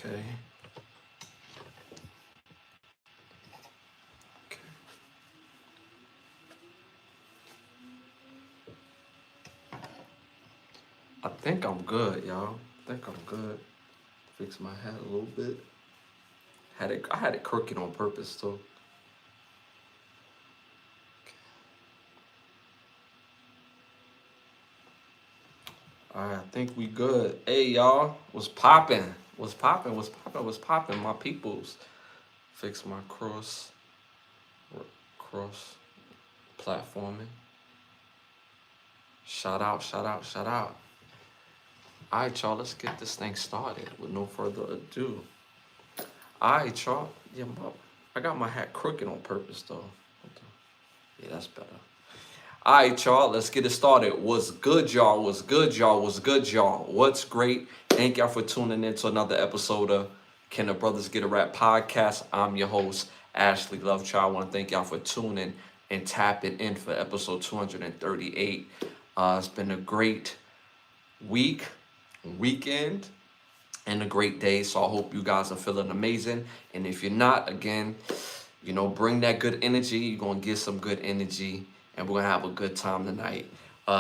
Okay. I think I'm good, y'all. I think I'm good. Fix my hat a little bit. I had it crooked on purpose too. Alright, I think we good. Hey y'all, what's popping? What's popping? What's popping? What's popping? My peoples. Fix my cross platforming. Shout out, shout out, shout out. Alright, y'all, let's get this thing started with no further ado. Alright, y'all. Yeah, I got my hat crooked on purpose though. Yeah, that's better. All right, y'all, let's get it started. What's good, y'all? What's good, y'all? What's good, y'all? What's great? Thank y'all for tuning in to another episode of Can the Brothers Get a Rap podcast. I'm your host, Ashley Lovechild. I want to thank y'all for tuning and tapping in for episode 238. It's been a great weekend, and a great day. So I hope you guys are feeling amazing. And if you're not, again, bring that good energy. You're going to get some good energy, and we're going to have a good time tonight.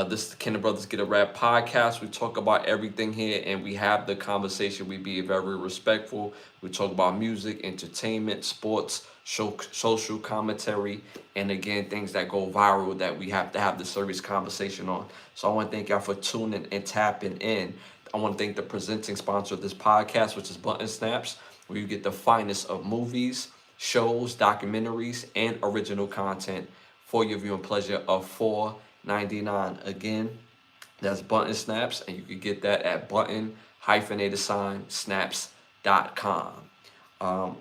This is the Can the Brothers Get a Rap podcast. We talk about everything here, and we have the conversation. We be very respectful. We talk about music, entertainment, sports, social commentary, and again, things that go viral that we have to have the serious conversation on. So I want to thank y'all for tuning and tapping in. I want to thank the presenting sponsor of this podcast, which is Button Snaps, where you get the finest of movies, shows, documentaries, and original content for your viewing pleasure of $4.99. Again, that's Button Snaps, and you can get that at button-snaps.com.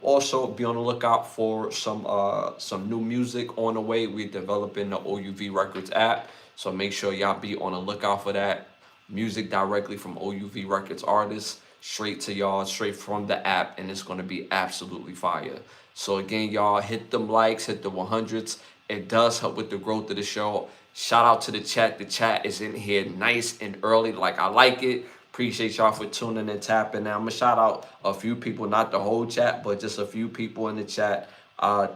Also, be on the lookout for some new music on the way. We're developing the OUV Records app, so make sure y'all be on the lookout for that. Music directly from OUV Records artists, straight to y'all, straight from the app, and it's going to be absolutely fire. So again, y'all, hit them likes, hit the 100s. It does help with the growth of the show. Shout out to the chat. The chat is in here nice and early, like I like it. Appreciate y'all for tuning and tapping. Now I'm gonna shout out a few people, not the whole chat, but just a few people in the chat.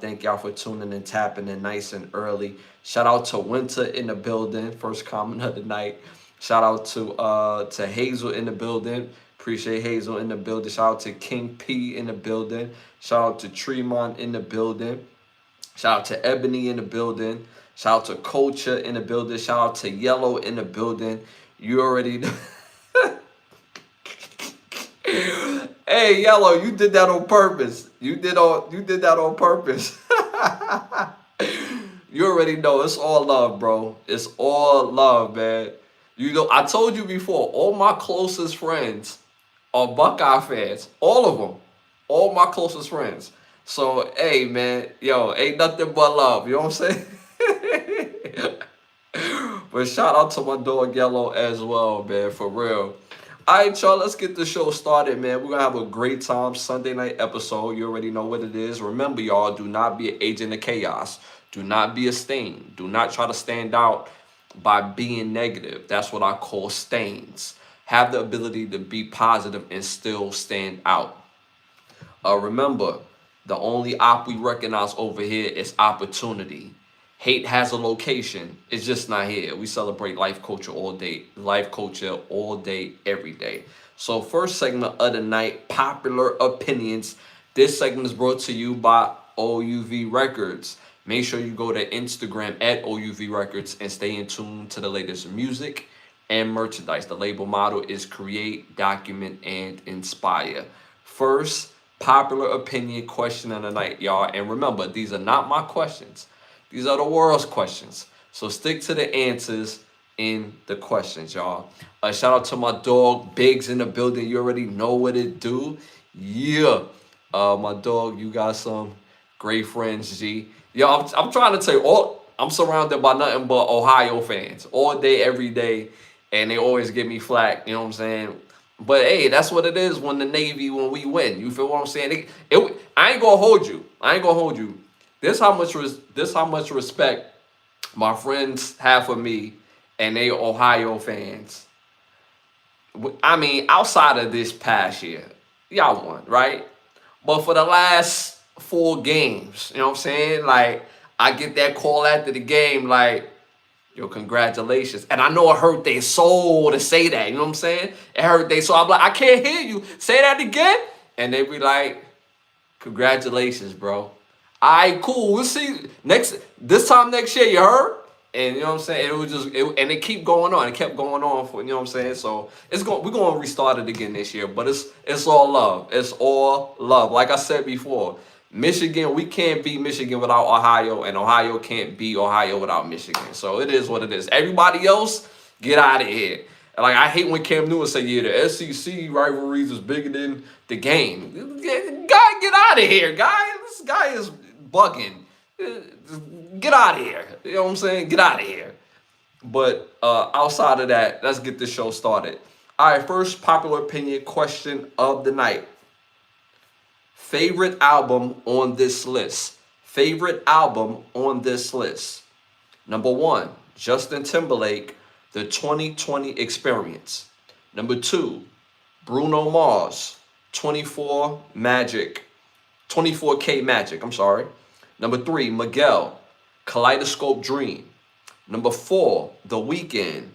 Thank y'all for tuning and tapping in nice and early. Shout out to Winter in the building, first comment of the night. Shout out to Hazel in the building. Appreciate Hazel in the building. Shout out to King P in the building. Shout out to Tremont in the building. Shout out to Ebony in the building. Shout out to Culture in the building. Shout out to Yellow in the building. You already know. Hey, Yellow, you did that on purpose. You did that on purpose. You already know it's all love, bro. It's all love, man. I told you before, all my closest friends are Buckeye fans. All of them. All my closest friends. So, hey, man, ain't nothing but love. You know what I'm saying? But shout out to my dog Yellow as well, man, for real. All right, y'all, let's get the show started, man. We're going to have a great time. Sunday night episode. You already know what it is. Remember, y'all, do not be an agent of chaos. Do not be a stain. Do not try to stand out by being negative. That's what I call stains. Have the ability to be positive and still stand out. Remember, the only op we recognize over here is opportunity. Hate has a location. It's just not here. We celebrate life culture all day. Life culture all day, every day. So first segment of the night, popular opinions. This segment is brought to you by OUV Records. Make sure you go to Instagram at OUV Records and stay in tune to the latest music and merchandise. The label motto is create, document, and inspire. First, popular opinion question of the night, y'all. And remember, these are not my questions. These are the world's questions. So stick to the answers in the questions, y'all. Shout out to my dog, Biggs in the building. You already know what it do. Yeah. My dog, you got some great friends, G. Yo, I'm trying to tell you, I'm surrounded by nothing but Ohio fans all day, every day. And they always give me flack, you know what I'm saying? But hey, that's what it is when we win. You feel what I'm saying? I ain't gonna hold you. This how much respect my friends have for me, and they Ohio fans. I mean, outside of this past year, y'all won, right? But for the last 4 games, you know what I'm saying? Like, I get that call after the game, like, yo, congratulations. And I know it hurt their soul to say that, you know what I'm saying? It hurt their soul. I'm like, I can't hear you. Say that again. And they be like, congratulations, bro. All right, cool. We'll see this time next year. You heard? And you know what I'm saying? It was just, and it keep going on. It kept going on for, you know what I'm saying? So we're going to restart it again this year. But it's all love. It's all love. Like I said before, Michigan, we can't beat Michigan without Ohio, and Ohio can't beat Ohio without Michigan. So it is what it is. Everybody else, get out of here. Like, I hate when Cam Newton say, yeah, the SEC rivalries is bigger than the game. Guy, get out of here, guy. This guy is bugging. Get out of here. You know what I'm saying? Get out of here. But outside of that, let's get this show started. All right, first popular opinion question of the night. Favorite album on this list? Favorite album on this list? Number 1, Justin Timberlake, The 2020 Experience. Number 2, Bruno Mars, 24K Magic, I'm sorry. Number 3, Miguel, Kaleidoscope Dream. Number 4, The Weeknd,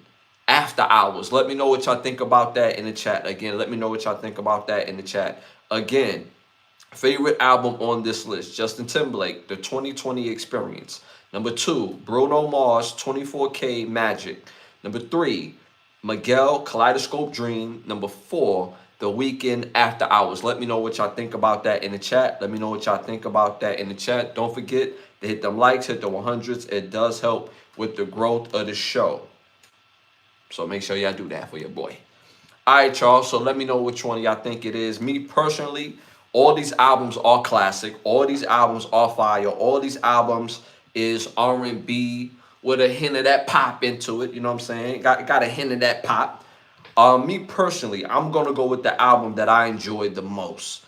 After Hours. Let me know what y'all think about that in the chat. Again, let me know what y'all think about that in the chat. Again, favorite album on this list, Justin Timberlake, The 2020 Experience. Number 2, Bruno Mars, 24K Magic. Number 3, Miguel, Kaleidoscope Dream. Number 4, The Weeknd, After Hours. Let me know what y'all think about that in the chat. Let me know what y'all think about that in the chat. Don't forget to hit them likes, hit the 100s. It does help with the growth of the show. So make sure y'all do that for your boy. All right, y'all. So let me know which one y'all think it is. Me personally, all these albums are classic. All these albums are fire. All these albums is R&B with a hint of that pop into it. You know what I'm saying? Got a hint of that pop. Me personally, I'm going to go with the album that I enjoyed the most.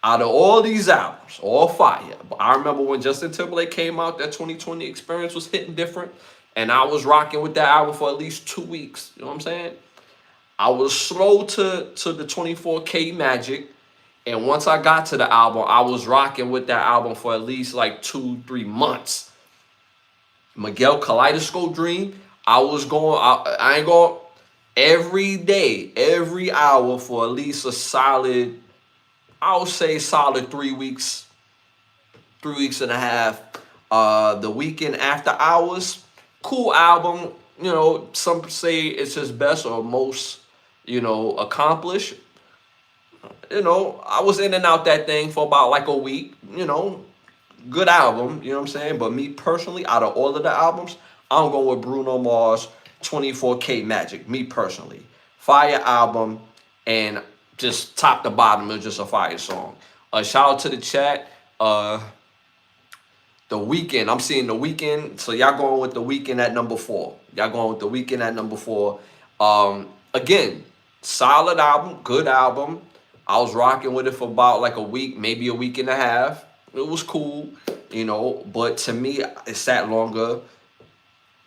Out of all these albums, all fire. But I remember when Justin Timberlake came out, that 2020 Experience was hitting different. And I was rocking with that album for at least 2 weeks. You know what I'm saying? I was slow to the 24K Magic. And once I got to the album, I was rocking with that album for at least like 2-3 months. Miguel, Kaleidoscope Dream, I ain't going every day, every hour for at least a solid, I would say solid 3 weeks, 3 weeks and a half. The Weeknd, After Hours, cool album. You know, some say it's his best or most, accomplished. You know, I was in and out that thing for about like a week. Good album, you know what I'm saying? But me personally, out of all of the albums, I'm going with Bruno Mars, 24K Magic, me personally. Fire album, and just top to bottom, it was just a fire song. Shout out to the chat. The Weeknd, I'm seeing The Weeknd. So y'all going with The Weeknd at number 4. Y'all going with The Weeknd at number 4. Again, solid album, good album. I was rocking with it for about like a week, maybe a week and a half. It was cool, but to me, it sat longer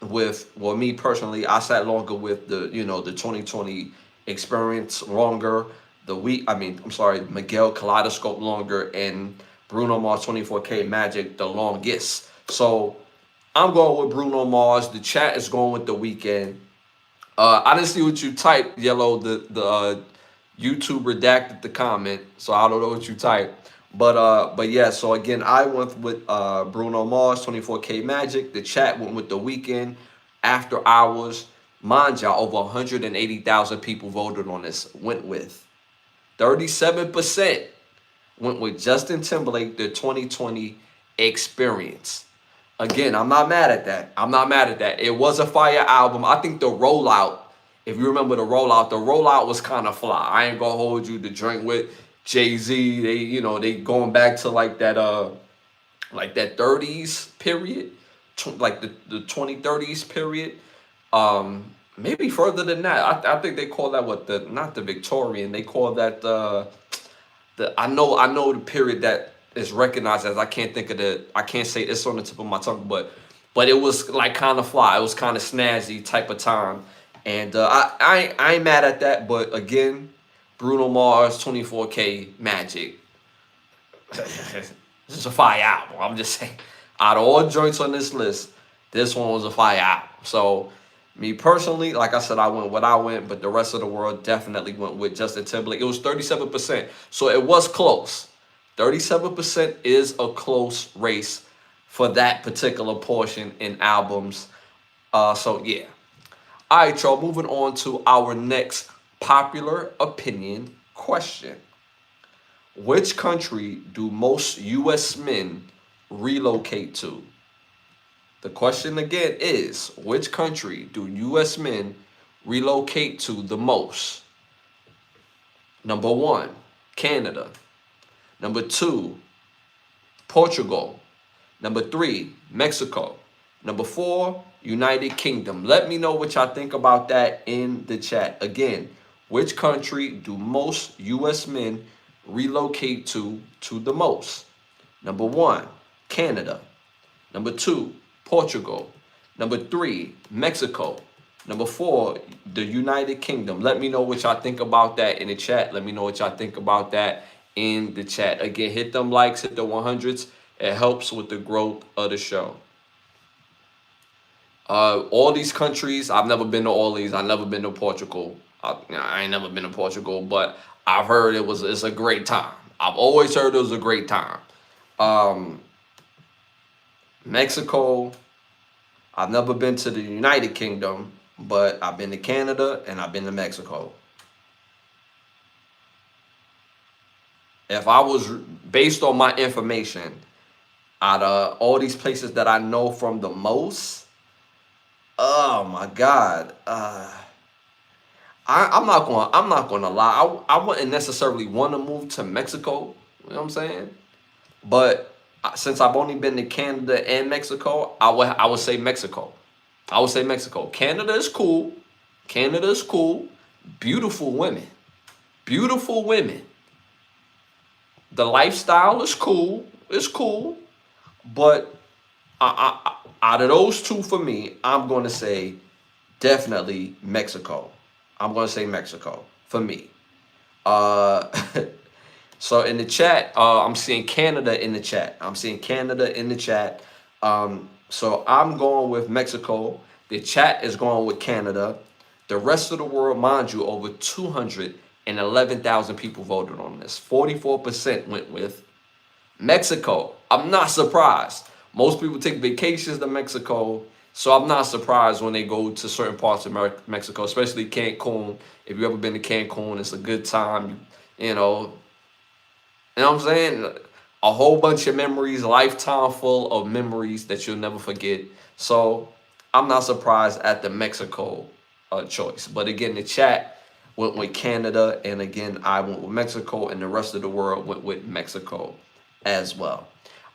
with, me personally, I sat longer with the 2020 Experience longer. Miguel, Kaleidoscope longer, and Bruno Mars, 24K Magic the longest. So I'm going with Bruno Mars. The chat is going with The Weeknd. I didn't see what you typed, Yellow. The YouTube redacted the comment, so I don't know what you typed. But yeah, so again, I went with Bruno Mars, 24K Magic. The chat went with The Weeknd, After Hours. Mind y'all, over 180,000 people voted on this. Went with 37% went with Justin Timberlake, the 2020 Experience. Again, I'm not mad at that. It was a fire album. I think the rollout, if you remember the rollout was kind of fly. I ain't gonna hold you. To drink with Jay-Z, they going back to like that 30s period, like the 2030s period. Maybe further than that. I think they call that not the Victorian. They call that I know the period that is recognized as, I can't say it's on the tip of my tongue, but it was like kind of fly. It was kind of snazzy type of time. And I ain't mad at that, but again, Bruno Mars, 24K, Magic. This is a fire album. I'm just saying. Out of all joints on this list, this one was a fire album. So, me personally, like I said, I went what I went, but the rest of the world definitely went with Justin Timberlake. It was 37%. So it was close. 37% is a close race for that particular portion in albums. So yeah. All right, y'all. Moving on to our next popular opinion question. Which country do most U.S. men relocate to? The question again is, which country do U.S. men relocate to the most? Number 1, Canada. Number 2, Portugal. Number 3, Mexico. Number 4, United Kingdom. Let me know what y'all think about that in the chat. Again, which country do most U.S. men relocate to the most? Number 1, Canada. Number 2, Portugal. Number 3, Mexico. Number 4, the United Kingdom. Let me know what y'all think about that in the chat. Let me know what y'all think about that in the chat. Again, hit them likes, hit the 100s. It helps with the growth of the show. All these countries, I've never been to all these. I've never been to Portugal. I ain't never been to Portugal, but I've heard it's a great time. I've always heard it was a great time. Mexico, I've never been to the United Kingdom, but I've been to Canada and I've been to Mexico. If I was, based on my information, out of all these places that I know from the most, oh my God, I'm not gonna lie. I wouldn't necessarily want to move to Mexico. You know what I'm saying? But since I've only been to Canada and Mexico, I would say Mexico. I would say Mexico. Canada is cool. Canada is cool. Beautiful women. Beautiful women. The lifestyle is cool. It's cool. But out of those two for me, I'm going to say definitely Mexico. I'm going to say Mexico for me. So in the chat, I'm seeing Canada in the chat. I'm seeing Canada in the chat. So I'm going with Mexico. The chat is going with Canada. The rest of the world, mind you, over 211,000 people voted on this. 44% went with Mexico. I'm not surprised. Most people take vacations to Mexico, so I'm not surprised when they go to certain parts of Mexico, especially Cancun. If you've ever been to Cancun, it's a good time. You know what I'm saying? A whole bunch of memories, a lifetime full of memories that you'll never forget. So I'm not surprised at the Mexico choice. But again, the chat went with Canada, and again, I went with Mexico, and the rest of the world went with Mexico as well.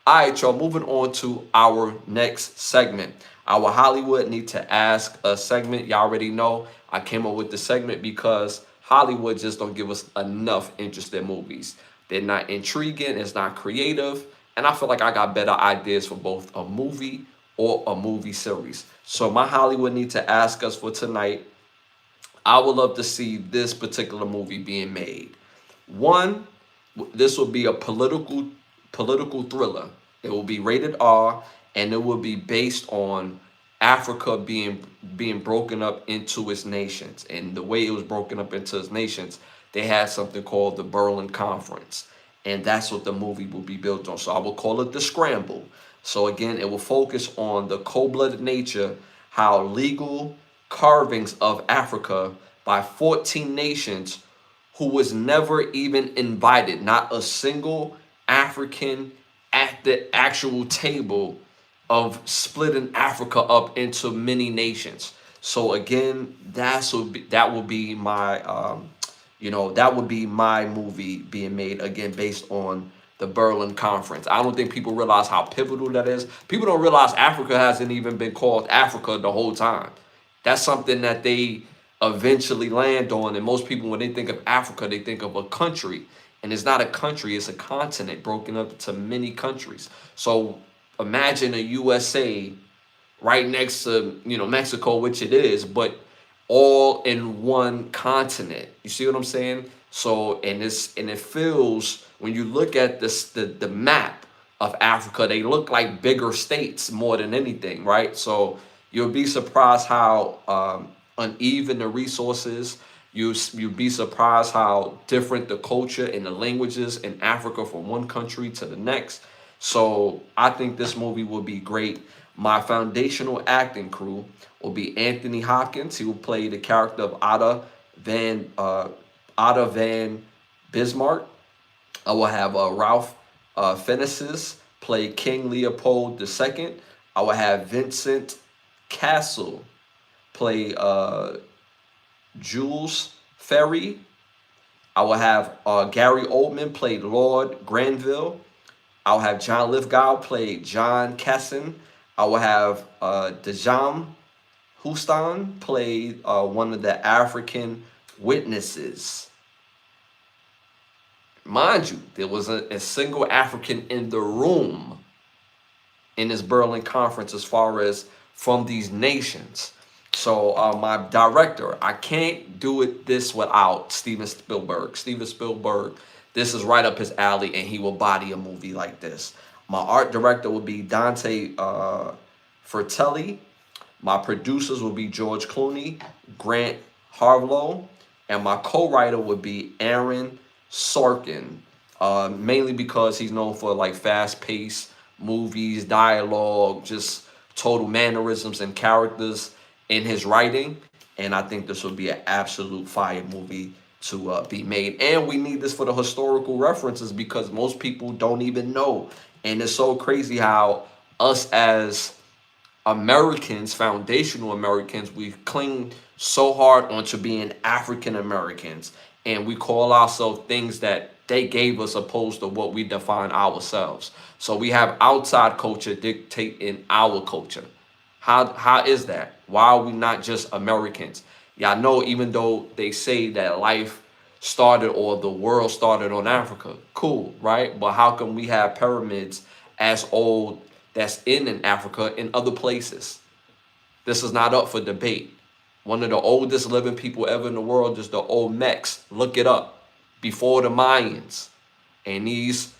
All right, y'all, moving on to our next segment. Our Hollywood Need to Ask a segment. Y'all already know I came up with the segment because Hollywood just don't give us enough interesting movies. They're not intriguing, it's not creative, and I feel like I got better ideas for both a movie or a movie series. So my Hollywood Need to Ask us for tonight, I would love to see this particular movie being made. One, this will be a political thriller. It will be rated R, and it will be based on Africa being broken up into its nations. And the way it was broken up into its nations, they had something called the Berlin Conference. And that's what the movie will be built on. So I will call it The Scramble. So again, it will focus on the cold-blooded nature, how legal carvings of Africa by 14 nations who was never even invited, not a single African at the actual table of splitting Africa up into many nations. So again, that will be my that would be my movie being made, again, based on the Berlin Conference. I don't think people realize how pivotal that is. People don't realize Africa hasn't even been called Africa the whole time. That's something that they eventually land on. And most people, when they think of Africa, they think of a country. And it's not a country, it's a continent broken up into many countries. So imagine a USA right next to, Mexico, which it is, but all in one continent. You see what I'm saying? So and it feels, when you look at the map of Africa, they look like bigger states more than anything, right? So you'll be surprised how uneven the resources. You'll be surprised how different the culture and the languages in Africa from one country to the next. So I think this movie will be great. My foundational acting crew will be Anthony Hopkins. He will play the character of Otto Van Bismarck. I will have Ralph Fiennes play King Leopold II. I will have Vincent Castle play Jules Ferry. I will have Gary Oldman play Lord Granville. I'll have John Lithgow play John Casson. I will have Dejam Houston play one of the African witnesses. Mind you, there was a single African in the room in this Berlin conference as far as from these nations. So my director, I can't do it this without Steven Spielberg. Steven Spielberg, this is right up his alley, and he will body a movie like this. My art director will be Dante Fratelli. My producers will be George Clooney, Grant Harlow, and my co-writer would be Aaron Sorkin, mainly because he's known for like fast-paced movies, dialogue, just total mannerisms and characters in his writing. And I think this would be an absolute fire movie to be made. And we need this for the historical references because most people don't even know. And it's so crazy how us as Americans, foundational Americans, we cling so hard onto being African Americans, and we call ourselves things that they gave us opposed to what we define ourselves. So we have outside culture dictating our culture. How is that? Why are we not just Americans? Yeah, I know, even though they say that life started or the world started on Africa, cool, right? But how come we have pyramids as old that's in Africa in other places? This is not up for debate. One of the oldest living people ever in the world is the Olmecs. Look it up. Before the Mayans. And these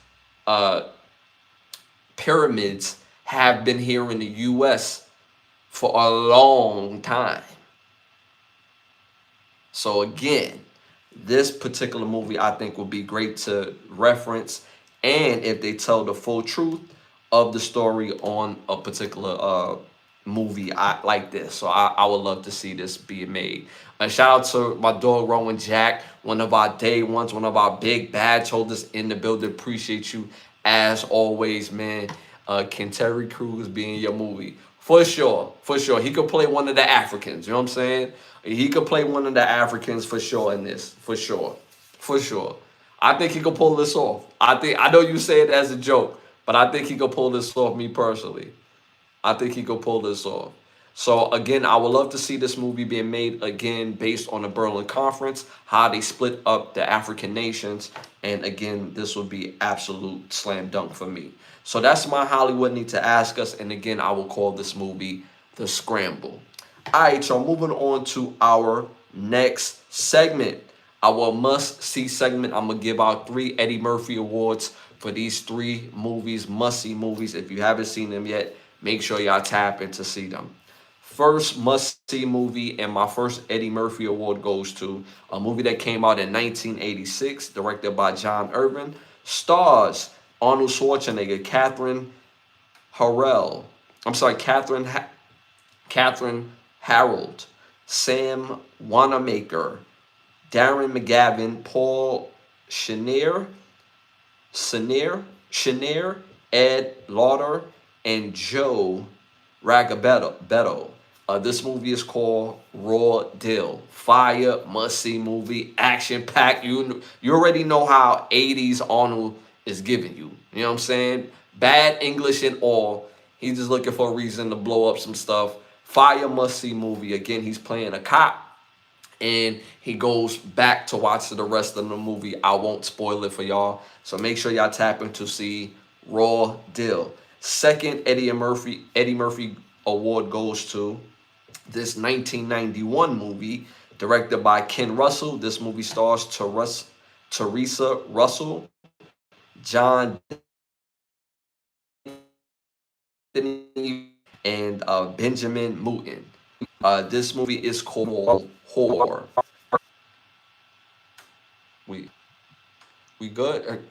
pyramids have been here in the U.S. for a long time. So again, this particular movie I think will be great to reference, and if they tell the full truth of the story on a particular movie like this. So I would love to see this being made. A shout out to my dog Rowan Jack, one of our day ones, one of our big badge holders in the building. Appreciate you as always, man. Can Terry Crews be in your movie? For sure, for sure. He could play one of the Africans, you know what I'm saying? He could play one of the Africans for sure in this, for sure, for sure. I think he could pull this off. I know you say it as a joke, but I think he could pull this off, me personally. I think he could pull this off. So again, I would love to see this movie being made again based on the Berlin Conference, how they split up the African nations. And again, this would be absolute slam dunk for me. So that's my Hollywood Need to Ask Us. And again, I will call this movie The Scramble. All right, so moving on to our next segment. Our must-see segment. I'm going to give out 3 Eddie Murphy Awards for these 3 movies, must-see movies. If you haven't seen them yet, make sure y'all tap in to see them. First must-see movie, and my first Eddie Murphy Award goes to a movie that came out in 1986, directed by John Irvin, stars Arnold Schwarzenegger, Catherine Harold, Sam Wanamaker, Darren McGavin, Paul Chenier, Ed Lauder, and Joe Ragabetto. This movie is called Raw Deal. Fire, must-see movie, action-packed. You already know how 80s Arnold is giving you. You know what I'm saying? Bad English and all. He's just looking for a reason to blow up some stuff. Fire, must-see movie. Again, he's playing a cop, and he goes back to watch the rest of the movie. I won't spoil it for y'all. So make sure y'all tap in to see Raw Deal. Second Eddie Murphy Award goes to this 1991 movie directed by Ken Russell. This movie stars Teresa Russell, John Anthony, and Benjamin Mooten. This movie is called Horror. We we good?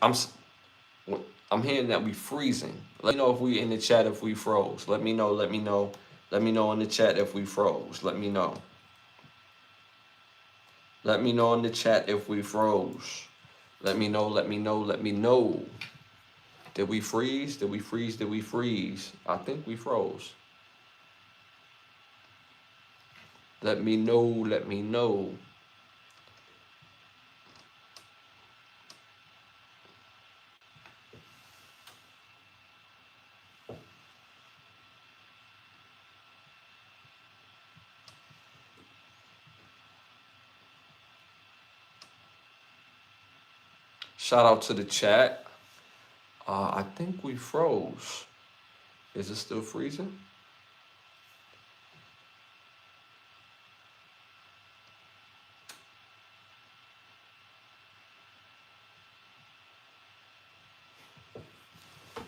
I'm hearing that we freezing. Let me know if we in the chat if we froze. Let me know. Let me know. Let me know in the chat if we froze. Let me know. Let me know in the chat if we froze. Let me know. Let me know. Let me know. Did we freeze? Did we freeze? Did we freeze? I think we froze. Let me know. Let me know. Shout out to the chat. I think we froze. Is it still freezing?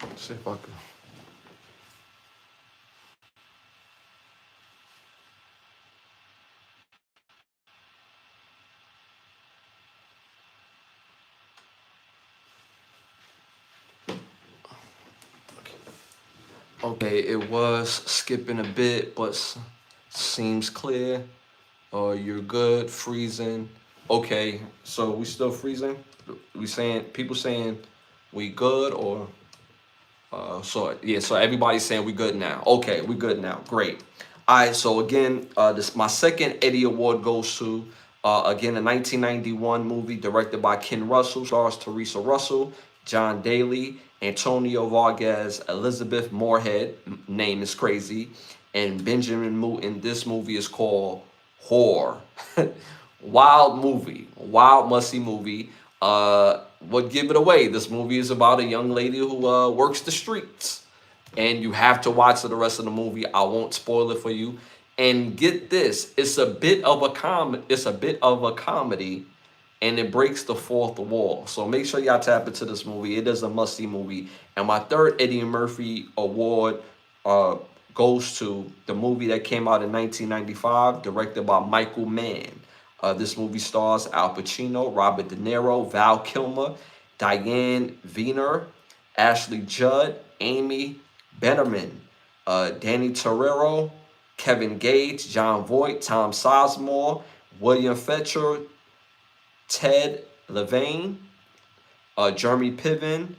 Let's see if I can. Okay, it was skipping a bit, but seems clear. You're good. Freezing. Okay, so we still freezing? We saying people saying we good or so yeah, so everybody's saying we good now. Okay, we good now. Great. All right, so again, this my second Eddie Award goes to again a 1991 movie directed by Ken Russell, stars Teresa Russell, John Daly, Antonio Vargas, Elizabeth Moorhead, name is crazy, and Benjamin Mooten. This movie is called Whore. Wild movie, wild musty movie. What give it away? This movie is about a young lady who works the streets, and you have to watch the rest of the movie. I won't spoil it for you. And get this, it's a bit of a It's a bit of a comedy, and it breaks the fourth wall. So make sure y'all tap into this movie. It is a must-see movie. And my third Eddie Murphy Award uh, goes to the movie that came out in 1995, directed by Michael Mann. This movie stars Al Pacino, Robert De Niro, Val Kilmer, Diane Wiener, Ashley Judd, Amy Bennerman, Danny Torero, Kevin Gage, John Voight, Tom Sizemore, William Fetcher, Ted Levine, Jeremy Piven,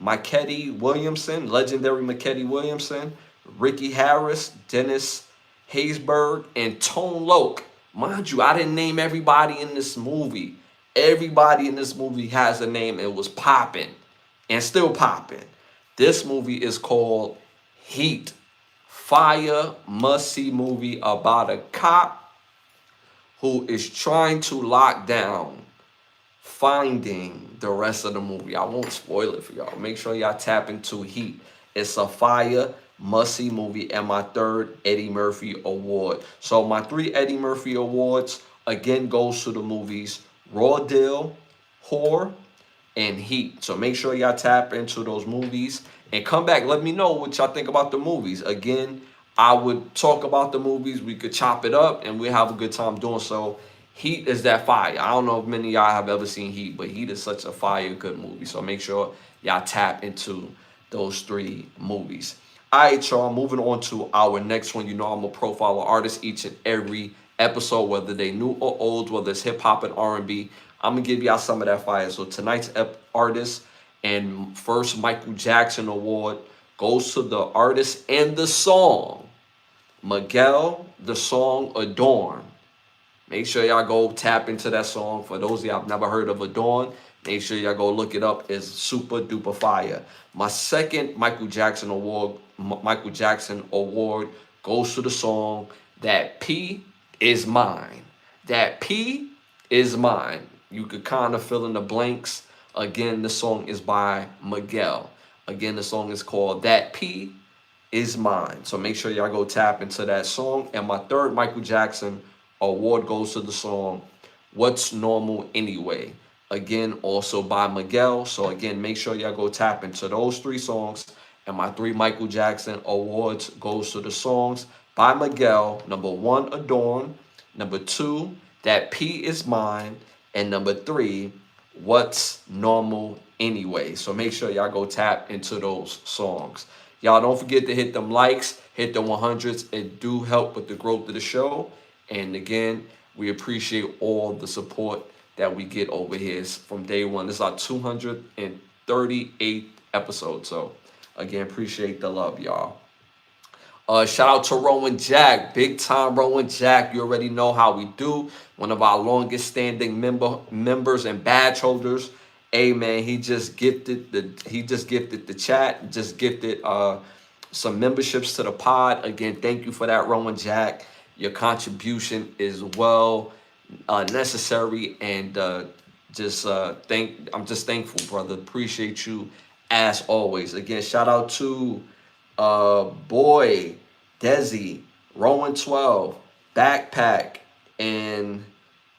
Maketi Williamson, legendary Maketi Williamson, Ricky Harris, Dennis Haysbert, and Tone Loc. Mind you, I didn't name everybody in this movie. Everybody in this movie has a name and was popping and still popping. This movie is called Heat. Fire, must-see movie about a cop who is trying to lock down finding the rest of the movie. I won't spoil it for y'all. Make sure y'all tap into Heat. It's a fire, must-see movie, and my third Eddie Murphy Award. So my three Eddie Murphy Awards, again, goes to the movies Raw Deal, Whore, and Heat. So make sure y'all tap into those movies and come back. Let me know what y'all think about the movies. Again, I would talk about the movies. We could chop it up and we have a good time doing so. Heat is that fire. I don't know if many of y'all have ever seen Heat, but Heat is such a fire good movie. So make sure y'all tap into those three movies. All right, y'all, moving on to our next one. You know I'm a profile of artists each and every episode, whether they new or old, whether it's hip hop and R&B. I'm gonna give y'all some of that fire. So tonight's artist and first Michael Jackson Award goes to the artist and the song Miguel, the song Adorn. Make sure y'all go tap into that song. For those of y'all have never heard of Adorn, make sure y'all go look it up. It's super duper fire. My second Michael Jackson Award goes to the song That P Is Mine. That P Is Mine. You could kind of fill in the blanks. Again, the song is by Miguel. Again, the song is called That P Is Mine. So make sure y'all go tap into that song. And my third Michael Jackson Award goes to the song What's Normal Anyway. Again, also by Miguel. So again, make sure y'all go tap into those 3 songs. And my 3 Michael Jackson awards goes to the songs by Miguel. Number 1, Adorn. Number 2, That P Is Mine. And number 3, What's Normal Anyway. So make sure y'all go tap into those songs. Y'all don't forget to hit them likes, hit the 100s. It do help with the growth of the show. And again, we appreciate all the support that we get over here from day one. This is our 238th episode. So again, appreciate the love, y'all. Shout out to Rowan Jack, big time Rowan Jack. You already know how we do. One of our longest standing members and badge holders. Hey man, he just gifted the chat, just gifted some memberships to the pod. Again, thank you for that, Rowan Jack. Your contribution is well necessary, and I'm just thankful, brother. Appreciate you as always. Again, shout out to Boy, Desi, Rowan 12, Backpack, and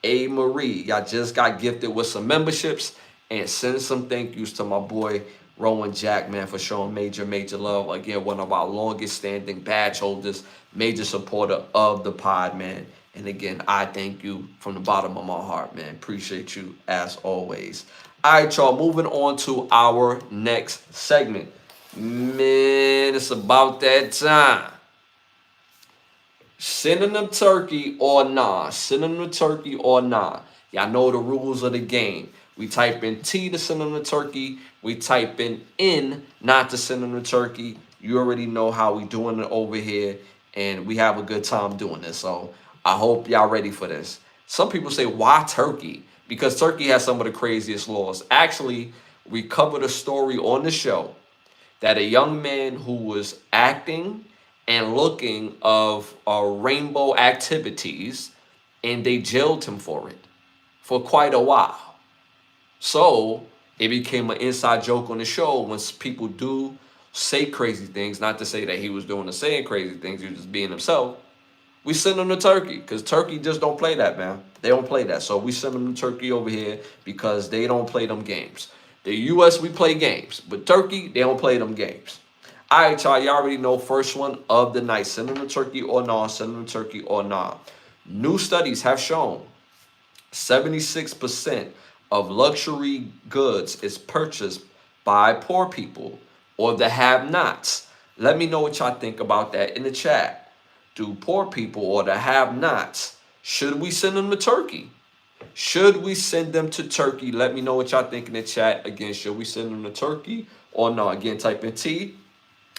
A Marie. Y'all just got gifted with some memberships, and send some thank yous to my boy Rowan Jack, man, for showing major love. Again, one of our longest standing badge holders, major supporter of the pod, man. And again, I thank you from the bottom of my heart, man. Appreciate you as always. All right, y'all, moving on to our next segment. Man, it's about that time. Sending them turkey or nah. Sending them turkey or nah. Y'all know the rules of the game. We type in T to send them the turkey. We type in N not to send them the turkey. You already know how we doing it over here. And we have a good time doing this. So I hope y'all ready for this. Some people say, why turkey? Because turkey has some of the craziest laws. Actually, we covered a story on the show that a young man who was acting and looking of rainbow activities, and they jailed him for it for quite a while. So it became an inside joke on the show when people do say crazy things, not to say that he was doing the saying crazy things, he was just being himself. We send them to Turkey because Turkey just don't play that, man. They don't play that. So we send them to Turkey over here because they don't play them games. The U.S., we play games, but Turkey, they don't play them games. All right, y'all, you already know first one of the night. Send them to Turkey or not, send them to Turkey or not. New studies have shown 76% of luxury goods is purchased by poor people or the have-nots. Let me know what y'all think about that in the chat. Do poor people or the have-nots, should we send them to Turkey? Should we send them to Turkey? Let me know what y'all think in the chat. Again, should we send them to Turkey or no? Again, type in T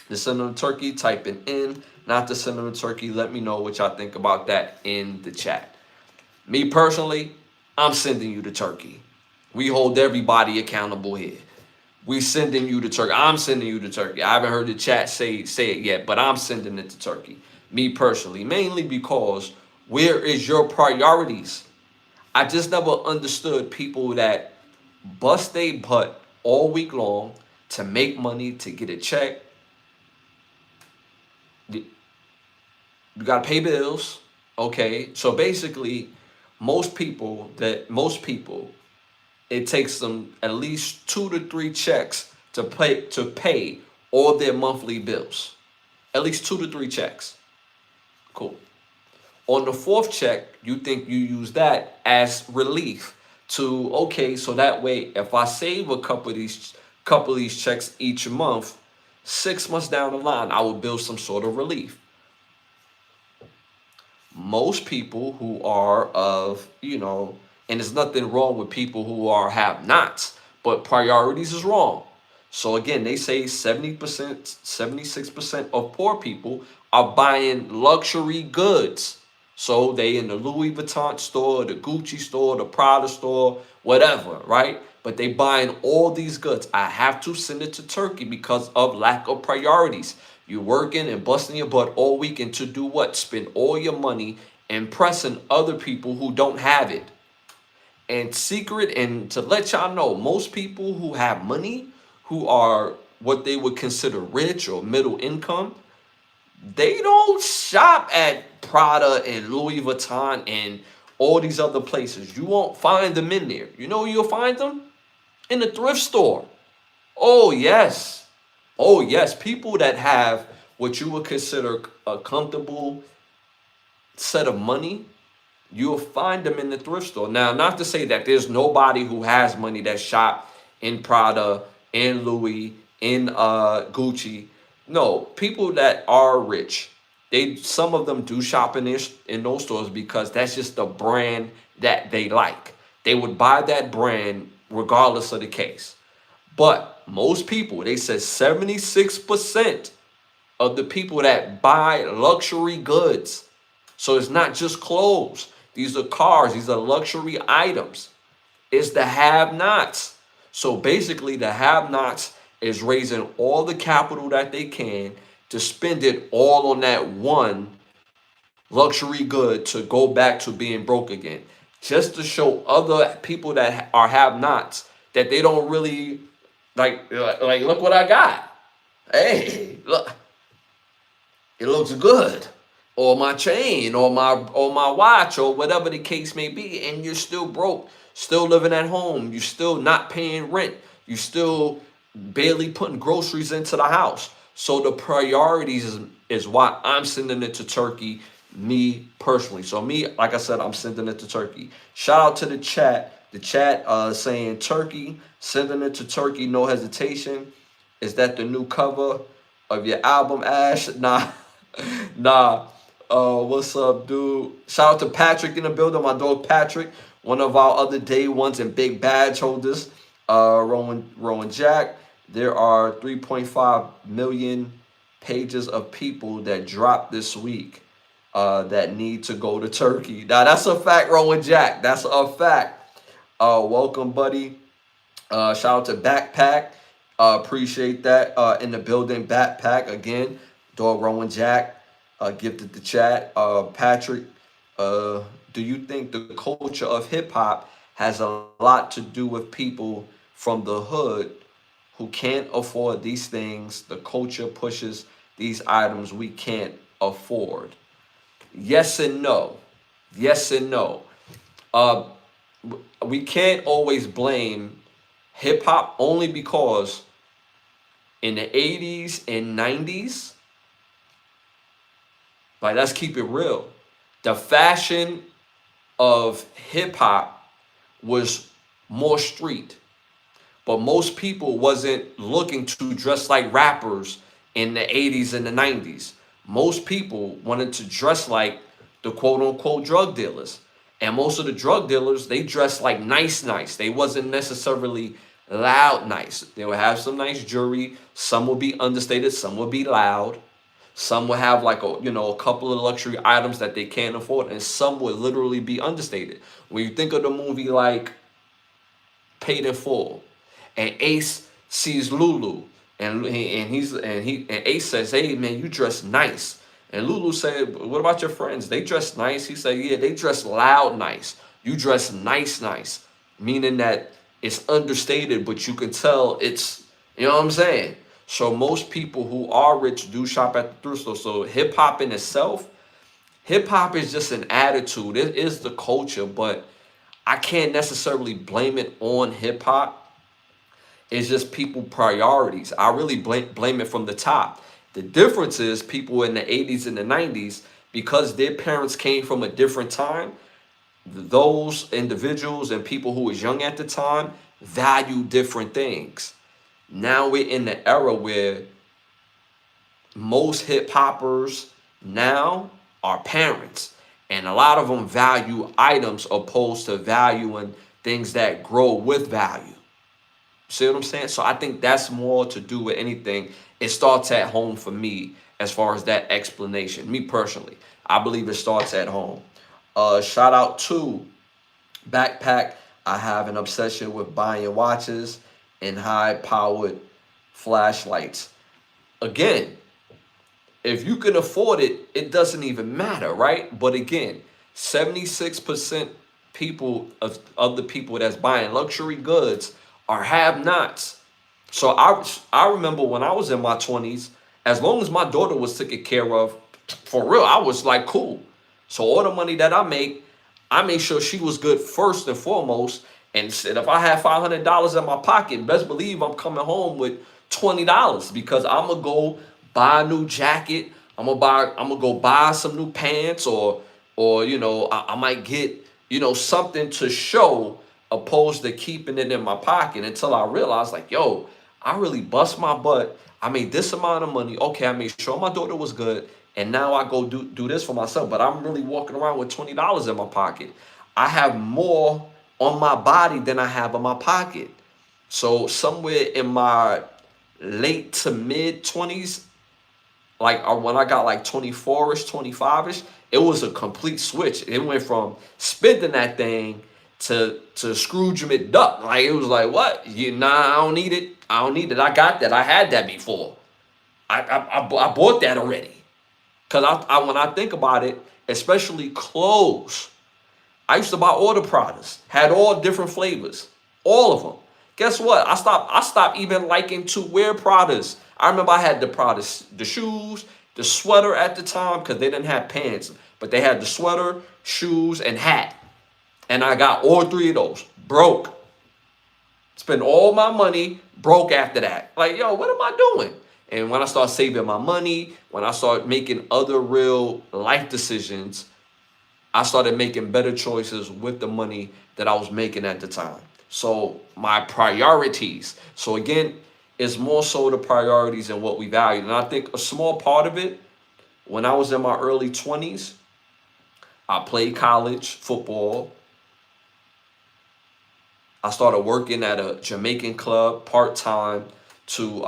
to send them to Turkey. Type in N not to send them to Turkey. Let me know what y'all think about that in the chat. Me personally, I'm sending you to Turkey. We hold everybody accountable here. We sending you to Turkey. I'm sending you to Turkey. I haven't heard the chat say it yet, but I'm sending it to Turkey. Me personally, mainly because where is your priorities? I just never understood people that bust their butt all week long to make money, to get a check. You got to pay bills. Okay. So basically, most people, it takes them at least 2 to 3 checks to pay all their monthly bills. At least 2 to 3 checks. Cool. On the 4th check, you think you use that as relief to, okay, so that way, if I save a couple of these checks each month, 6 months down the line, I will build some sort of relief. Most people who are of, and there's nothing wrong with people who are have-nots, but priorities is wrong. So again, they say 70%, 76% of poor people are buying luxury goods. So they in the Louis Vuitton store, the Gucci store, the Prada store, whatever, right? But they buying all these goods. I have to send it to Turkey because of lack of priorities. You're working and busting your butt all weekend to do what? Spend all your money impressing other people who don't have it. And to let y'all know, most people who have money, who are what they would consider rich or middle income, they don't shop at Prada and Louis Vuitton and all these other places. You won't find them in there. You know where you'll find them? In the thrift store. Oh, yes. Oh, yes. People that have what you would consider a comfortable set of money, you'll find them in the thrift store. Now, not to say that there's nobody who has money that shop in Prada, in Louis, in Gucci. No, people that are rich, some of them do shop in those stores because that's just the brand that they like. They would buy that brand regardless of the case. But most people, they said 76% of the people that buy luxury goods. So it's not just clothes. These are cars. These are luxury items. It's the have-nots. So basically, the have-nots is raising all the capital that they can to spend it all on that one luxury good to go back to being broke again. Just to show other people that are have-nots that they don't really like look what I got. Hey, look, it looks good. Or my chain, or my watch, or whatever the case may be, and you're still broke, still living at home, you're still not paying rent, you still barely putting groceries into the house. So the priorities is why I'm sending it to Turkey, me personally. So me, like I said, I'm sending it to Turkey. Shout out to the chat. The chat saying Turkey, sending it to Turkey, no hesitation. Is that the new cover of your album, Ash? Nah, nah. What's up, dude? Shout out to Patrick in the building, my dog Patrick, one of our other day ones and big badge holders. Rowan Jack. There are 3.5 million pages of people that dropped this week that need to go to Turkey. Now that's a fact, Rowan Jack. That's a fact. Welcome, buddy. Shout out to Backpack. Appreciate that. In the building, Backpack again. Dog Rowan Jack. Gifted the chat. Patrick, do you think the culture of hip hop has a lot to do with people from the hood who can't afford these things? The culture pushes these items we can't afford. Yes and no. Yes and no. We can't always blame hip hop only because in the 80s and 90s, like, let's keep it real. The fashion of hip hop was more street, but most people wasn't looking to dress like rappers in the 80s and the 90s. Most people wanted to dress like the quote unquote drug dealers. And most of the drug dealers, they dressed like nice. They wasn't necessarily loud nice. They would have some nice jewelry. Some would be understated. Some would be loud. Some would have like a couple of luxury items that they can't afford, and some would literally be understated. When you think of the movie like Paid in Full, and Ace sees Lulu, and Ace says, "Hey man, you dress nice." And Lulu said, "What about your friends? They dress nice." He said, "Yeah, they dress loud nice. You dress nice, meaning that it's understated, but you can tell it's, you know what I'm saying." So most people who are rich do shop at the thrift store. So hip hop in itself, hip hop is just an attitude. It is the culture, but I can't necessarily blame it on hip hop. It's just people priorities. I really blame it from the top. The difference is people in the 80s and the 90s, because their parents came from a different time, those individuals and people who was young at the time value different things. Now we're in the era where most hip hoppers now are parents, and a lot of them value items opposed to valuing things that grow with value. See what I'm saying? So I think that's more to do with anything. It starts at home for me as far as that explanation. Me personally, I believe it starts at home. Shout out to Backpack. I have an obsession with buying watches and high-powered flashlights. Again, if you can afford it, it doesn't even matter, right? But again, 76% of the people that's buying luxury goods are have-nots. So I remember when I was in my 20s, as long as my daughter was taken care of, for real, I was like, cool. So all the money that I make, I made sure she was good first and foremost. And said if I had $500 in my pocket, best believe I'm coming home with $20 because I'm gonna go buy a new jacket. I'm gonna go buy some new pants, or I might get something to show, opposed to keeping it in my pocket until I realized, like, yo, I really bust my butt. I made this amount of money. Okay, I made sure my daughter was good, and now I go do this for myself. But I'm really walking around with $20 in my pocket. I have more on my body than I have in my pocket. So somewhere in my late to mid 20s, like when I got like 24ish, 25ish, it was a complete switch. It went from spending that thing to Scrooge McDuck. Like it was like, what? Nah, I don't need it. I don't need it. I got that. I had that before. I bought that already. Cause when I think about it, especially clothes, I used to buy all the Brothas, had all different flavors, all of them. Guess what? I stopped even liking to wear Brothas. I remember I had the Brothas, the shoes, the sweater at the time, because they didn't have pants, but they had the sweater, shoes, and hat. And I got all three of those. Broke. Spent all my money, broke after that. Like, yo, what am I doing? And when I start saving my money, when I start making other real life decisions, I started making better choices with the money that I was making at the time. So my priorities. So again, it's more so the priorities and what we value. And I think a small part of it, when I was in my early 20s, I played college football. I started working at a Jamaican club part-time to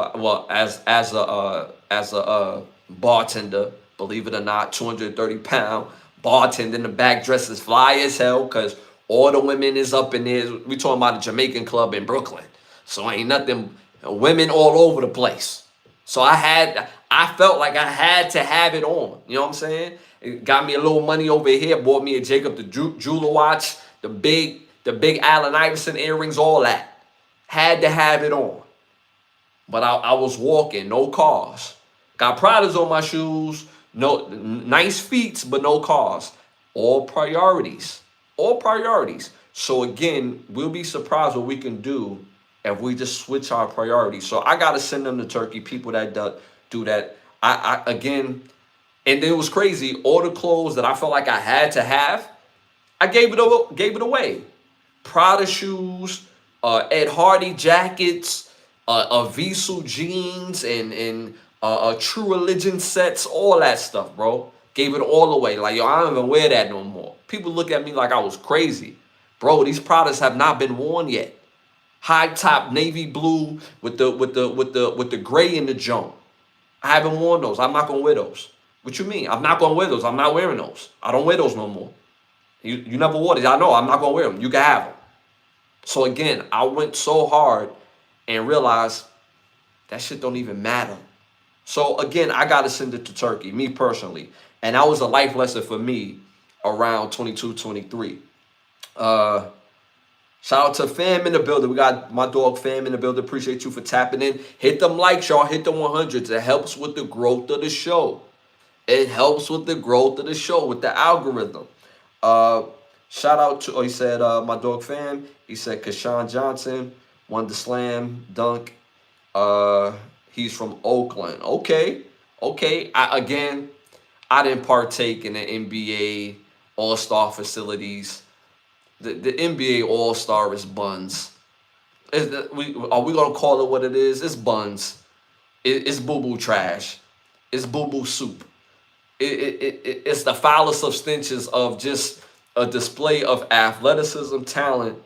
as a bartender. Believe it or not, 230-pound bartender in the back, dressed as fly as hell, because all the women is up in there. We talking about a Jamaican club in Brooklyn, so ain't nothing. Women all over the place. So I felt like I had to have it on. You know what I'm saying? It got me a little money over here. Bought me a Jacob the jeweler watch, the big Allen Iverson earrings, all that. Had to have it on. But I was walking, no cars. Got Pradas on my shoes, no nice feet, but no cars. All priorities. All priorities. So again, we'll be surprised what we can do if we just switch our priorities. So I gotta send them to Turkey, people that do that. I again, and it was crazy. All the clothes that I felt like I had to have, I gave it away. Prada shoes, Ed Hardy jackets, Visu jeans, and True Religion sets, all that stuff, bro. Gave it all away. Like, yo, I don't even wear that no more. People look at me like I was crazy. Bro, these products have not been worn yet. High top navy blue with the gray in the jump. I haven't worn those. I'm not gonna wear those. What you mean? I'm not gonna wear those. I'm not wearing those. I don't wear those no more. You never wore these. I know. I'm not gonna wear them. You can have them. So again, I went so hard and realized that shit don't even matter. So again, I gotta send it to Turkey, me personally. And that was a life lesson for me around 22, 23. Shout out to Fam in the building. We got my dog Fam in the building. Appreciate you for tapping in. Hit them likes, y'all. Hit the 100s. It helps with the growth of the show. It helps with the growth of the show, with the algorithm. Shout out to, he said, my dog Fam. He said, Kashawn Johnson won the slam dunk. He's from Oakland. Okay. I didn't partake in the NBA All-Star facilities. The NBA All-Star is buns. Are we going to call it what it is? It's buns. It's boo-boo trash. It's boo-boo soup. It's the foulest of stenches of just a display of athleticism, talent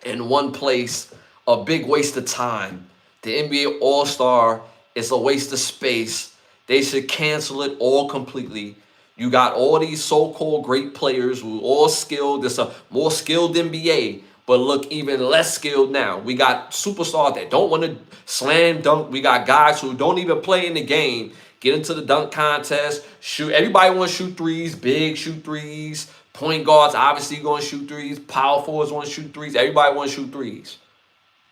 in one place, a big waste of time. The NBA All-Star is a waste of space. They should cancel it all completely. You got all these so-called great players who are all skilled. There's a more skilled NBA, but look even less skilled now. We got superstars that don't want to slam dunk. We got guys who don't even play in the game, get into the dunk contest, shoot. Everybody want to shoot threes, big shoot threes. Point guards obviously going to shoot threes. Power forwards want to shoot threes. Everybody want to shoot threes.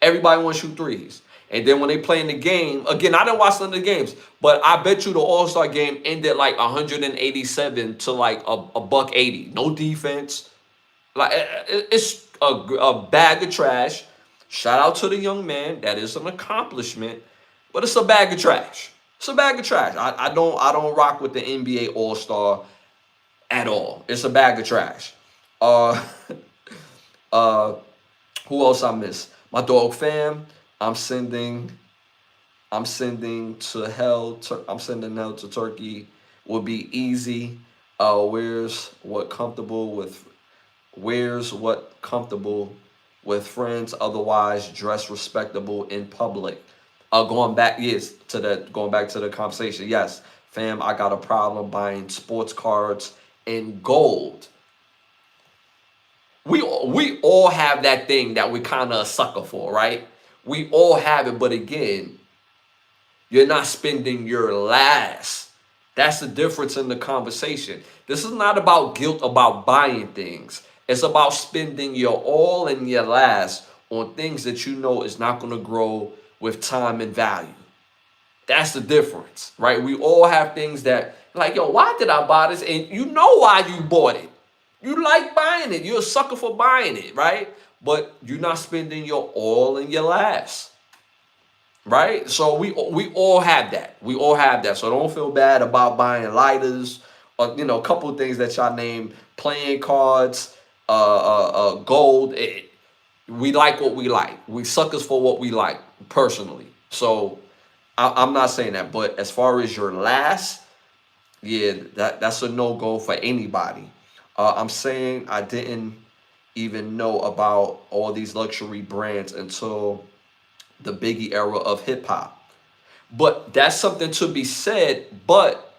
Everybody want to shoot threes. And then when they play in the game, again, I didn't watch none of the games, but I bet you the All-Star game ended like 187 to like a buck 80. No defense, Like it's a bag of trash. Shout out to the young man. That is an accomplishment, but it's a bag of trash. It's a bag of trash. I don't rock with the NBA All Star at all. It's a bag of trash. Uh, uh, who else I miss? My dog fam. I'm sending. I'm sending to hell. I'm sending hell to Turkey. Would be easy. Where's what comfortable with Wears what comfortable with friends, otherwise dress respectable in public. Going back to the conversation. Yes, fam, I got a problem buying sports cards in gold. We all have that thing that we kind of a sucker for, right? We all have it, but again, you're not spending your last. That's the difference in the conversation. This is not about guilt about buying things. It's about spending your all and your last on things that you know is not going to grow with time and value. That's the difference, right? We all have things that, like, yo, why did I buy this? And you know why you bought it. You like buying it. You're a sucker for buying it, right? But you're not spending your all and your last. Right? So we all have that. We all have that. So don't feel bad about buying lighters or a couple of things that y'all named, playing cards, gold. We like what we like. We suckers for what we like personally. So I'm not saying that, but as far as your last, yeah, that's a no go for anybody. I'm saying I didn't even know about all these luxury brands until the Biggie era of hip hop. But that's something to be said. But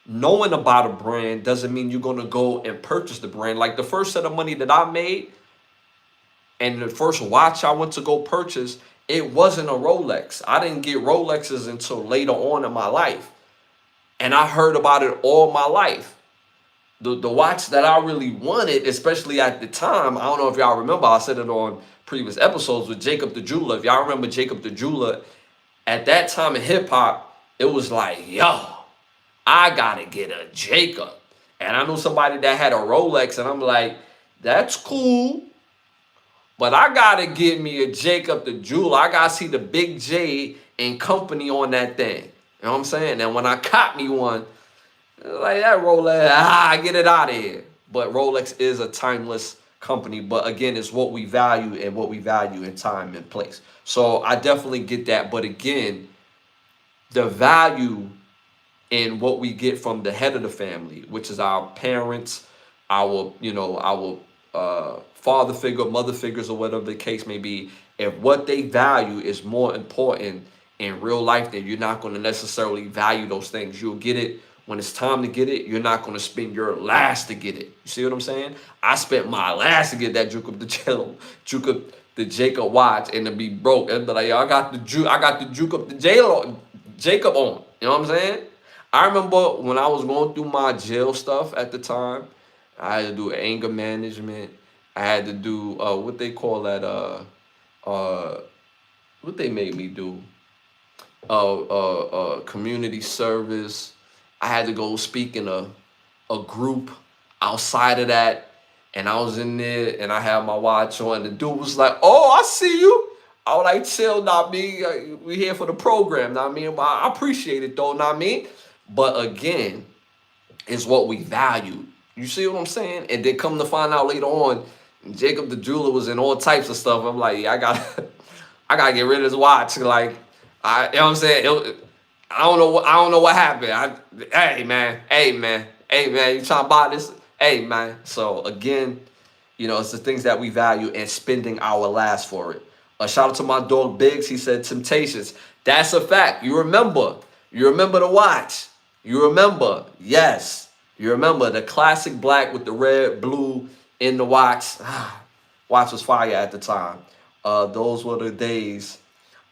knowing about a brand doesn't mean you're going to go and purchase the brand. Like the first set of money that I made and the first watch I went to go purchase, it wasn't a Rolex. I didn't get Rolexes until later on in my life. And I heard about it all my life. The watch that I really wanted, especially at the time, I don't know if y'all remember, I said it on previous episodes with Jacob the Jeweler. If y'all remember Jacob the Jeweler, at that time in hip hop, it was like, yo, I gotta get a Jacob. And I knew somebody that had a Rolex, and I'm like, that's cool, but I gotta get me a Jacob the Jeweler. I gotta see the Big J and company on that thing. You know what I'm saying? And when I caught me one, like that Rolex, get it out of here. But Rolex is a timeless company. But again, it's what we value and what we value in time and place. So I definitely get that. But again, the value in what we get from the head of the family, which is our parents, our father figure, mother figures, or whatever the case may be, if what they value is more important in real life, then you're not going to necessarily value those things. You'll get it when it's time to get it. You're not going to spend your last to get it. You see what I'm saying? I spent my last to get that Jacob the Jacob watch, and to be broke and be like, yo, I got the Jacob the Jacob on. You know what I'm saying? I remember when I was going through my jail stuff at the time, I had to do anger management. I had to do what they call that what they made me do, community service. I had to go speak in a group outside of that, and I was in there, and I had my watch on. The dude was like, "Oh, I see you." I was like, "Chill, not me. We here for the program, not me." I appreciate it though, not me. But again, it's what we value. You see what I'm saying? And then come to find out later on, Jacob the Jeweler was in all types of stuff. I'm like, yeah, I gotta get rid of this watch. Like, you know what I'm saying? I don't know what happened. Hey man, you trying to buy this? Hey man. So again, it's the things that we value and spending our last for it. Shout out to my dog Biggs. He said Temptations. That's a fact. You remember the watch. You remember, yes. You remember the classic black with the red, blue in the watch. Watch was fire at the time. Those were the days.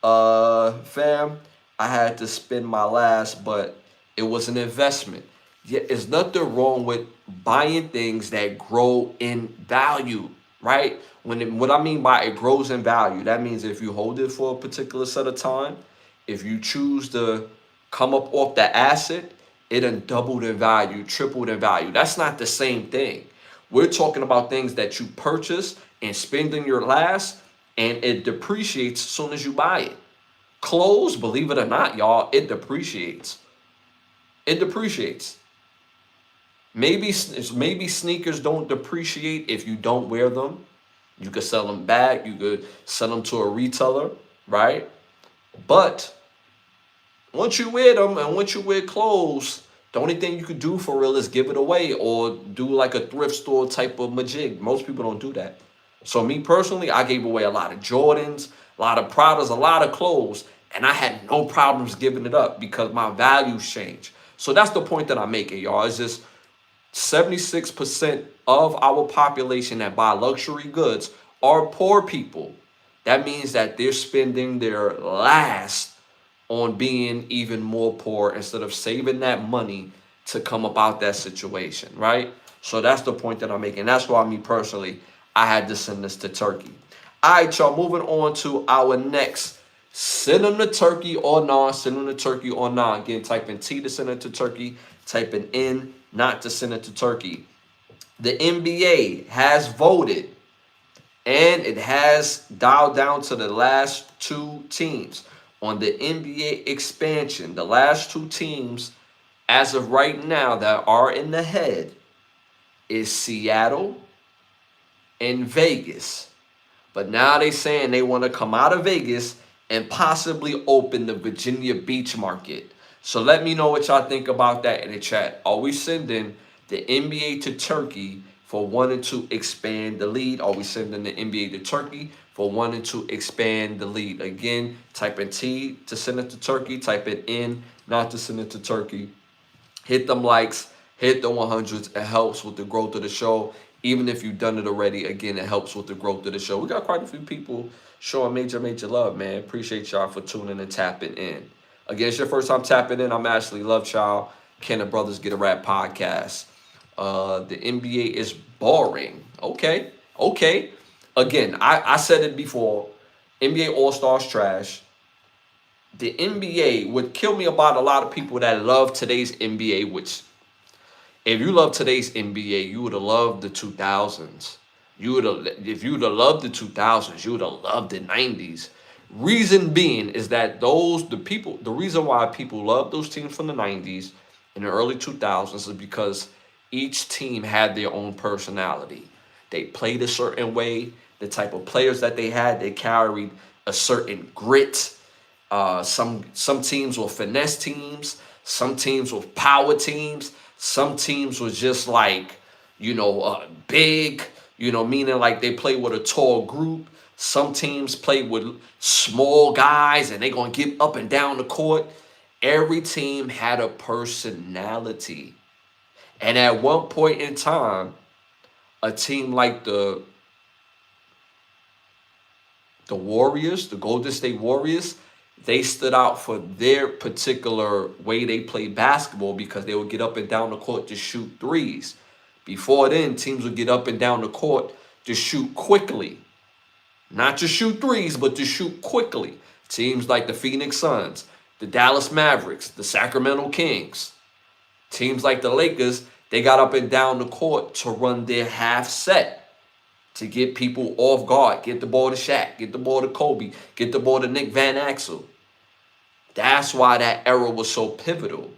Fam, I had to spend my last, but it was an investment. Yeah, there's nothing wrong with buying things that grow in value, right? What I mean by it grows in value, that means if you hold it for a particular set of time, if you choose to come up off the asset, it done doubled in value, tripled in value. That's not the same thing. We're talking about things that you purchase and spend in your last, and it depreciates as soon as you buy it. Clothes, believe it or not, y'all, it depreciates. It depreciates. Maybe sneakers don't depreciate if you don't wear them. You could sell them back. You could sell them to a retailer, right? But once you wear them and once you wear clothes, the only thing you could do for real is give it away or do like a thrift store type of majig. Most people don't do that. So me personally, I gave away a lot of Jordans, a lot of Pradas, a lot of clothes, and I had no problems giving it up because my values changed. So that's the point that I'm making, y'all. It's just 76% of our population that buy luxury goods are poor people. That means that they're spending their last on being even more poor instead of saving that money to come up out that situation, right? So that's the point that I'm making. That's why me personally, I had to send this to Turkey. All right, y'all, moving on to our next. Send them to Turkey or not. Send them to Turkey or not. Again, type in T to send it to Turkey. Type in N not to send it to Turkey. The NBA has voted and it has dialed down to the last two teams on the NBA expansion. The last two teams, as of right now, that are in the head is Seattle and Vegas. But now they saying they want to come out of Vegas and possibly open the Virginia Beach market. So let me know what y'all think about that in the chat. Are we sending the NBA to Turkey for wanting to expand the lead? Are we sending the NBA to Turkey for wanting to expand the lead? Again, type in T to send it to Turkey. Type in N not to send it to Turkey. Hit them likes, hit the 100s. It helps with the growth of the show. Even if you've done it already, again, it helps with the growth of the show. We got quite a few people showing major love, man. Appreciate y'all for tuning and tapping in. Again, it's your first time tapping in. I'm Ashley Lovechild. Can the Brothers Get a Rap podcast? The NBA is boring. Okay. Again, I said it before. NBA All-Stars trash. The NBA would kill me about a lot of people that love today's NBA, which if you love today's NBA, you would have loved the 2000s. If you would have loved the 2000s, you would have loved the 90s. Reason being is that the reason why people love those teams from the 90s and the early 2000s is because each team had their own personality. They played a certain way. The type of players that they had, they carried a certain grit. Some teams were finesse teams. Some teams were power teams. Some teams was just like, big, meaning like they play with a tall group. Some teams play with small guys and they're going to get up and down the court. Every team had a personality. And at one point in time, a team like the Warriors, the Golden State Warriors, they stood out for their particular way they played basketball because they would get up and down the court to shoot threes. Before then, teams would get up and down the court to shoot quickly. Not to shoot threes, but to shoot quickly. Teams like the Phoenix Suns, the Dallas Mavericks, the Sacramento Kings. Teams like the Lakers, they got up and down the court to run their half set. To get people off guard, get the ball to Shaq, get the ball to Kobe, get the ball to Nick Van Exel. That's why that era was so pivotal.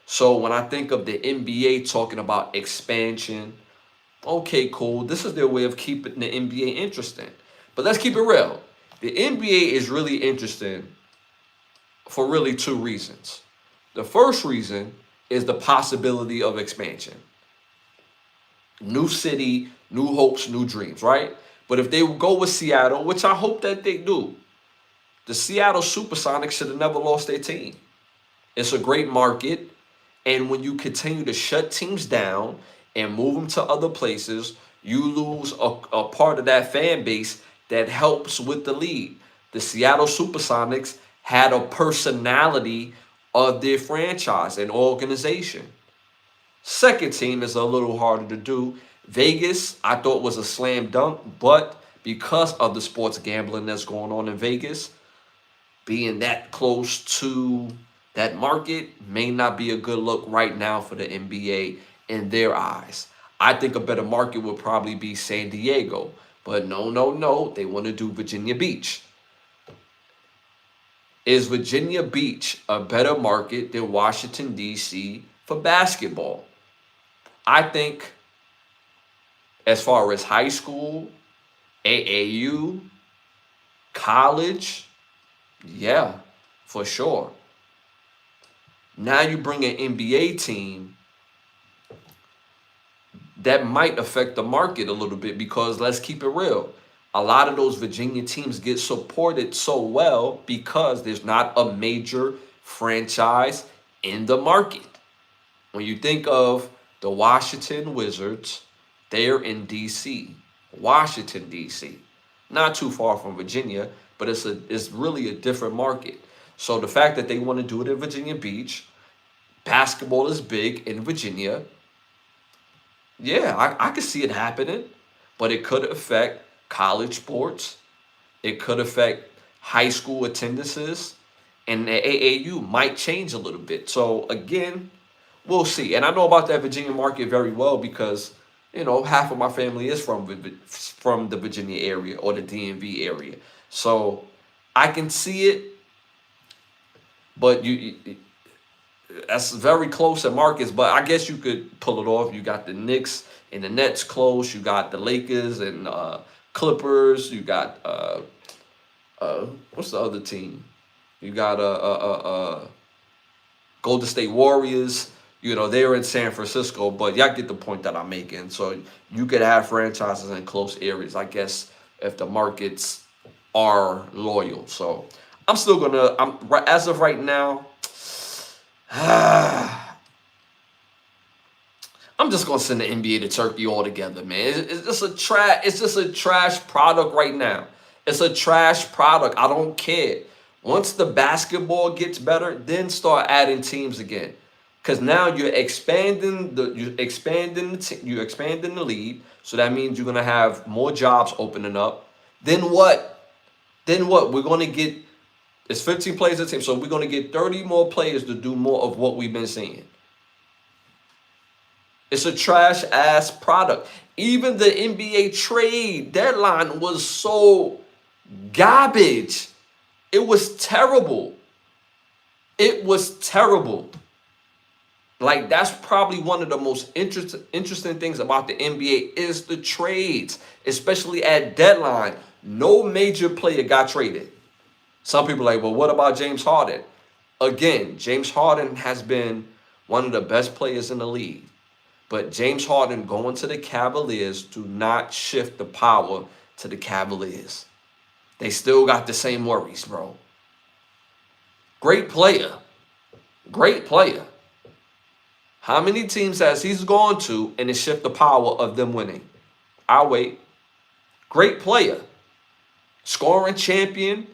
So when I think of the NBA talking about expansion, okay, cool. This is their way of keeping the NBA interesting. But let's keep it real. The NBA is really interesting for really two reasons. The first reason is the possibility of expansion. New city, new hopes, new dreams, right? But if they go with Seattle, which I hope that they do, the Seattle Supersonics should have never lost their team. It's a great market. And when you continue to shut teams down and move them to other places, you lose a part of that fan base that helps with the league. The Seattle Supersonics had a personality of their franchise and organization. Second team is a little harder to do. Vegas, I thought was a slam dunk, but because of the sports gambling that's going on in Vegas, being that close to that market may not be a good look right now for the NBA in their eyes. I think a better market would probably be San Diego. But no, no, no. They want to do Virginia Beach. Is Virginia Beach a better market than Washington, D.C. for basketball? I think as far as high school, AAU, college, yeah, for sure. Now you bring an NBA team, that might affect the market a little bit because let's keep it real. A lot of those Virginia teams get supported so well because there's not a major franchise in the market. When you think of the Washington Wizards, they're in DC, Washington, DC. Not too far from Virginia, but it's really a different market. So the fact that they want to do it in Virginia Beach, basketball is big in Virginia. Yeah, I could see it happening, but it could affect college sports. It could affect high school attendances, and the AAU might change a little bit. So again, we'll see. And I know about that Virginia market very well because half of my family is from the Virginia area or the DMV area. So I can see it, but that's very close at markets, but I guess you could pull it off. You got the Knicks and the Nets close. You got the Lakers and Clippers. You got what's the other team? You got Golden State Warriors. They're in San Francisco, but y'all get the point that I'm making. So you could have franchises in close areas, I guess, if the markets are loyal. So I'm still as of right now, I'm just gonna send the NBA to Turkey altogether, man. It's just a trash. It's just a trash product right now. It's a trash product. I don't care. Once the basketball gets better, then start adding teams again. Because now you're expanding the league. So that means you're gonna have more jobs opening up. Then what? We're gonna get it's 15 players a team, so we're gonna get 30 more players to do more of what we've been seeing. It's a trash ass product. Even the NBA trade deadline was so garbage. It was terrible. It was terrible. Like, that's probably one of the most interesting things about the NBA is the trades, especially at deadline. No major player got traded. Some people are like, well, what about James Harden? Again, James Harden has been one of the best players in the league. But James Harden going to the Cavaliers do not shift the power to the Cavaliers. They still got the same worries, bro. Great player. Great player. How many teams has he's gone to and it shift the power of them winning? I'll wait. Great player. Scoring champion.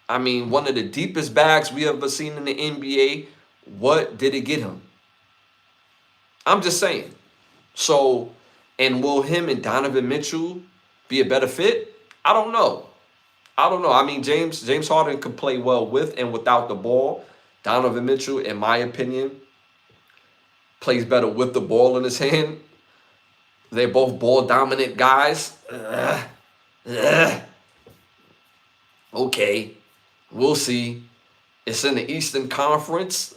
I mean, one of the deepest bags we ever seen in the NBA. What did it get him? I'm just saying. So, and will him and Donovan Mitchell be a better fit? I don't know. I mean, James Harden could play well with and without the ball. Donovan Mitchell, in my opinion, plays better with the ball in his hand. They're both ball dominant guys. Okay, we'll see. It's in the Eastern Conference.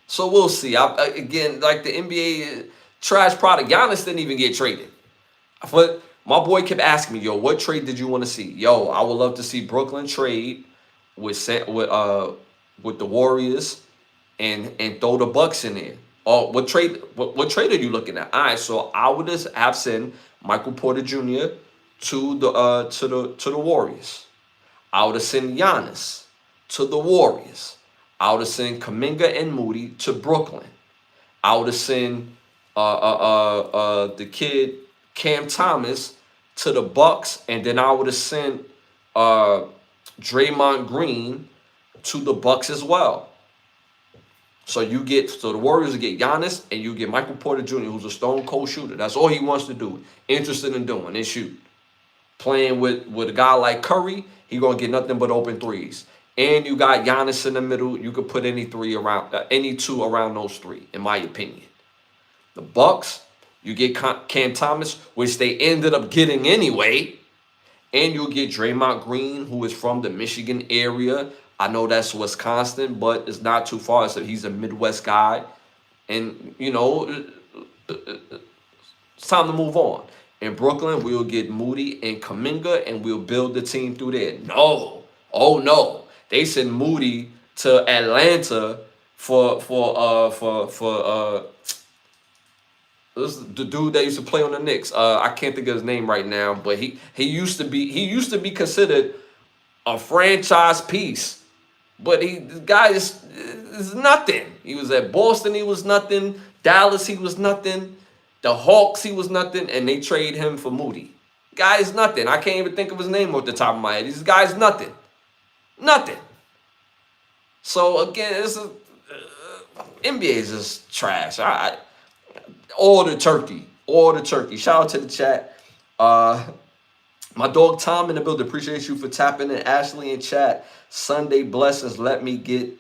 So we'll see. Again, like the NBA trash product. Giannis didn't even get traded. But my boy kept asking me, yo, what trade did you want to see? Yo, I would love to see Brooklyn trade with the Warriors and throw the Bucks in there. Oh, what trade are you looking at? All right, so I would just have sent Michael Porter Jr. to the Warriors. I would have sent Giannis to the Warriors. I would have sent Kuminga and Moody to Brooklyn. I would have sent the kid Cam Thomas to the Bucks, and then I would have sent Draymond Green to the Bucks as well. So the Warriors will get Giannis, and you get Michael Porter Jr., who's a stone cold shooter. That's all he wants to do. Interested in doing is shoot. Playing with a guy like Curry, he gonna get nothing but open threes. And you got Giannis in the middle. You could put any two around those three, in my opinion. The Bucks, you get Cam Thomas, which they ended up getting anyway. And you'll get Draymond Green, who is from the Michigan area. I know that's Wisconsin, but it's not too far. So he's a Midwest guy. And, you know, it's time to move on. In Brooklyn, we'll get Moody and Kuminga, and we'll build the team through there. No. Oh, no. They sent Moody to Atlanta for this is the dude that used to play on the Knicks. I can't think of his name right now, but he used to be considered a franchise piece. But the guy is nothing. He was at Boston, he was nothing. Dallas, he was nothing. The Hawks, he was nothing, and they trade him for Moody. Guy is nothing. I can't even think of his name off the top of my head. This guy's nothing. Nothing. So again, NBA is just trash. All the turkey. Shout out to the chat. My dog Tom in the building. Appreciate you for tapping in. Ashley in chat. Sunday blessings. Let me get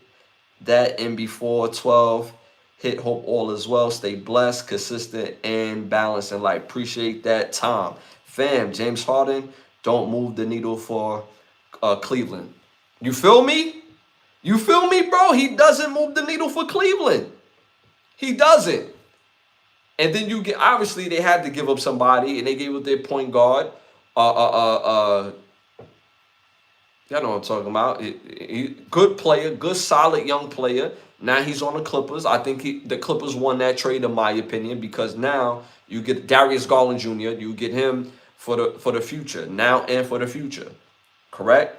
that in before 12. Hit. Hope all is well. Stay blessed, consistent, and balanced in life. Appreciate that, Tom. Fam, James Harden, don't move the needle for Cleveland. You feel me? You feel me, bro? He doesn't move the needle for Cleveland. He doesn't. And then you get, obviously they had to give up somebody, and they gave up their point guard. Y'all know what I'm talking about. Good player, good solid young player. Now he's on the Clippers. I think the Clippers won that trade, in my opinion, because now you get Darius Garland Jr. You get him for the future, now and for the future. Correct?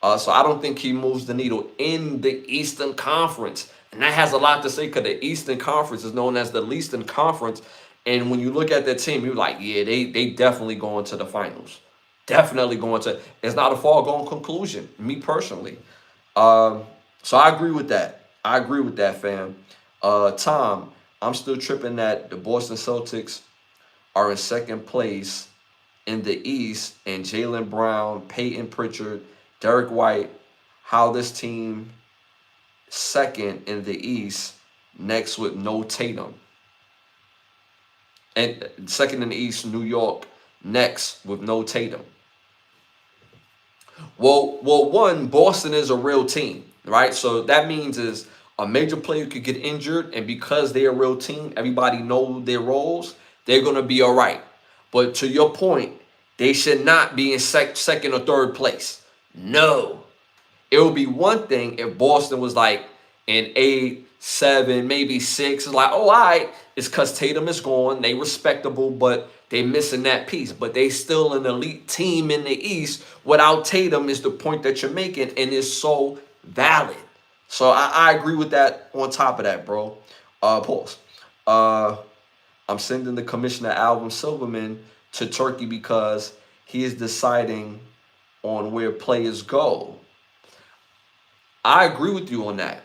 So I don't think he moves the needle in the Eastern Conference. And that has a lot to say because the Eastern Conference is known as the leastern conference. And when you look at that team, you're like, yeah, they definitely going to the finals. Definitely going to. It's not a foregone conclusion, me personally. So I agree with that. I agree with that, fam. Tom, I'm still tripping that the Boston Celtics are in second place in the East, and Jaylen Brown, Peyton Pritchard, Derek White, how this team second in the East, next with no Tatum. And second in the East, New York, next with no Tatum. Well, one, Boston is a real team, right? So that means is a major player could get injured, and because they're a real team, everybody knows their roles, they're going to be all right. But to your point, they should not be in second or third place. No. It would be one thing if Boston was like in 8, 7, maybe 6. It's like, oh, all right, it's because Tatum is gone. They respectable, but they missing that piece. But they still an elite team in the East. Without Tatum is the point that you're making, and it's so valid. So I agree with that on top of that, bro. Pause. I'm sending the Commissioner Alvin Silverman to Turkey because he is deciding on where players go. I agree with you on that.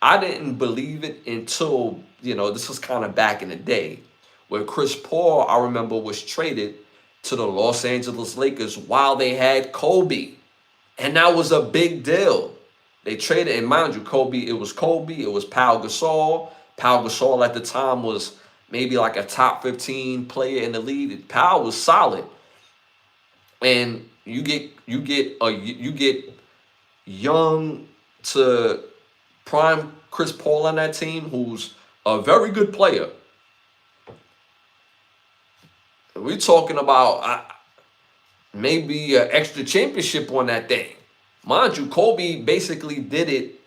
I didn't believe it until, this was kind of back in the day where Chris Paul, I remember, was traded to the Los Angeles Lakers while they had Kobe. And that was a big deal. They traded, and mind you, it was Pau Gasol. Pau Gasol at the time was maybe like a top 15 player in the league. Pau was solid. And you get young to prime Chris Paul on that team, who's a very good player. We're talking about maybe an extra championship on that thing. Mind you, Kobe basically did it,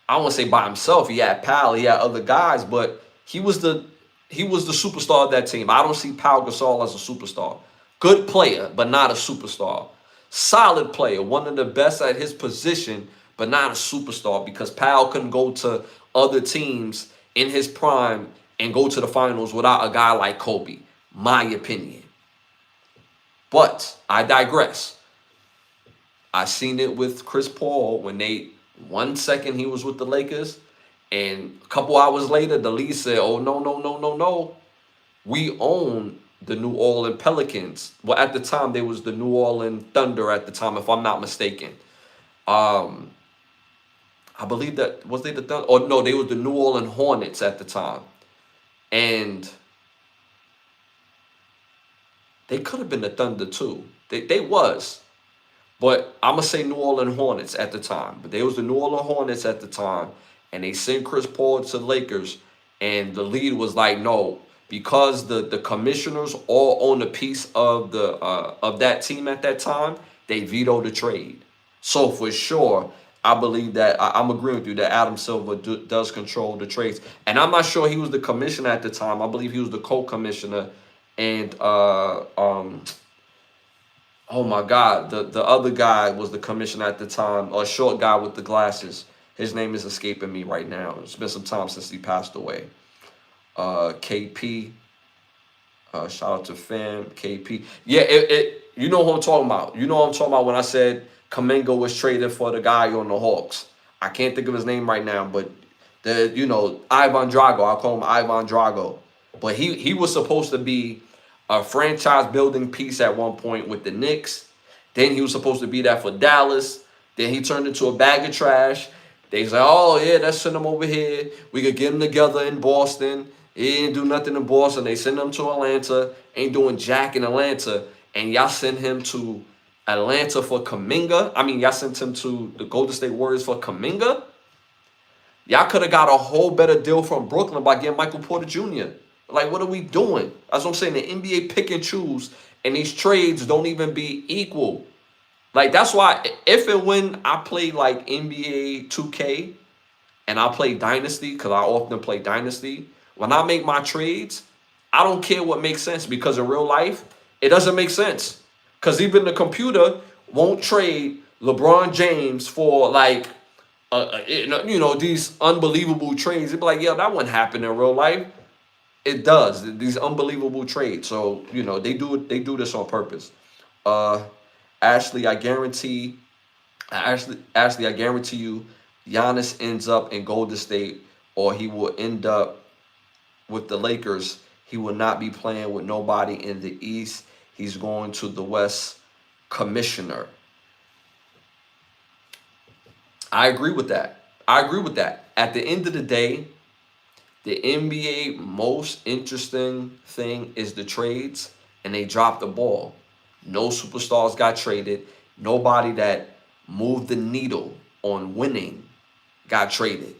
I don't want to say by himself. He had Pau, he had other guys, but he was the superstar of that team. I don't see Pau Gasol as a superstar. Good player, but not a superstar. Solid player, one of the best at his position, but not a superstar because Pau couldn't go to other teams in his prime and go to the finals without a guy like Kobe, my opinion. But I digress. I seen it with Chris Paul when 1 second he was with the Lakers, and a couple hours later the league said, oh, no. We own the New Orleans Pelicans. Well, at the time, they was the New Orleans Thunder at the time, if I'm not mistaken. I believe that, was they the Thunder? Or no, they were the New Orleans Hornets at the time. And they could have been the Thunder too. They was. But I'm going to say New Orleans Hornets at the time. But they was the New Orleans Hornets at the time. And they sent Chris Paul to the Lakers. And the league was like, no, because the commissioners all own a piece of that team at that time, they vetoed the trade. So for sure, I believe that I'm agreeing with you that Adam Silver does control the trades. And I'm not sure he was the commissioner at the time. I believe he was the co-commissioner. And oh my God, the other guy was the commissioner at the time, a short guy with the glasses. His name is escaping me right now. It's been some time since he passed away. KP. Shout out to fam, KP. Yeah, you know who I'm talking about. You know what I'm talking about when I said Kuminga was traded for the guy on the Hawks. I can't think of his name right now, but Ivan Drago. I call him Ivan Drago. But he was supposed to be a franchise building piece at one point with the Knicks. Then he was supposed to be that for Dallas. Then he turned into a bag of trash. They say, oh yeah, let's send him over here. We could get him together in Boston. He didn't do nothing in Boston. They send him to Atlanta. Ain't doing jack in Atlanta. And y'all send him to Atlanta for Kuminga. I mean, y'all sent him to the Golden State Warriors for Kuminga. Y'all could have got a whole better deal from Brooklyn by getting Michael Porter Jr. Like, what are we doing? That's what I'm saying. The NBA pick and choose, and these trades don't even be equal. Like, that's why if and when I play like NBA 2K and I play Dynasty, because I often play Dynasty, when I make my trades, I don't care what makes sense, because in real life, it doesn't make sense. Because even the computer won't trade LeBron James for like, these unbelievable trades. It'd be like, yeah, that wouldn't happen in real life. It does. These unbelievable trades. So, they do this on purpose. Uh, Ashley, I guarantee I guarantee you, Giannis ends up in Golden State, or he will end up with the Lakers. He will not be playing with nobody in the East. He's going to the West. Commissioner. I agree with that. At the end of the day, the NBA most interesting thing is the trades, and they dropped the ball. No superstars got traded. Nobody that moved the needle on winning got traded.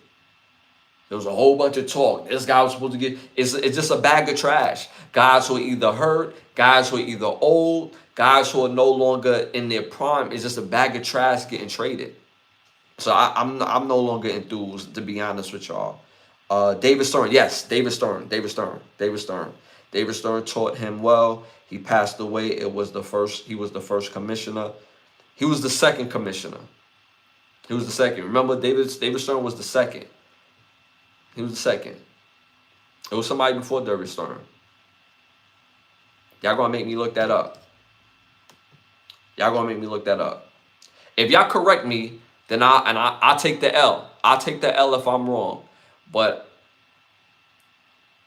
There was a whole bunch of talk. This guy was supposed to get. It's just a bag of trash. Guys who are either hurt, guys who are either old, guys who are no longer in their prime. It's just a bag of trash getting traded. So I'm no longer enthused, to be honest with y'all. David Stern, yes, David Stern taught him well. He passed away. He was the first commissioner. He was the second commissioner. He was the second. Remember, David Stern was the second. He was the second. It was somebody before David Stern. Y'all gonna make me look that up. If y'all correct me, then I'll take the L. I'll take the L if I'm wrong. But,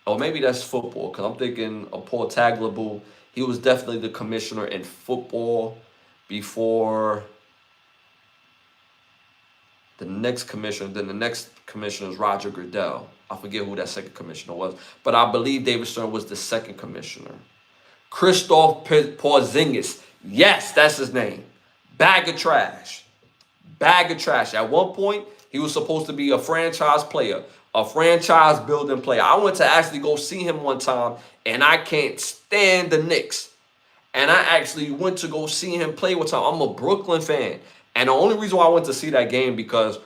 or maybe that's football, because I'm thinking of Paul Tagliabue. He was definitely the commissioner in football before the next commissioner. Then the next commissioner is Roger Goodell. I forget who that second commissioner was. But I believe David Stern was the second commissioner. Kristaps Porzingis. Yes, that's his name. Bag of trash. At one point, he was supposed to be a franchise player, a franchise building player. I went to actually go see him one time, and I can't stand the Knicks. And I actually went to go see him play one time. I'm a Brooklyn fan. And the only reason why I went to see that game, because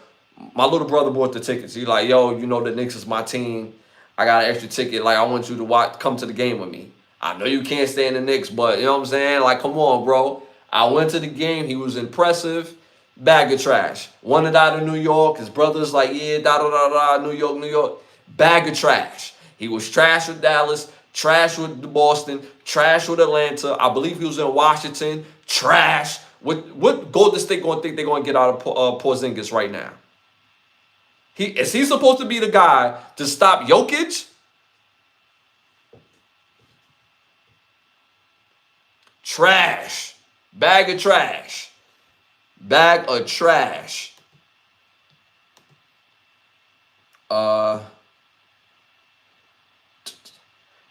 my little brother bought the tickets. He's like, yo, the Knicks is my team. I got an extra ticket. Like, I want you to come to the game with me. I know you can't stand the Knicks, but you know what I'm saying? Like, come on, bro. I went to the game. He was impressive. Bag of trash. Wanted out of New York. His brother's like, yeah, New York. Bag of trash. He was trash with Dallas, trash with Boston, trash with Atlanta. I believe he was in Washington. Trash. What Golden State going to think they're going to get out of Porzingis right now? Is he supposed to be the guy to stop Jokic? Trash. Bag of trash.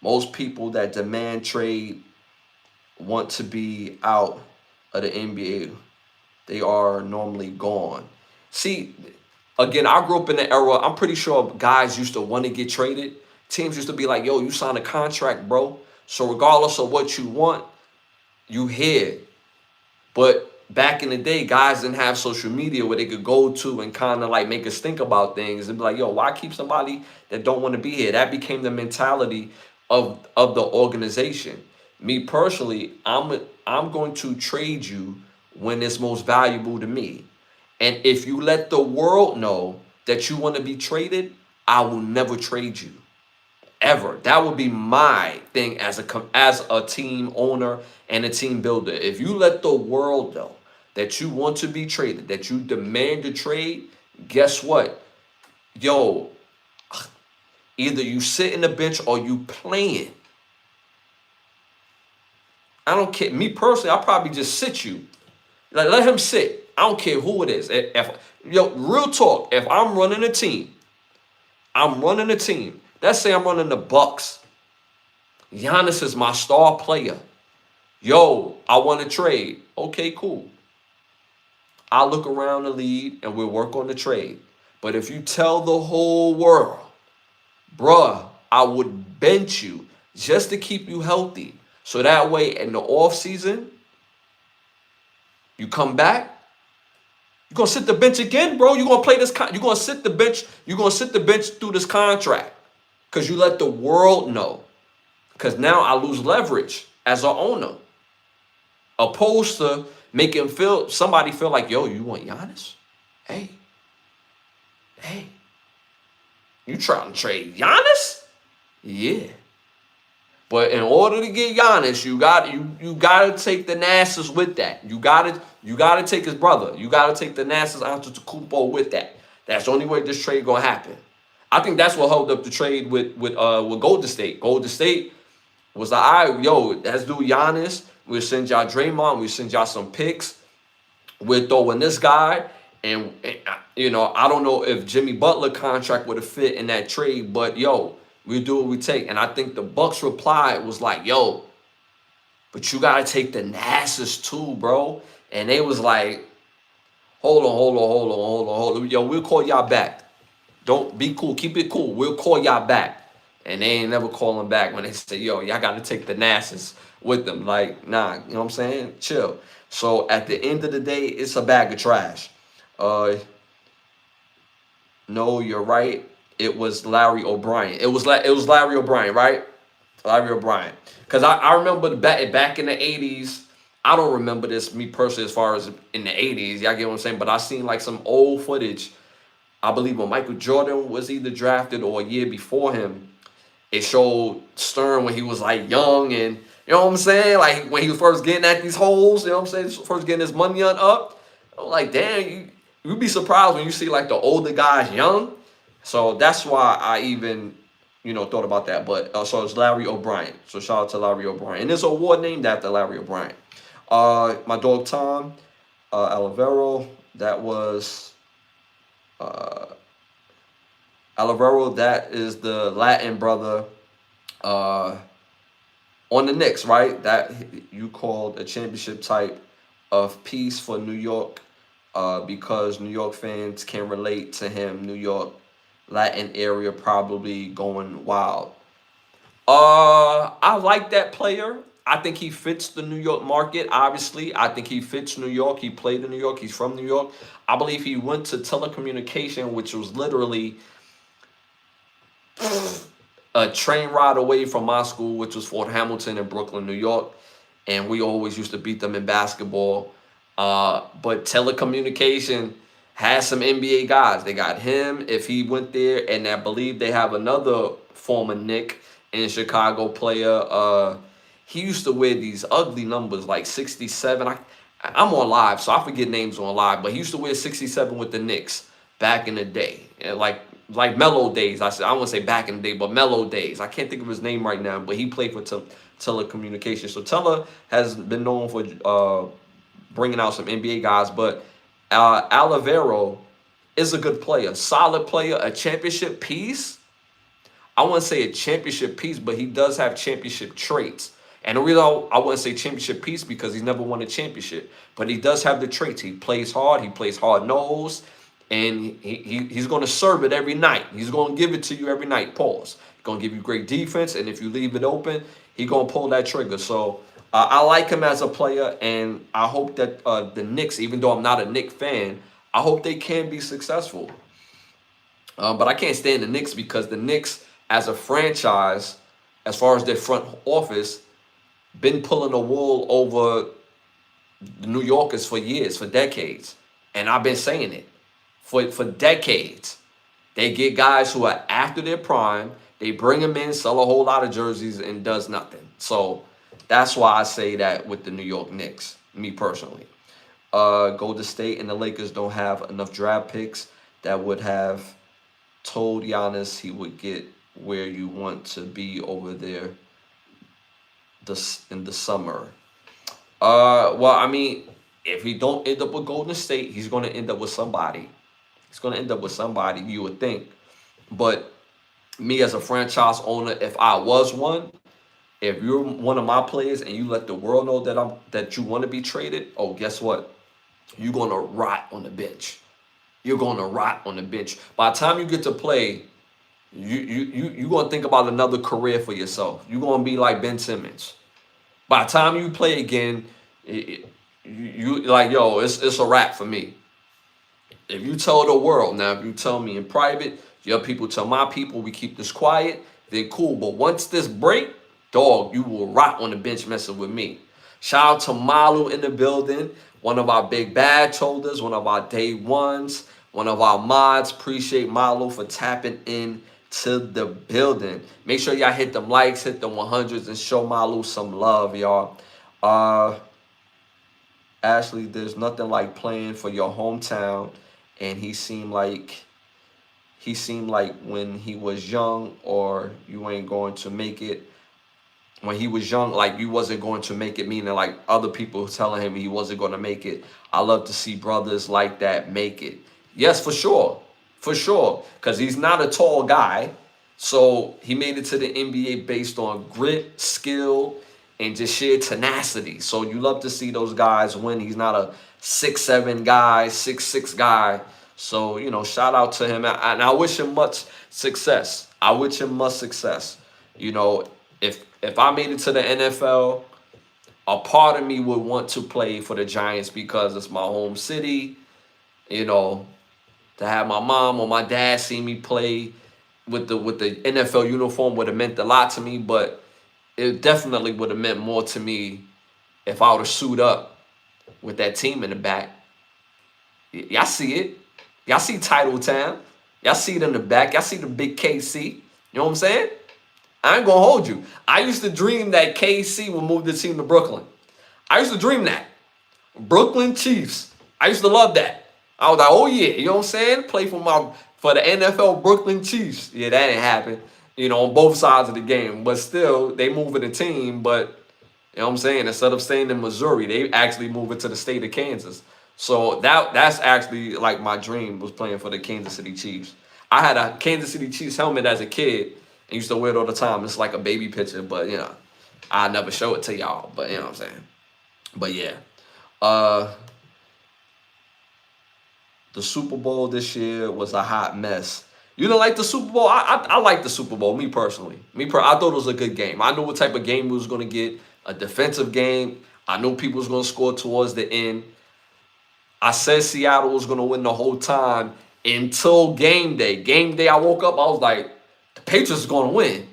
Most people that demand trade want to be out of the NBA. They are normally gone. See, again, I grew up in the era. I'm pretty sure guys used to want to get traded. Teams used to be like, "Yo, you signed a contract, bro. So regardless of what you want, you here." But back in the day, guys didn't have social media where they could go to and kind of like make us think about things and be like, "Yo, why keep somebody that don't want to be here?" That became the mentality of the organization. Me personally, I'm going to trade you when it's most valuable to me. And if you let the world know that you want to be traded, I will never trade you ever. That would be my thing as a team owner and a team builder. If you let the world know that you want to be traded, that you demand a trade, guess what? Yo, either you sit in the bench or you playing. I don't care. Me personally, I'll probably just sit you. Like, let him sit. I don't care who it is. Yo, real talk, if I'm running a team, Let's say I'm running the Bucks. Giannis is my star player. Yo, I want to trade. Okay, cool. I'll look around the league and we'll work on the trade. But if you tell the whole world, bruh, I would bench you just to keep you healthy. So that way in the off season, you come back, you're gonna sit the bench again, bro. You're gonna play this. You're gonna sit the bench. You're gonna sit the bench through this contract because you let the world know. Because now I lose leverage as an owner, opposed to making somebody feel like, yo, you want Giannis? Hey, you trying to trade Giannis? Yeah. But in order to get Giannis, you gotta take the Nassers with that. You gotta take his brother. You gotta take the Nassers Antetokounmpo with that. That's the only way this trade gonna happen. I think that's what held up the trade with Golden State. Golden State was like, all right, yo, let's do Giannis. We'll send y'all Draymond. We'll send y'all some picks. We're throwing this guy. And I don't know if Jimmy Butler contract would have fit in that trade, but yo, we do what we take. And I think the Bucks reply was like, yo, but you got to take the Nassers too, bro. And they was like, hold on. Yo, we'll call y'all back. Don't be cool. Keep it cool. We'll call y'all back. And they ain't never calling back when they say, yo, y'all got to take the Nassers with them. Like, nah, you know what I'm saying? Chill. So at the end of the day, it's a bag of trash. No, you're right. It was Larry O'Brien. It was Larry O'Brien, right? Larry O'Brien. Because I remember back in the 80s, I don't remember this, me personally, as far as in the 80s. Y'all get what I'm saying? But I seen like some old footage. I believe when Michael Jordan was either drafted or a year before him, it showed Stern when he was like young and, you know what I'm saying? Like when he was first getting at these holes, you know what I'm saying? First getting his money up. I'm like, damn, you'd be surprised when you see like the older guys young. So that's why I even, thought about that. But so it's Larry O'Brien. So shout out to Larry O'Brien. And there's an award named after Larry O'Brien. My dog Tom Olivero, that was Olivero, that is the Latin brother on the Knicks, right? That you called a championship type of piece for New York because New York fans can relate to him. New York Latin area probably going wild. I like that player. I think he fits the New York market, obviously. I think he fits New York. He played in New York. He's from New York. I believe he went to telecommunication, which was literally a train ride away from my school, which was Fort Hamilton in Brooklyn, New York. And we always used to beat them in basketball. But telecommunication has some NBA guys. They got him if he went there. And I believe they have another former Knick in Chicago player. He used to wear these ugly numbers like 67. I'm on live, so I forget names on live. But he used to wear 67 with the Knicks back in the day. And like Melo days. I won't say back in the day, but Melo days. I can't think of his name right now, but he played for telecommunications. So Tele has been known for bringing out some NBA guys, but Olivero is a good player, solid player, a championship piece. I wouldn't say a championship piece, but he does have championship traits. And the reason I wouldn't say championship piece because he's never won a championship, but he does have the traits. He plays hard. He plays hard nosed, and he's going to serve it every night. He's going to give it to you every night. Pause. He's going to give you great defense, and if you leave it open, he's going to pull that trigger. So I like him as a player, and I hope that the Knicks, even though I'm not a Knicks fan, I hope they can be successful. But I can't stand the Knicks because the Knicks, as a franchise, as far as their front office, been pulling the wool over the New Yorkers for years, for decades. And I've been saying it for decades. They get guys who are after their prime. They bring them in, sell a whole lot of jerseys, and does nothing. So that's why I say that with the New York Knicks, me personally. Golden State and the Lakers don't have enough draft picks that would have told Giannis he would get where you want to be over there in the summer. Well, I mean, if he don't end up with Golden State, he's going to end up with somebody. He's going to end up with somebody, you would think. But me as a franchise owner, if I was one, if you're one of my players and you let the world know that you want to be traded, oh, guess what? You're going to rot on the bench. You're going to rot on the bench. By the time you get to play, you're going to think about another career for yourself. You're going to be like Ben Simmons. By the time you play again, you like, yo, it's a wrap for me. If you tell the world, now if you tell me in private, your people tell my people, we keep this quiet, then cool. But once this break, dog, you will rot on the bench messing with me. Shout out to Malu in the building, one of our big badge holders, one of our day ones, one of our mods. Appreciate Malu for tapping in to the building. Make sure y'all hit them likes, hit them 100s, and show Malu some love, y'all. Ashley, there's nothing like playing for your hometown, and he seemed like when he was young, or you ain't going to make it. When he was young, like you wasn't going to make it, meaning like other people telling him he wasn't going to make it. I love to see brothers like that make it. Yes, for sure. For sure. Because he's not a tall guy. So he made it to the NBA based on grit, skill, and just sheer tenacity. So you love to see those guys win. He's not a 6'7" guy, 6'6" guy. So, you know, shout out to him. And I wish him much success. I wish him much success. You know, if I made it to the NFL, a part of me would want to play for the Giants because it's my home city. You know, to have my mom or my dad see me play with the NFL uniform would have meant a lot to me, but it definitely would have meant more to me if I would have suited up with that team in the back. Y'all see it. Y'all see Title Town. Y'all see it in the back. Y'all see the big KC. You know what I'm saying? I ain't gonna hold you. I used to dream that KC would move the team to Brooklyn. I used to dream that. Brooklyn Chiefs. I used to love that. I was like, oh yeah, you know what I'm saying? Play for the NFL Brooklyn Chiefs. Yeah, that didn't happen. You know, on both sides of the game. But still, they moving the team, but you know what I'm saying? Instead of staying in Missouri, they actually moved it to the state of Kansas. So that's actually like my dream, was playing for the Kansas City Chiefs. I had a Kansas City Chiefs helmet as a kid. I used to wear it all the time. It's like a baby picture, but, you know, I never show it to y'all. But, you know what I'm saying? But, yeah. The Super Bowl this year was a hot mess. You didn't like the Super Bowl? I like the Super Bowl, me personally. I thought it was a good game. I knew what type of game we was going to get, a defensive game. I knew people was going to score towards the end. I said Seattle was going to win the whole time until game day. Game day, I woke up, I was like, the Patriots are going to win.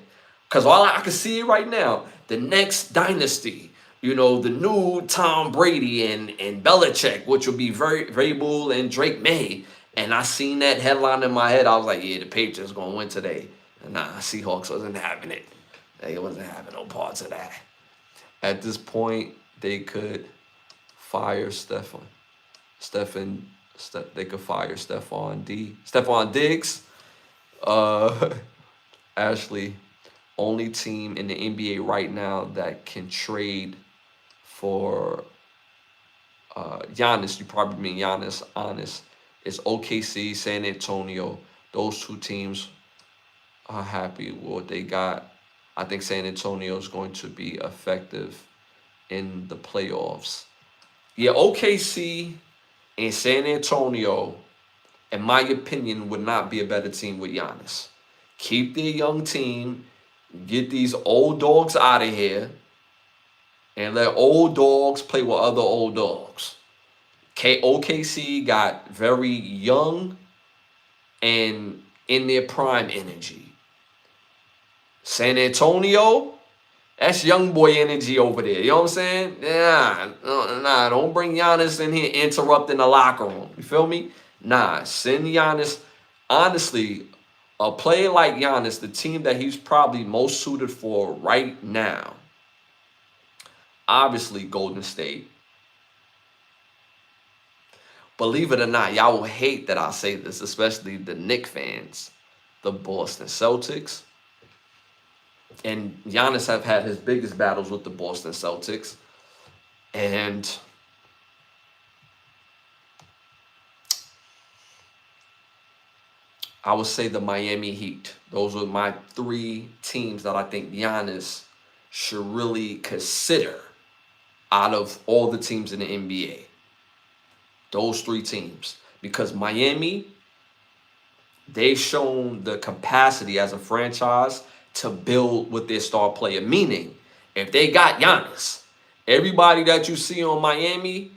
Because all I can see it right now, the next dynasty, you know, the new Tom Brady and Belichick, which will be Vrabel and Drake May. And I seen that headline in my head. I was like, yeah, the Patriots are going to win today. And nah, Seahawks wasn't having it. They wasn't having no parts of that. At this point, they could fire they could fire Stephon Diggs. Ashley, only team in the NBA right now that can trade for Giannis. You probably mean Giannis, honest. It's OKC, San Antonio. Those two teams are happy with what they got. I think San Antonio is going to be effective in the playoffs. Yeah, OKC and San Antonio, in my opinion, would not be a better team with Giannis. Keep their young team, get these old dogs out of here, and let old dogs play with other old dogs. OKC got very young and in their prime energy. San Antonio, that's young boy energy over there. You know what I'm saying? Nah, don't bring Giannis in here interrupting the locker room. You feel me? Nah, send Giannis. Honestly, a player like Giannis, the team that he's probably most suited for right now, obviously Golden State. Believe it or not, y'all will hate that I say this, especially the Knicks fans, the Boston Celtics. And Giannis have had his biggest battles with the Boston Celtics. And I would say the Miami Heat. Those are my three teams that I think Giannis should really consider out of all the teams in the NBA. Those three teams. Because Miami, they've shown the capacity as a franchise to build with their star player. Meaning, if they got Giannis, everybody that you see on Miami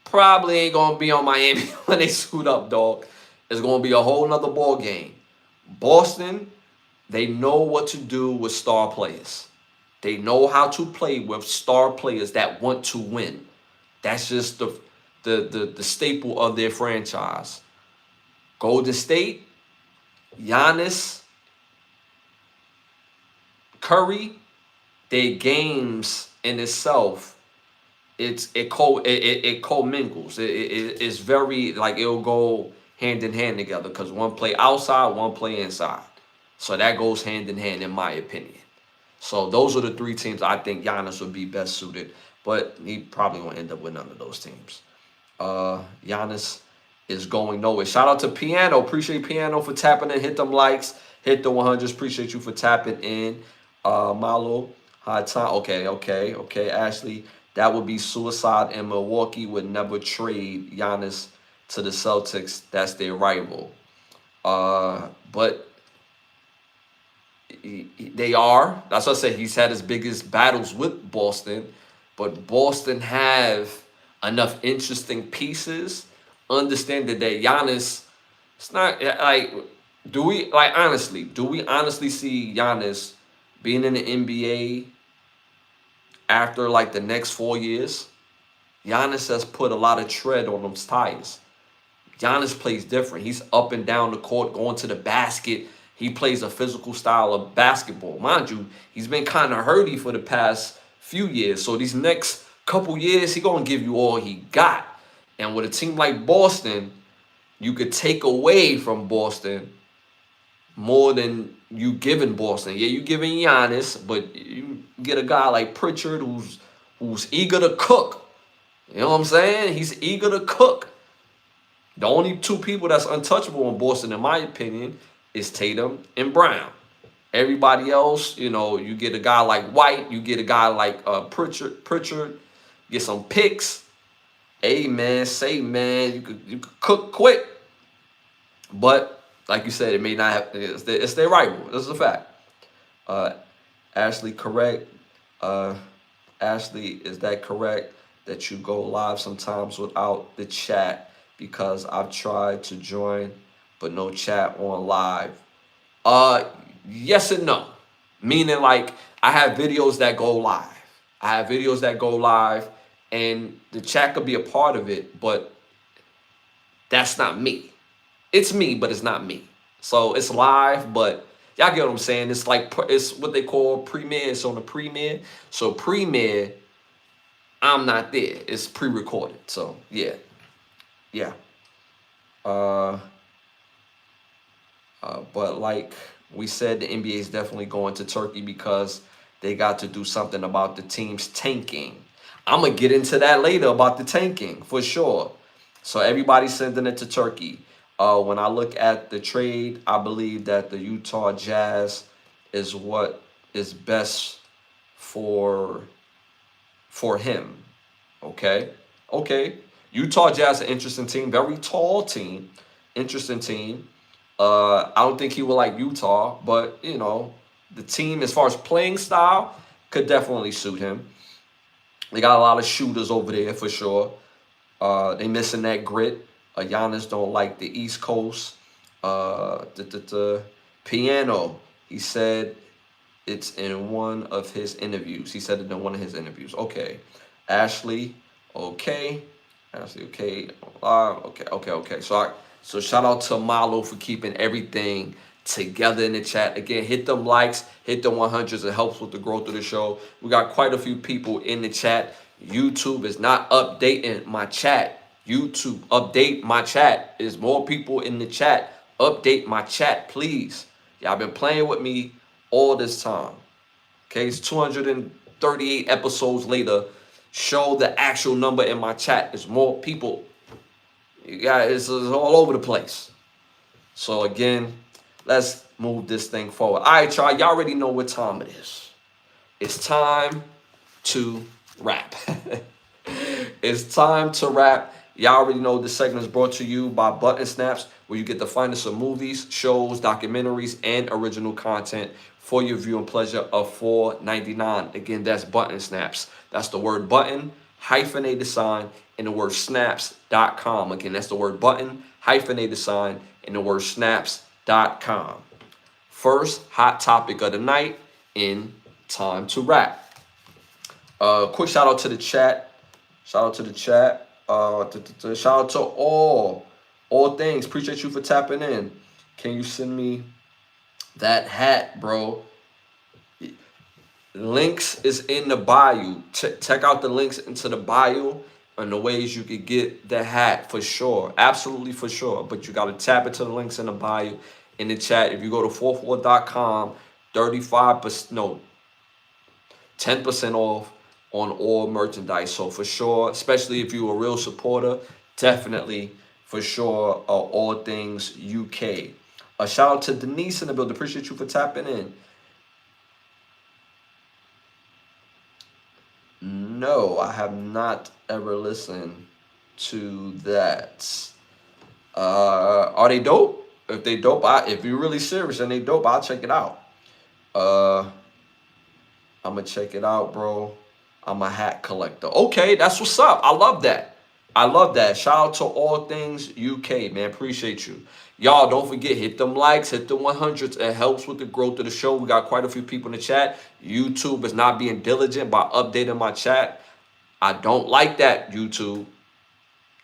probably ain't going to be on Miami when they suit up, dog. It's going to be a whole nother ball game. Boston, they know what to do with star players. They know how to play with star players that want to win. That's just the staple of their franchise. Golden State, Giannis, Curry, their games in itself, it co-mingles. It's very, like, it'll go hand in hand together because one play outside, one play inside. So that goes hand in hand, in my opinion. So those are the three teams I think Giannis would be best suited, but he probably won't end up with none of those teams. Giannis is going nowhere. Shout out to Piano. Appreciate Piano for tapping in. Hit them likes. Hit the 100s. Appreciate you for tapping in. Malo, high time. Okay. Ashley, that would be suicide, and Milwaukee would never trade Giannis to the Celtics. That's their rival. But they are. That's what I said. He's had his biggest battles with Boston, but Boston have enough interesting pieces. Understand that Giannis, it's not like, do we honestly see Giannis being in the NBA after like the next 4 years? Giannis has put a lot of tread on those tires. Giannis plays different. He's up and down the court, going to the basket. He plays a physical style of basketball. Mind you, he's been kind of hurty for the past few years. So these next couple years, he's going to give you all he got. And with a team like Boston, you could take away from Boston more than you giving Boston. Yeah, you giving Giannis, but you get a guy like Pritchard who's eager to cook. You know what I'm saying? He's eager to cook. The only two people that's untouchable in Boston, in my opinion, is Tatum and Brown. Everybody else, you get a guy like White, you get a guy like Pritchard, get some picks. Hey, man, you could cook quick. But, like you said, it may not have, it's their rival. This is a fact. Ashley, correct. Ashley, is that correct that you go live sometimes without the chat? Because I've tried to join, but no chat on live. Yes and no. Meaning, like, I have videos that go live. And the chat could be a part of it, but that's not me. It's me, but it's not me. So it's live, but y'all get what I'm saying? It's like, it's what they call premiere. It's on the premiere. So premiere, I'm not there. It's pre-recorded. So yeah. But like we said, the NBA is definitely going to Turkey because they got to do something about the teams tanking. I'm going to get into that later about the tanking for sure. So everybody's sending it to Turkey. When I look at the trade, I believe that the Utah Jazz is what is best for him. Okay, okay. Utah Jazz, an interesting team, very tall team, interesting team. I don't think he will like Utah, but you know, the team as far as playing style could definitely suit him. They got a lot of shooters over there for sure. They missing that grit. Giannis don't like the East Coast. The piano. He said it's in one of his interviews. He said it in one of his interviews. Okay, Ashley. Okay, Ashley. Okay. Okay. So shout out to Malo for keeping everything together in the chat. Again, hit them likes, hit the 100s. It helps with the growth of the show. We got quite a few people in the chat. YouTube is not updating my chat. YouTube, update my chat. There's more people in the chat. Update my chat, please. Y'all been playing with me all this time. Okay, it's 238 episodes later. Show the actual number in my chat. There's more people. You got it's all over the place. So again, let's move this thing forward. All right, y'all. Y'all already know what time it is. It's time to rap. It's time to rap. Y'all already know this segment is brought to you by Button Snaps, where you get the finest of movies, shows, documentaries, and original content for your viewing pleasure of $4.99. Again, that's Button Snaps. That's the word button, hyphenated sign, and the word snaps.com. Again, that's the word button, hyphenated sign, and the word snaps.com. First hot topic of the night in Time to Rap. Quick shout out to the chat. Shout out to the chat. Shout out to all things. Appreciate you for tapping in. Can you send me that hat, bro? Links is in the bio. Check out the links into the bio and the ways you could get the hat for sure. Absolutely for sure. But you got to tap into the links in the bio in the chat. If you go to 44.com, 35%, no, 10% off on all merchandise. So for sure, especially if you're a real supporter, definitely for sure, all things UK. A shout out to Denise in the building. Appreciate you for tapping in. No, I have not ever listened to that. Are they dope? If they dope, if you're really serious and they dope, I'll check it out. I'm gonna check it out, bro. I'm a hat collector. Okay, that's what's up. I love that. I love that. Shout out to all things UK, man. Appreciate you. Y'all, don't forget, hit them likes, hit the 100s. It helps with the growth of the show. We got quite a few people in the chat. YouTube is not being diligent by updating my chat. I don't like that, YouTube.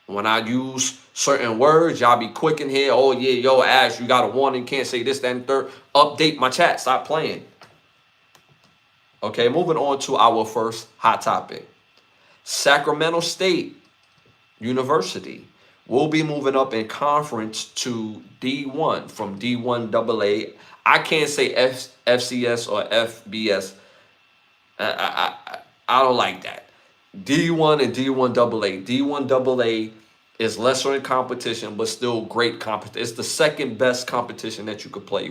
When I use certain words, y'all be quick in here. Oh, yeah, yo, Ash, you got a warning. Can't say this, that, and third. Update my chat. Stop playing. Okay, moving on to our first hot topic. Sacramento State University will be moving up in conference to D1 from D1 AA. I can't say FCS or FBS. I don't like that. D1 and D1 AA. D1 AA is lesser in competition, but still great competition. It's the second best competition that you could play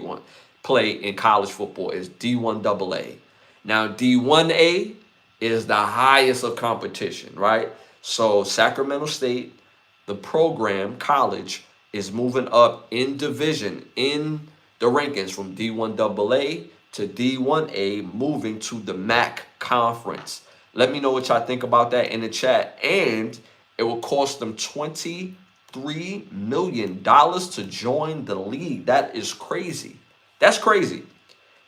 in college football is D1 AA. Now, D1A is the highest of competition, right? So Sacramento State, the program, college, is moving up in division, in the rankings from D1 AA to D1A, moving to the MAC conference. Let me know what y'all think about that in the chat. And it will cost them $23 million to join the league. That is crazy. That's crazy.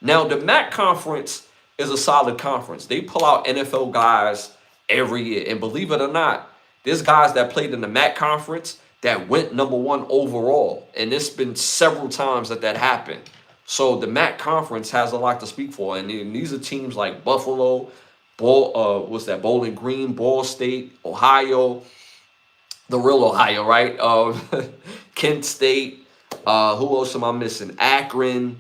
Now, the MAC conference is a solid conference. They pull out NFL guys every year. And believe it or not, there's guys that played in the MAC conference that went number 1 overall. And it's been several times that happened. So the MAC conference has a lot to speak for. And these are teams like Buffalo, Bowling Green, Ball State, Ohio, the real Ohio, right? Kent State. Who else am I missing? Akron.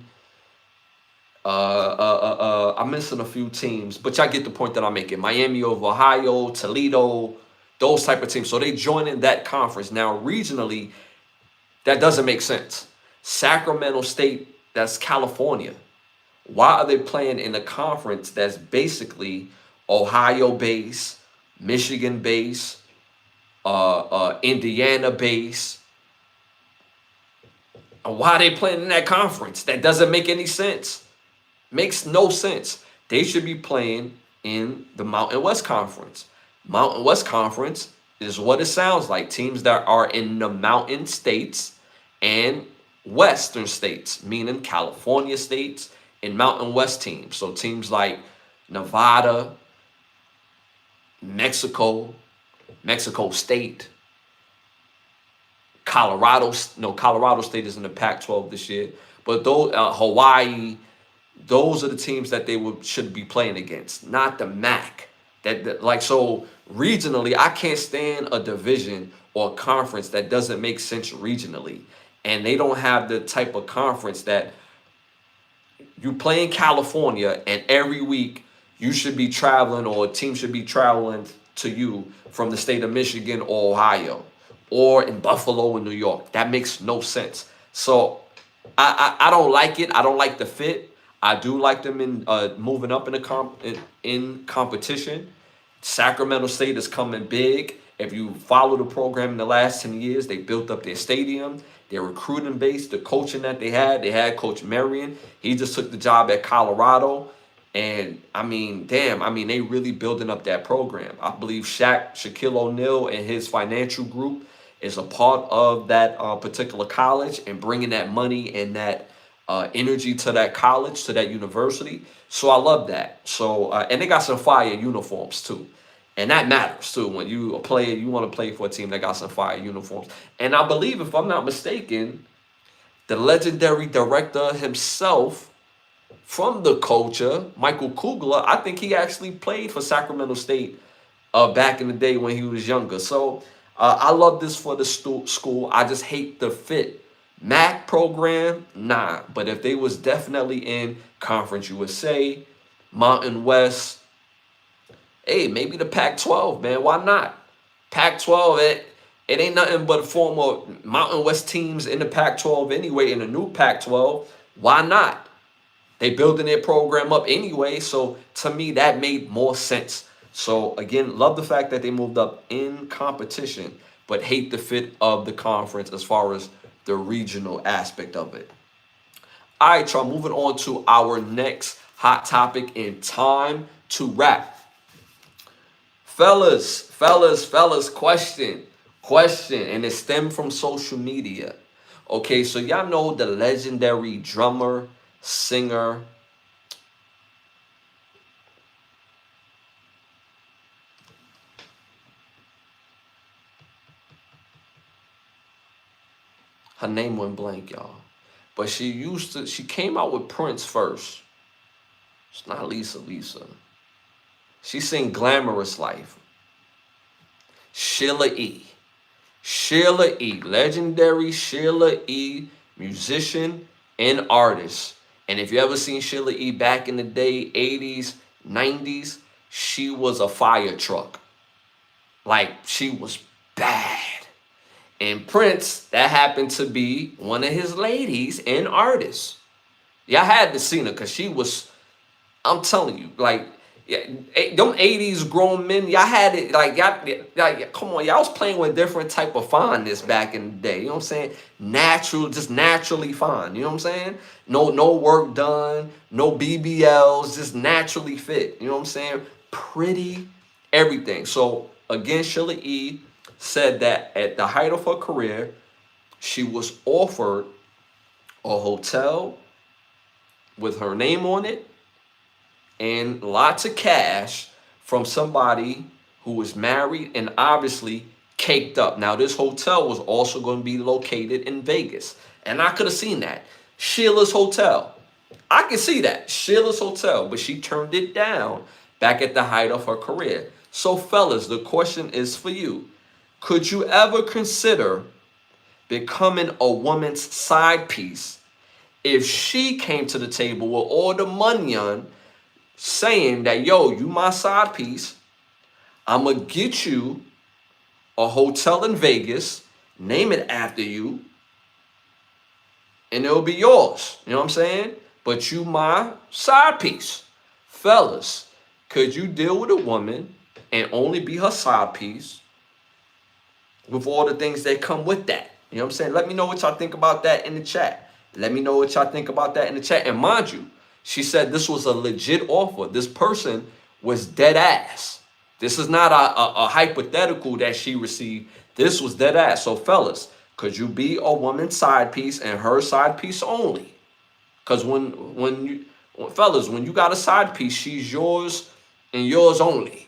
I'm missing a few teams, but y'all get the point that I'm making. Miami of Ohio, Toledo, those type of teams. So they join in that conference. Now, regionally, That doesn't make sense. Sacramento State, that's California. Why are they playing in a conference that's basically Ohio base, Michigan base, Indiana base? And why are they playing in that conference? That doesn't make any sense. Makes no sense. They should be playing in the Mountain West Conference. Mountain West Conference is what it sounds like. Teams that are in the mountain states and western states, meaning California states and Mountain West teams. So teams like Nevada, Mexico, Mexico State, Colorado. No, Colorado State is in the Pac-12 this year. But those, Hawaii, those are the teams that they should be playing against, not the MAC. Like, so regionally, I can't stand a division or a conference that doesn't make sense regionally. And they don't have the type of conference that you play in California and every week you should be traveling, or a team should be traveling to you from the state of Michigan or Ohio or in Buffalo and New York. That makes no sense. So I don't like it. I don't like the fit. I do like them in moving up in competition. Sacramento State is coming big. If you follow the program in the last 10 years, they built up their stadium, their recruiting base, the coaching that they had Coach Marion. He just took the job at Colorado. And I mean, damn, I mean, they really building up that program. I believe Shaquille O'Neal and his financial group is a part of that particular college and bringing that money and that energy to that college, to that university. So I love that. So, and they got some fire uniforms too. And that matters too. When you a player, you want to play for a team that got some fire uniforms. And I believe, if I'm not mistaken, the legendary director himself from the culture, Michael Kugler, I think he actually played for Sacramento State back in the day when he was younger. So I love this for the school. I just hate the fit. MAC program, nah. But if they was definitely in Conference USA, Mountain West, hey, maybe the Pac-12, man. Why not? Pac-12, it ain't nothing but former Mountain West teams in the Pac-12 anyway, in the new Pac-12. Why not? They building their program up anyway, so to me, that made more sense. So, again, love the fact that they moved up in competition, but hate the fit of the conference as far as the regional aspect of it. All right, y'all, moving on to our next hot topic in Time to Rap. Fellas, question, and it stemmed from social media. Okay, so y'all know the legendary drummer, singer, her name went blank, y'all. But she came out with Prince first. It's not Lisa. She sang Glamorous Life. Sheila E. Legendary Sheila E, musician and artist. And if you ever seen Sheila E back in the day, 80s, 90s, she was a fire truck. Like, she was bad. And Prince, that happened to be one of his ladies and artists. Y'all had to see her because she was, I'm telling you, like, yeah, them 80s grown men, y'all had it, like, y'all, come on, y'all was playing with different type of fondness back in the day, you know what I'm saying? Natural, just naturally fine, you know what I'm saying? No work done, no BBLs, just naturally fit, you know what I'm saying? Pretty, everything. So, again, Sheila E. said that at the height of her career, she was offered a hotel with her name on it and lots of cash from somebody who was married and obviously caked up. Now, this hotel was also going to be located in Vegas. And I could have seen that. Sheila's Hotel. I can see that. Sheila's Hotel. But she turned it down back at the height of her career. So, fellas, the question is for you. Could you ever consider becoming a woman's side piece if she came to the table with all the money on, saying that, yo, you my side piece, I'm going to get you a hotel in Vegas, name it after you, and it'll be yours. You know what I'm saying? But you my side piece. Fellas, could you deal with a woman and only be her side piece with all the things that come with that? You know what I'm saying? Let me know what y'all think about that in the chat. Let me know what y'all think about that in the chat. And mind you, she said this was a legit offer. This person was dead ass. This is not a hypothetical that she received. This was dead ass. So fellas, could you be a woman's side piece and her side piece only? Because fellas, when you got a side piece, she's yours and yours only.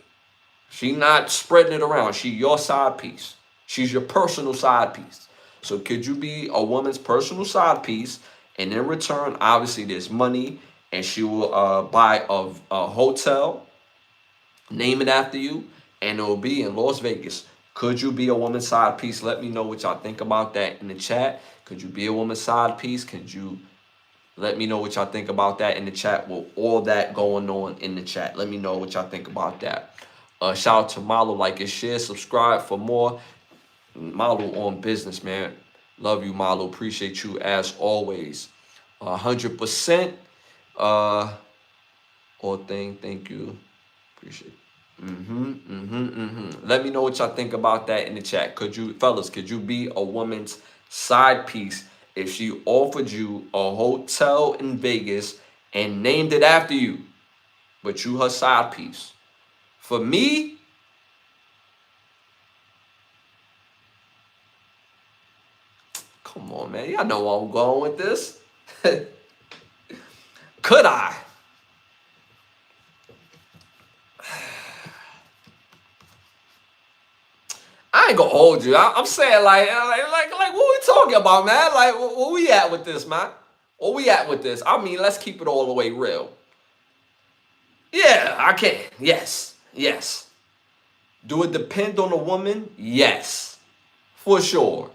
She not spreading it around. She your side piece. She's your personal side piece. So could you be a woman's personal side piece, and in return, obviously there's money, and she will buy a hotel, name it after you, and it will be in Las Vegas. Could you be a woman's side piece? Let me know what y'all think about that in the chat. Could you be a woman's side piece? Could you let me know what y'all think about that in the chat with all that going on in the chat. Let me know what y'all think about that. Shout out to Malo, like and share, subscribe for more. Malo on business, man. Love you, Malo. Appreciate you as always. 100%. All thing, thank you. Appreciate it. Let me know what y'all think about that in the chat. Fellas, could you be a woman's side piece if she offered you a hotel in Vegas and named it after you, but you her side piece? For me, come on, man. Y'all know where I'm going with this. Could I? I ain't gonna hold you. I'm saying like what we talking about, man? Like where we at with this, man? Where we at with this? I mean, let's keep it all the way real. Yeah, I can. Yes. Do it depend on the woman? Yes, for sure.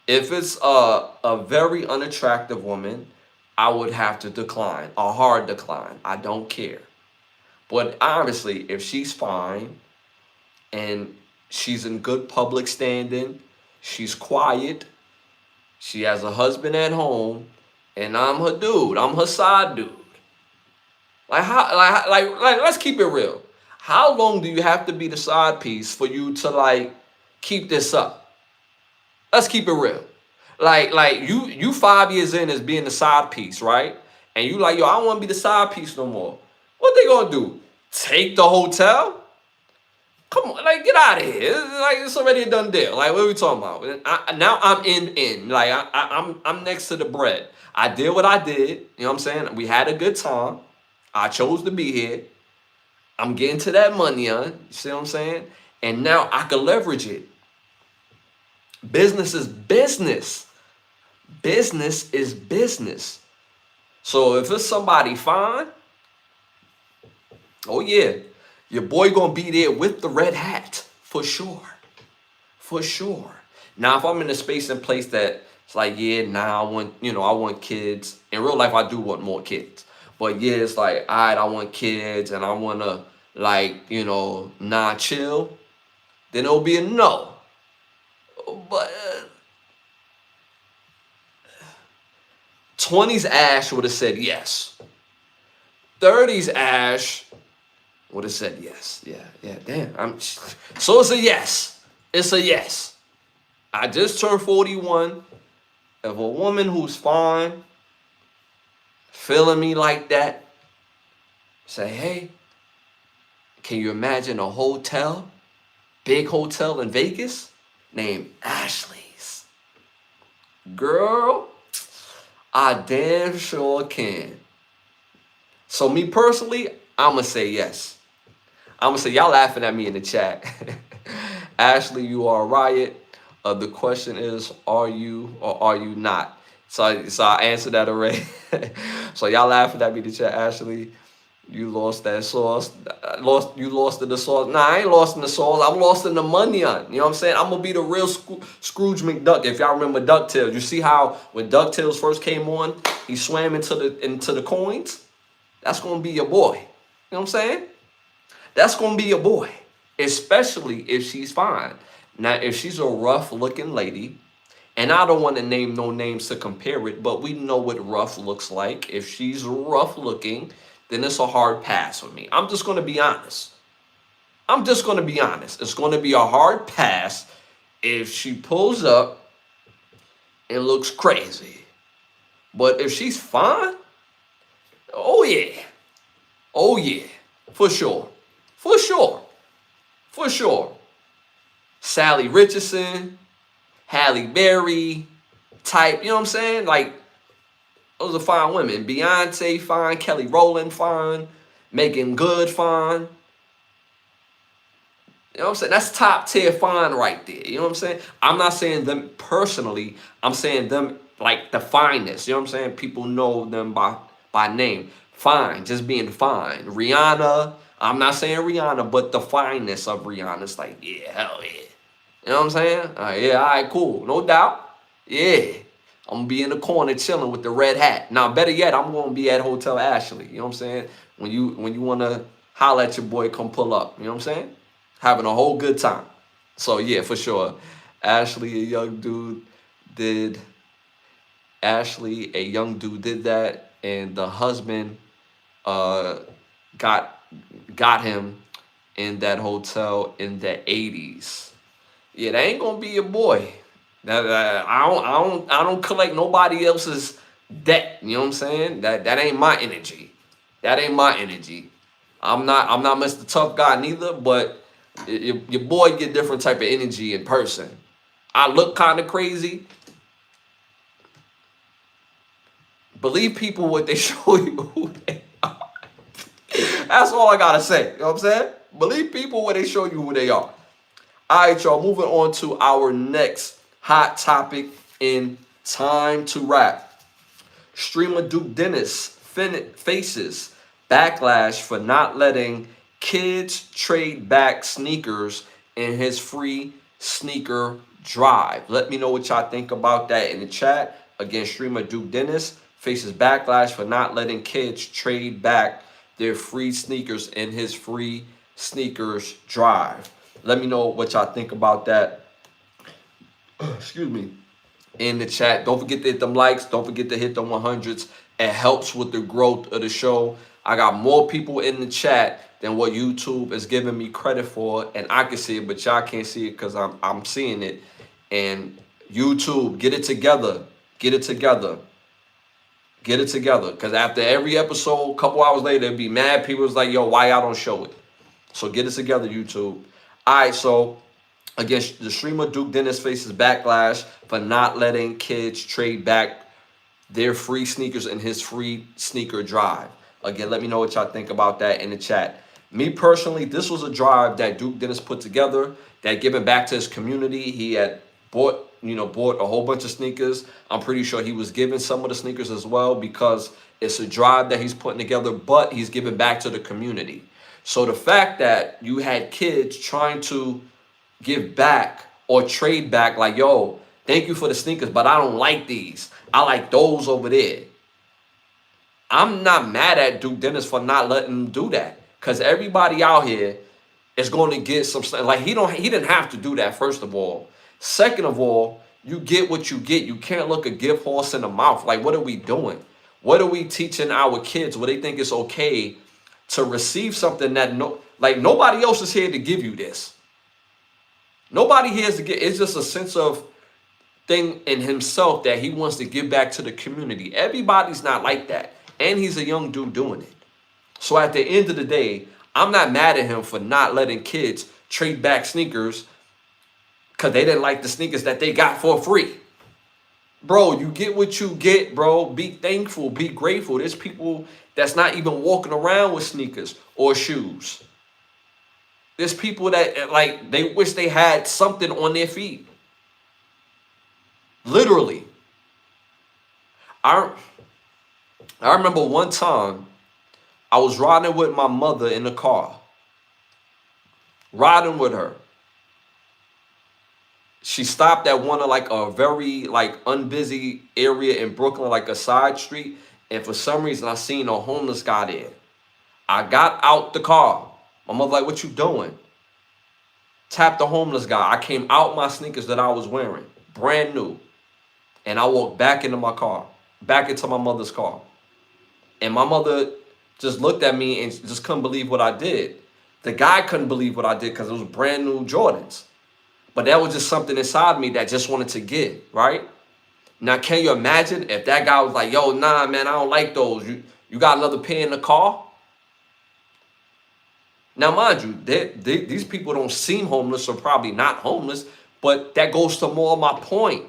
If it's a very unattractive woman, I would have to decline, a hard decline. I don't care. But honestly, if she's fine and she's in good public standing, she's quiet, she has a husband at home, and I'm her dude, I'm her side dude. Like let's keep it real. How long do you have to be the side piece for you to like keep this up? Let's keep it real. Like you 5 years in as being the side piece, right? And you like, yo, I don't want to be the side piece no more. What they gonna do? Take the hotel? Come on, like get out of here. It's already a done deal. Like what are we talking about? Now I'm in. Like I'm next to the bread. I did what I did. You know what I'm saying? We had a good time. I chose to be here. I'm getting to that money, you see what I'm saying? And now I can leverage it. Business is business. Business is business. So if it's somebody fine, oh yeah, your boy gonna be there with the red hat for sure. For sure. Now if I'm in a space and place that it's like, yeah, I want kids. In real life, I do want more kids. But yeah, it's like, all right, I want kids and I want to chill. Then it'll be a no. But 20s Ash would have said yes. 30s Ash would have said yes. Yeah, damn. So it's a yes. It's a yes. I just turned 41. If a woman who's fine, feeling me like that, say, hey, can you imagine a hotel, big hotel in Vegas named Ashley's? Girl, I damn sure can. So me personally, I'm going to say yes. I'm going to say, y'all laughing at me in the chat. Ashley, you are a riot. The question is, are you or are you not? So I answered that already. So y'all laughing at me in the chat. Ashley, you lost that sauce. You lost in the sauce. Nah, I ain't lost in the sauce. I'm lost in the money on. You know what I'm saying? I'm going to be the real Scrooge McDuck. If y'all remember DuckTales. You see how when DuckTales first came on, he swam into the coins? That's going to be your boy. You know what I'm saying? That's going to be your boy. Especially if she's fine. Now, if she's a rough looking lady And I don't want to name no names to compare it, but we know what rough looks like. If she's rough looking, then it's a hard pass for me. I'm just going to be honest. I'm just going to be honest. It's going to be a hard pass if she pulls up and looks crazy. But if she's fine, oh yeah. Oh yeah. For sure. For sure. For sure. Sally Richardson, Halle Berry type, you know what I'm saying? Like, those are fine women. Beyonce fine, Kelly Rowland fine, Megan Good fine. You know what I'm saying? That's top tier fine right there. You know what I'm saying? I'm not saying them personally. I'm saying them like the finest. You know what I'm saying? People know them by name. Fine, just being fine. Rihanna. I'm not saying Rihanna, but the fineness of Rihanna. It's like, yeah, hell yeah. You know what I'm saying? Yeah, all right, cool. No doubt. Yeah. I'm going to be in the corner chilling with the red hat. Now, better yet, I'm going to be at Hotel Ashley. You know what I'm saying? When you want to holler at your boy, come pull up. You know what I'm saying? Having a whole good time. So, yeah, for sure. Ashley, a young dude, did that. And the husband got him in that hotel in the 80s. Yeah, that ain't gonna be your boy. I don't collect nobody else's debt. You know what I'm saying? That ain't my energy. That ain't my energy. I'm not Mr. Tough Guy neither, but your boy get different type of energy in person. I look kind of crazy. Believe people what they show you who they are. That's all I gotta say. You know what I'm saying? Believe people when they show you who they are. All right, y'all, moving on to our next hot topic in Time to Rap. Streamer Duke Dennis faces backlash for not letting kids trade back sneakers in his free sneaker drive. Let me know what y'all think about that in the chat. Again, streamer Duke Dennis faces backlash for not letting kids trade back their free sneakers in his free sneakers drive. Let me know what y'all think about that. Excuse me. In the chat. Don't forget to hit them likes. Don't forget to hit them 100s. It helps with the growth of the show. I got more people in the chat than what YouTube is giving me credit for, and I can see it, but y'all can't see it because I'm seeing it. And YouTube, get it together. Get it together. Get it together. Because after every episode, a couple hours later, there'll be mad people was like, yo, why y'all don't show it? So get it together, YouTube. All right, so again, the streamer Duke Dennis faces backlash for not letting kids trade back their free sneakers in his free sneaker drive. Again, let me know what y'all think about that in the chat. Me personally, this was a drive that Duke Dennis put together, that giving back to his community. He had bought a whole bunch of sneakers. I'm pretty sure he was giving some of the sneakers as well because it's a drive that he's putting together, but he's giving back to the community. So the fact that you had kids trying to give back or trade back, like, yo, thank you for the sneakers, but I don't like these. I like those over there. I'm not mad at Duke Dennis for not letting him do that, because everybody out here is going to get some, like, he didn't have to do that, first of all. Second of all, you get what you get. You can't look a gift horse in the mouth. Like, what are we doing? What are we teaching our kids where they think it's okay to receive something that nobody else is here to give you this? Nobody here is to get. It's just a sense of thing in himself that he wants to give back to the community. Everybody's not like that, and he's a young dude doing it. So at the end of the day, I'm not mad at him for not letting kids trade back sneakers because they didn't like the sneakers that they got for free. Bro, you get what you get, bro. Be thankful, be grateful. There's people that's not even walking around with sneakers or shoes. There's people that, like, they wish they had something on their feet. Literally. I remember one time I was riding with my mother in the car. Riding with her. She stopped at one of, like, a very, like, unbusy area in Brooklyn, like a side street. And for some reason, I seen a homeless guy there. I got out the car. My mother like, what you doing? Tapped the homeless guy. I came out my sneakers that I was wearing. Brand new. And I walked back into my car, back into my mother's car. And my mother just looked at me and just couldn't believe what I did. The guy couldn't believe what I did because it was brand new Jordans. But that was just something inside me that just wanted to give, right? Now, can you imagine if that guy was like, yo, nah, man, I don't like those. You got another pair in the car? Now, mind you, these people don't seem homeless or probably not homeless, but that goes to more of my point.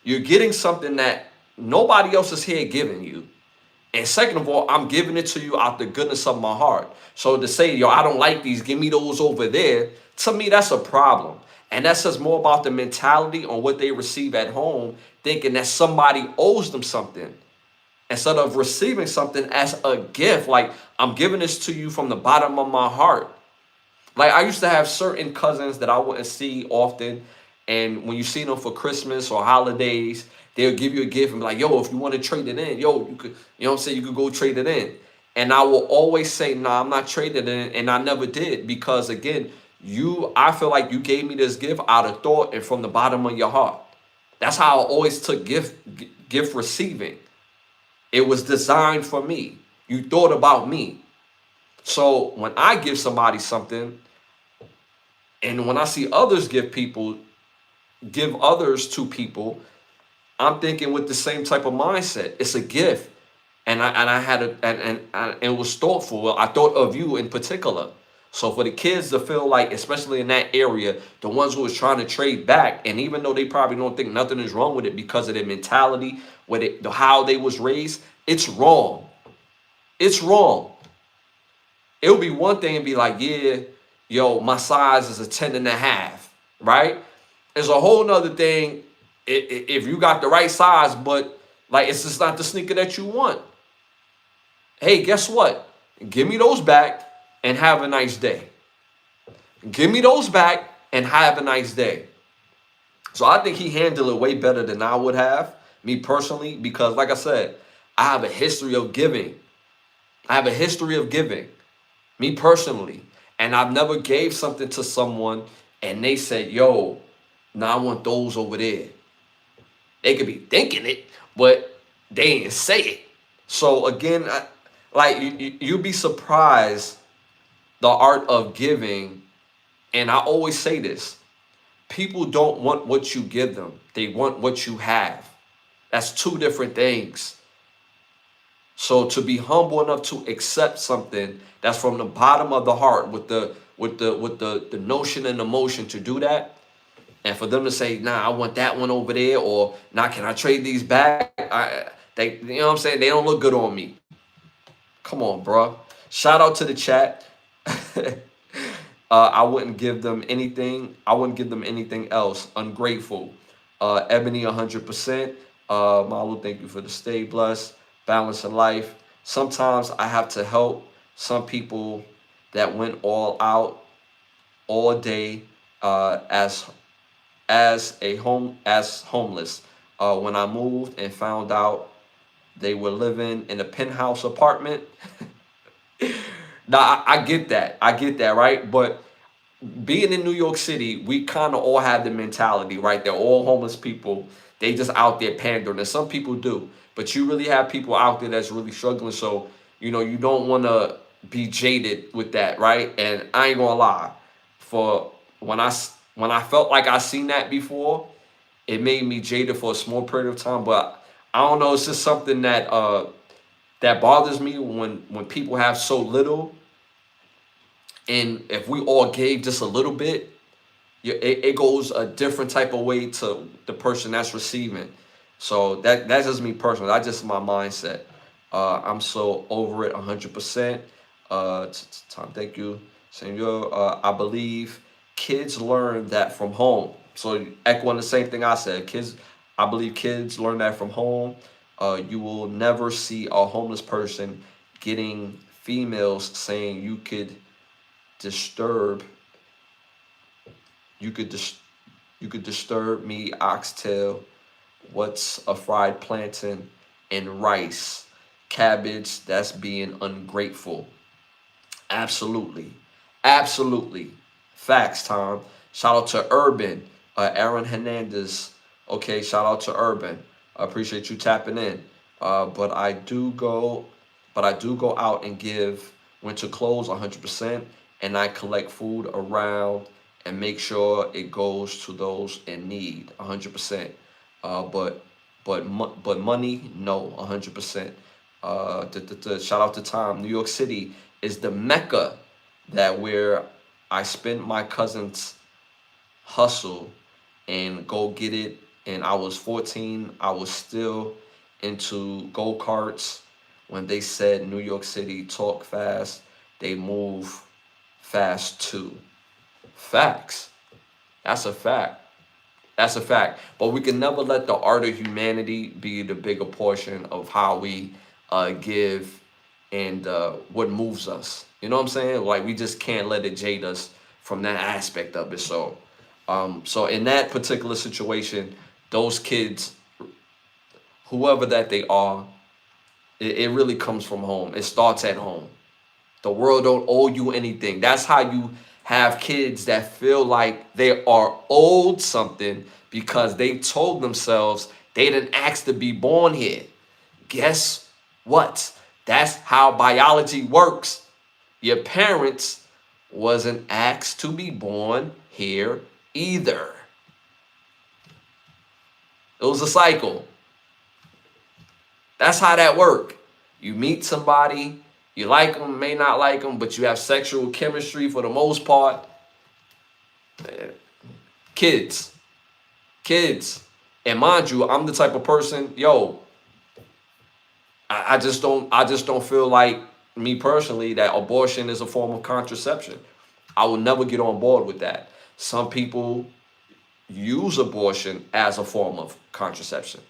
You're getting something that nobody else is here giving you. And second of all, I'm giving it to you out the goodness of my heart. So to say, yo, I don't like these, give me those over there, to me, that's a problem. And that says more about the mentality on what they receive at home, thinking that somebody owes them something, instead of receiving something as a gift. Like, I'm giving this to you from the bottom of my heart. Like, I used to have certain cousins that I wouldn't see often. And when you see them for Christmas or holidays, they'll give you a gift and be like, yo, if you want to trade it in, yo, you could, you know what I'm saying? You could go trade it in. And I will always say, nah, I'm not trading it in. And I never did, because again, I feel like you gave me this gift out of thought and from the bottom of your heart. That's how I always took gift receiving. It was designed for me. You thought about me. So when I give somebody something, and when I see others give others to people, I'm thinking with the same type of mindset. It's a gift, and I had and it was thoughtful. I thought of you in particular. So for the kids to feel like, especially in that area, the ones who was trying to trade back, and even though they probably don't think nothing is wrong with it because of their mentality, how they was raised, it's wrong. It's wrong. It would be one thing and be like, yeah, yo, my size is a 10.5, right? It's a whole nother thing if you got the right size, but like it's just not the sneaker that you want. Hey, guess what? Give me those back and have a nice day. Give me those back and have a nice day. So I think he handled it way better than I would have, me personally, because like I said, I have a history of giving. I have a history of giving, me personally. And I've never gave something to someone and they said, yo, nah, I want those over there. They could be thinking it, but they didn't say it. So again, you'd be surprised the art of giving. And I always say this, people don't want what you give them. They want what you have. That's two different things. So to be humble enough to accept something that's from the bottom of the heart with the notion and emotion to do that, and for them to say, nah, I want that one over there, or nah, can I trade these back? You know what I'm saying? They don't look good on me. Come on, bro. Shout out to the chat. I wouldn't give them anything. I wouldn't give them anything else. Ungrateful. Ebony 100%. Malu, thank you for the stay blessed. Balance in life. Sometimes I have to help some people that went all out all day as homeless. When I moved and found out they were living in a penthouse apartment. Now I get that. I get that, right? But being in New York City, we kind of all have the mentality, right? They're all homeless people. They just out there pandering. And some people do. But you really have people out there that's really struggling. So, you don't want to be jaded with that, right? And I ain't going to lie. For when I felt like I seen that before, it made me jaded for a small period of time. But I don't know. It's just something that that bothers me when people have so little. And if we all gave just a little bit, it goes a different type of way to the person that's receiving. So that's just me personally. That's just my mindset. I'm so over it 100%. Tom, thank you, Senor. I believe kids learn that from home. So echoing the same thing I said. I believe kids learn that from home. You will never see a homeless person getting females saying you could disturb me, oxtail. What's a fried plantain and rice? Cabbage, that's being ungrateful. Absolutely. Absolutely. Facts, Tom. Shout out to Urban, Aaron Hernandez. Okay, shout out to Urban. I appreciate you tapping in. But I do go out and give winter clothes 100%, and I collect food around and make sure it goes to those in need 100%. Uh, but but money, no, 100%. Shout out to Tom. New York City is the mecca that where I spent my cousin's hustle and go get it. And I was 14. I was still into go karts when they said New York City talk fast, they move fast too. Facts. That's a fact. That's a fact. But we can never let the art of humanity be the bigger portion of how we give and what moves us. You know what I'm saying? Like we just can't let it jade us from that aspect of it. So in that particular situation, those kids, whoever that they are, it really comes from home. It starts at home. The world don't owe you anything. That's how you have kids that feel like they are owed something because they told themselves they didn't ask to be born here. Guess what? That's how biology works. Your parents wasn't asked to be born here either. It was a cycle. That's how that work. You meet somebody, you like them, may not like them, but you have sexual chemistry for the most part. Kids. And mind you, I'm the type of person, I just don't feel like, me personally, that abortion is a form of contraception. I will never get on board with that. Some people use abortion as a form of contraception.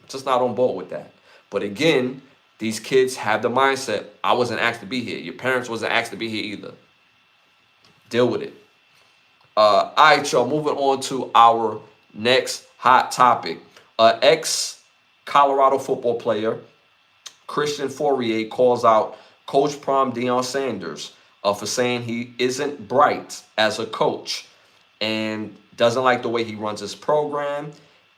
Just not on board with that. But again, these kids have the mindset, I wasn't asked to be here. Your parents wasn't asked to be here either. Deal with it. All right, y'all, moving on to our next hot topic. Ex-Colorado football player, Christian Fourier, calls out Coach Prime Deion Sanders for saying he isn't bright as a coach and doesn't like the way he runs his program,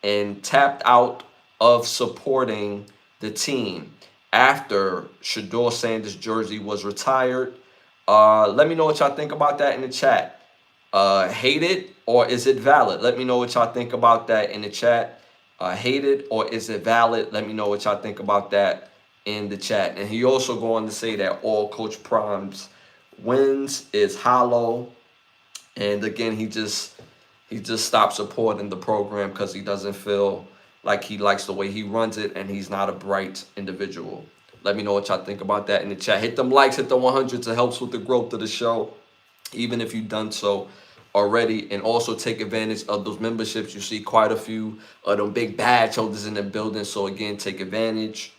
and tapped out of supporting the team after Shedeur Sanders' jersey was retired. Let me know what y'all think about that in the chat. Hate it or is it valid? Let me know what y'all think about that in the chat. Hate it or is it valid? Let me know what y'all think about that in the chat. And he also going to say that all Coach Prime's wins is hollow. And again, he just stopped supporting the program because he doesn't feel like he likes the way he runs it, and he's not a bright individual. Let me know what y'all think about that in the chat. Hit them likes, hit the 100s. It helps with the growth of the show, even if you've done so already. And also take advantage of those memberships. You see quite a few of them big badge holders in the building. So again, take advantage.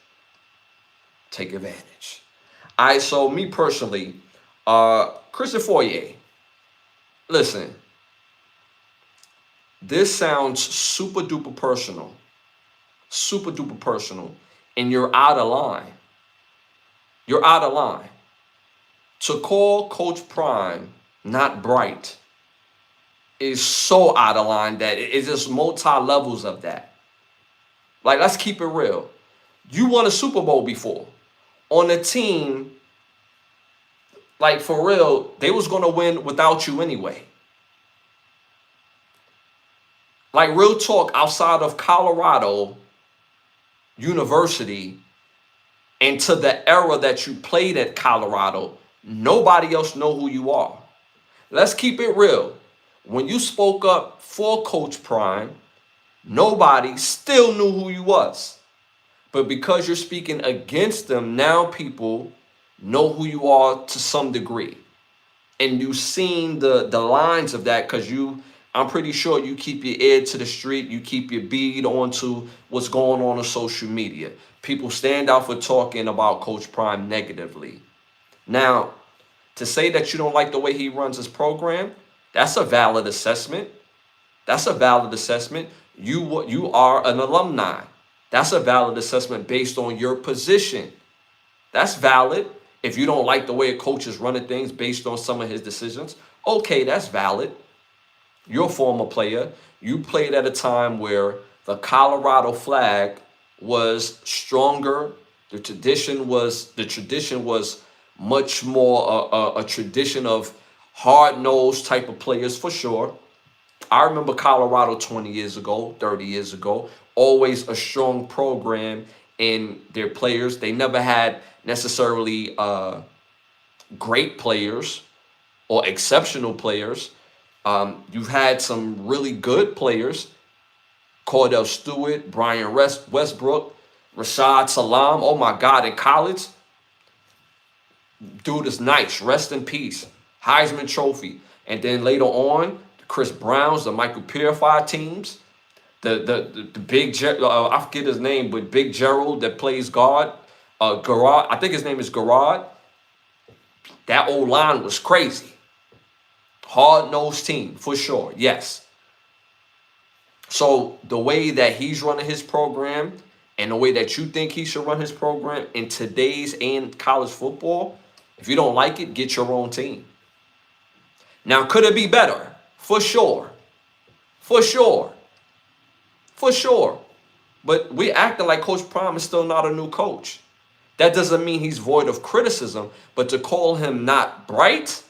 Take advantage. All right, so me personally, Christian Fourier, listen, this sounds super duper personal. Super duper personal. And you're out of line. You're out of line. To call Coach Prime not bright is so out of line that it's just multi-levels of that. Like, let's keep it real. You won a Super Bowl before on a team, like, for real, they was going to win without you anyway. Like, real talk, outside of Colorado University and to the era that you played at Colorado, nobody else know who you are. Let's keep it real. When you spoke up for Coach Prime, nobody still knew who you was. But because you're speaking against them, now people know who you are to some degree. And you've seen the lines of that because I'm pretty sure you keep your ear to the street. You keep your bead onto what's going on social media. People stand out for talking about Coach Prime negatively. Now, to say that you don't like the way he runs his program, that's a valid assessment. That's a valid assessment. You are an alumni. That's a valid assessment based on your position. That's valid. If you don't like the way a coach is running things based on some of his decisions, okay, that's valid. You're a former player. You played at a time where the Colorado flag was stronger. The tradition was much more a tradition of hard-nosed type of players for sure. I remember Colorado 20 years ago, 30 years ago, always a strong program in their players. They never had necessarily great players or exceptional players. You've had some really good players, Cordell Stewart, Brian Westbrook, Rashad Salam. Oh my God, in college, dude is nice. Rest in peace. Heisman Trophy. And then later on, the Chris Browns, the Michael Purified teams, the big, I forget his name, but Big Gerald that plays guard, Garrard. I think his name is Garrard. That old line was crazy. Hard-nosed team, for sure, yes. So the way that he's running his program and the way that you think he should run his program in today's and college football, if you don't like it, get your own team. Now, could it be better? For sure. For sure. For sure. But we acting like Coach Prime is still not a new coach. That doesn't mean he's void of criticism, but to call him not bright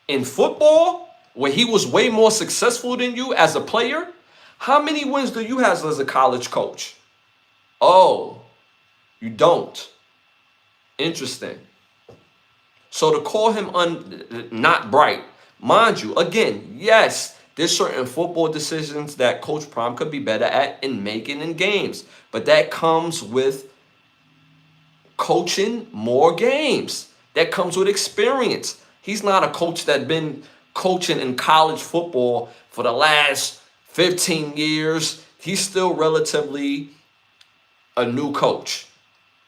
in football, where he was way more successful than you as a player, how many wins do you have as a college coach? Oh, you don't. Interesting. So to call him not bright, mind you, again, yes, there's certain football decisions that Coach Prime could be better at in making in games, but that comes with coaching more games. That comes with experience. He's not a coach that's been coaching in college football for the last 15 years. He's still relatively a new coach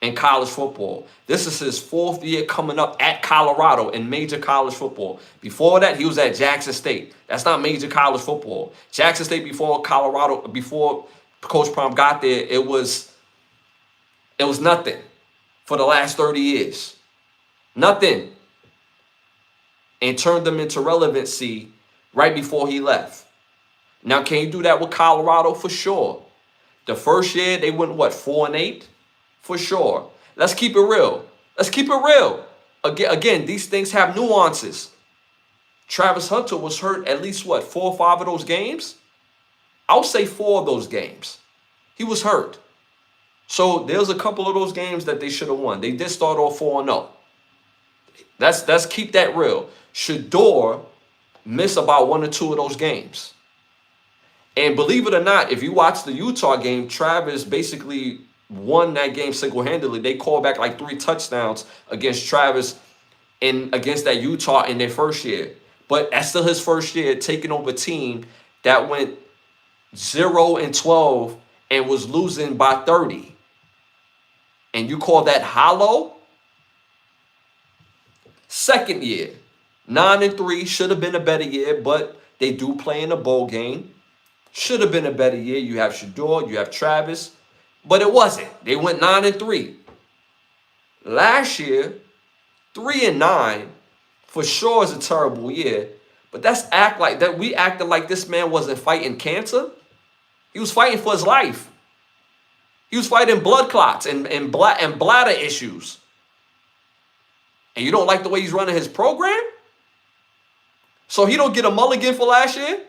in college football. This is his 4th year coming up at Colorado in major college football. Before that, he was at Jackson State. That's not major college football. Jackson State before Colorado, before Coach Prime got there, it was nothing for the last 30 years. Nothing. And turned them into relevancy right before he left. Now, can you do that with Colorado? For sure. The first year, they went, 4-8? For sure. Let's keep it real. Let's keep it real. Again, these things have nuances. Travis Hunter was hurt at least, 4 or 5 of those games? I'll say 4 of those games. He was hurt. So there's a couple of those games that they should have won. They did start off 4-0. Let's keep that real. Shador missed about 1 or 2 of those games. And believe it or not, if you watch the Utah game, Travis basically won that game single-handedly. They called back like 3 touchdowns against Travis against that Utah in their first year. But that's still his first year taking over a team that went 0-12 and was losing by 30. And you call that hollow? Second year, 9-3, should have been a better year, but they do play in a bowl game. Should have been a better year. You have Shador, you have Travis, but it wasn't. They went 9-3. Last year, 3-9, for sure is a terrible year, but we acted like this man wasn't fighting cancer. He was fighting for his life. He was fighting blood clots and bladder issues. And you don't like the way he's running his program? So he don't get a mulligan for last year?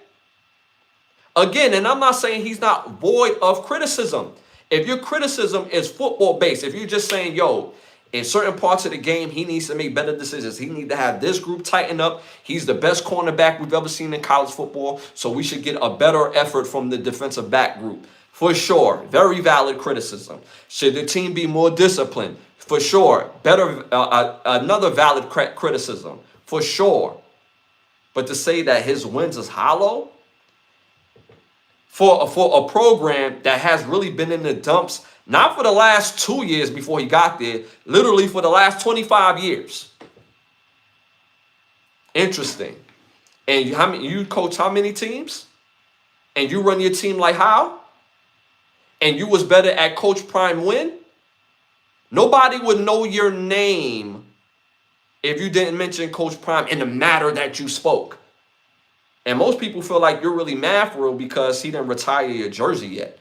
Again, and I'm not saying he's not void of criticism. If your criticism is football-based, if you're just saying, yo, in certain parts of the game, he needs to make better decisions. He needs to have this group tighten up. He's the best cornerback we've ever seen in college football, so we should get a better effort from the defensive back group. For sure, very valid criticism. Should the team be more disciplined? For sure, another valid criticism. For sure. But to say that his wins is hollow? For a program that has really been in the dumps, not for the last 2 years before he got there, literally for the last 25 years. Interesting. And you coach how many teams? And you run your team like how? And you was better at Coach Prime win? Nobody would know your name if you didn't mention Coach Prime in the matter that you spoke. And most people feel like you're really mad for real because he didn't retire your jersey yet.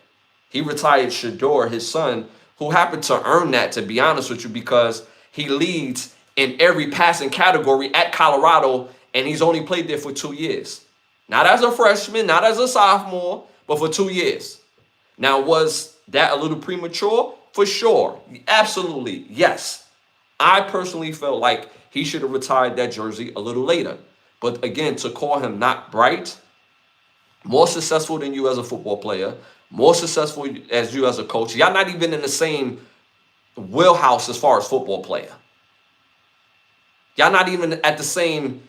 He retired Shador, his son, who happened to earn that, to be honest with you, because he leads in every passing category at Colorado, and he's only played there for 2 years. Not as a freshman, not as a sophomore, but for 2 years. Now, was that a little premature? For sure. Absolutely, yes. I personally felt like he should have retired that jersey a little later. But again, to call him not bright, more successful than you as a football player, more successful as you as a coach, y'all not even in the same wheelhouse as far as football player. Y'all not even at the same,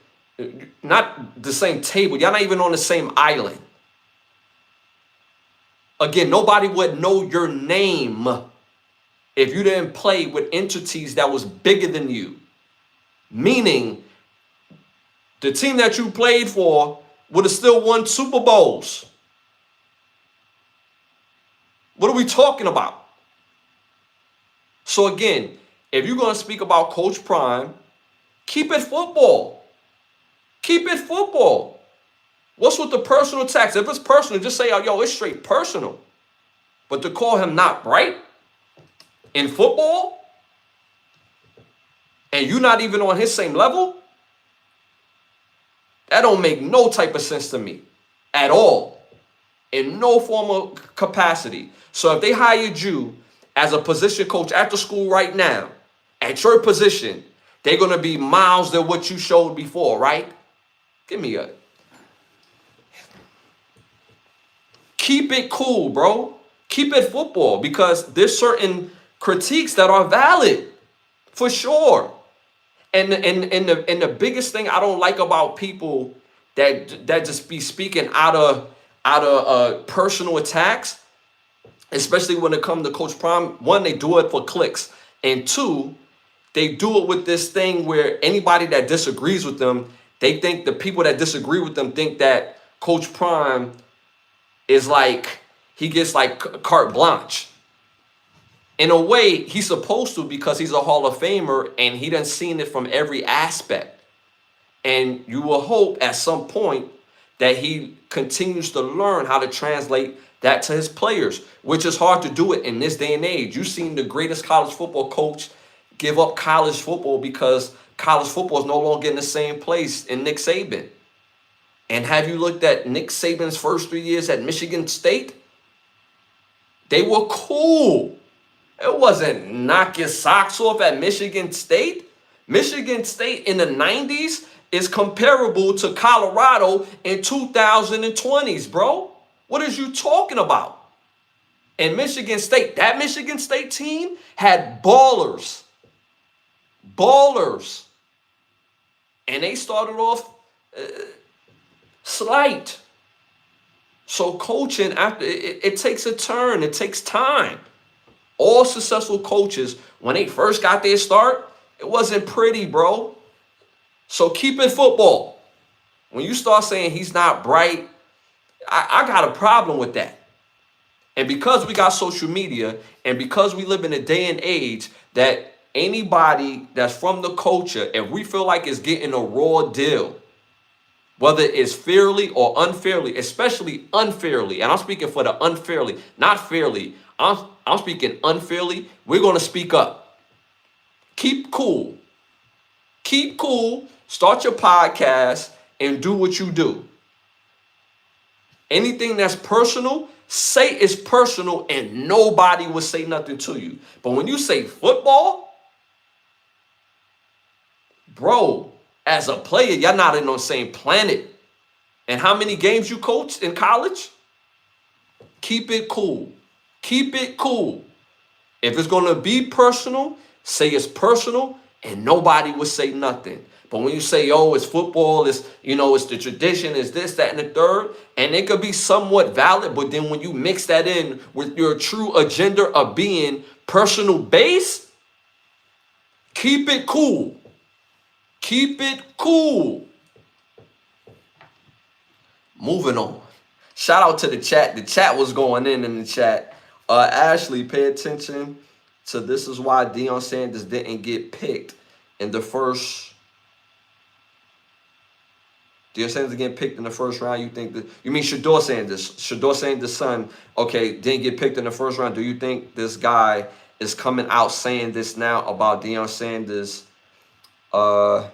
not the same table. Y'all not even on the same island. Again, nobody would know your name if you didn't play with entities that was bigger than you. Meaning, the team that you played for would have still won Super Bowls. What are we talking about? So again, if you're going to speak about Coach Prime, keep it football. Keep it football. What's with the personal attacks? If it's personal, just say, oh, yo, it's straight personal. But to call him not bright in football, and you're not even on his same level, that don't make no type of sense to me at all, in no form of capacity. So if they hired you as a position coach at the school right now, at your position, they're going to be miles than what you showed before, right? Give me a... Keep it cool, bro. Keep it football, because there's certain critiques that are valid, for sure. And the biggest thing I don't like about people that just be speaking out of personal attacks, especially when it comes to Coach Prime, one, they do it for clicks, and two, they do it with this thing where anybody that disagrees with them, they think the people that disagree with them think that Coach Prime is like, he gets like carte blanche. In a way, he's supposed to, because he's a Hall of Famer and he done seen it from every aspect. And you will hope at some point that he continues to learn how to translate that to his players, which is hard to do it in this day and age. You've seen the greatest college football coach give up college football because college football is no longer in the same place in Nick Saban. And have you looked at Nick Saban's first 3 years at Michigan State? They were cool. It wasn't knock your socks off at Michigan State. Michigan State in the 90s is comparable to Colorado in 2020s, bro. What is you talking about? And Michigan State, that Michigan State team had ballers. Ballers. And they started off slight. So coaching, after it takes a turn. It takes time. All successful coaches, when they first got their start, it wasn't pretty, bro. So keep it football. When you start saying he's not bright, I got a problem with that. And because we got social media, and because we live in a day and age that anybody that's from the culture, if we feel like it's getting a raw deal, whether it's fairly or unfairly, especially unfairly, and I'm speaking for the unfairly, not fairly, I'm speaking unfairly, we're going to speak up. Keep cool. Keep cool. Start your podcast and do what you do. Anything that's personal, say it's personal and nobody will say nothing to you. But when you say football, bro, as a player, y'all not in on the same planet. And how many games you coached in college? Keep it cool. Keep it cool. If it's going to be personal, say it's personal and nobody will say nothing. But when you say, oh, it's football, it's the tradition, it's this, that, and the third, and it could be somewhat valid, but then when you mix that in with your true agenda of being personal based, keep it cool. Keep it cool. Moving on. Shout out to the chat. The chat was going in the chat. Ashley, pay attention to this is why Deion Sanders didn't get picked in the first Deion Sanders getting picked in the first round. You think that, you mean Shador Sanders? Shador Sanders' son, okay, didn't get picked in the first round. Do you think this guy is coming out saying this now about Deion Sanders? Hello,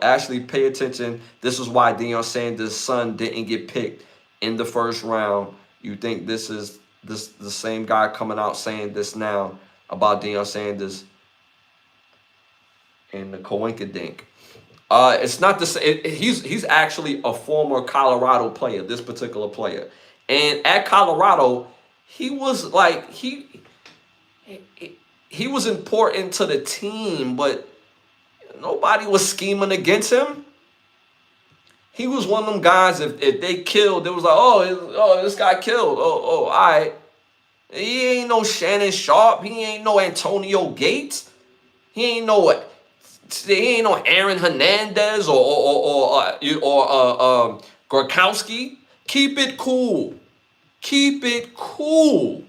Ashley, pay attention. This is why Deion Sanders' son didn't get picked in the first round. You think this is the same guy coming out saying this now about Deion Sanders and the Coinkadink? It's not the same. He's actually a former Colorado player, this particular player. And at Colorado, he was like, he was important to the team, but nobody was scheming against him. He was one of them guys, if they killed, it was like, oh, this guy killed. Oh, all right. He ain't no Shannon Sharp. He ain't no Antonio Gates. He ain't no Aaron Hernandez or Gronkowski. Keep it cool. Keep it cool.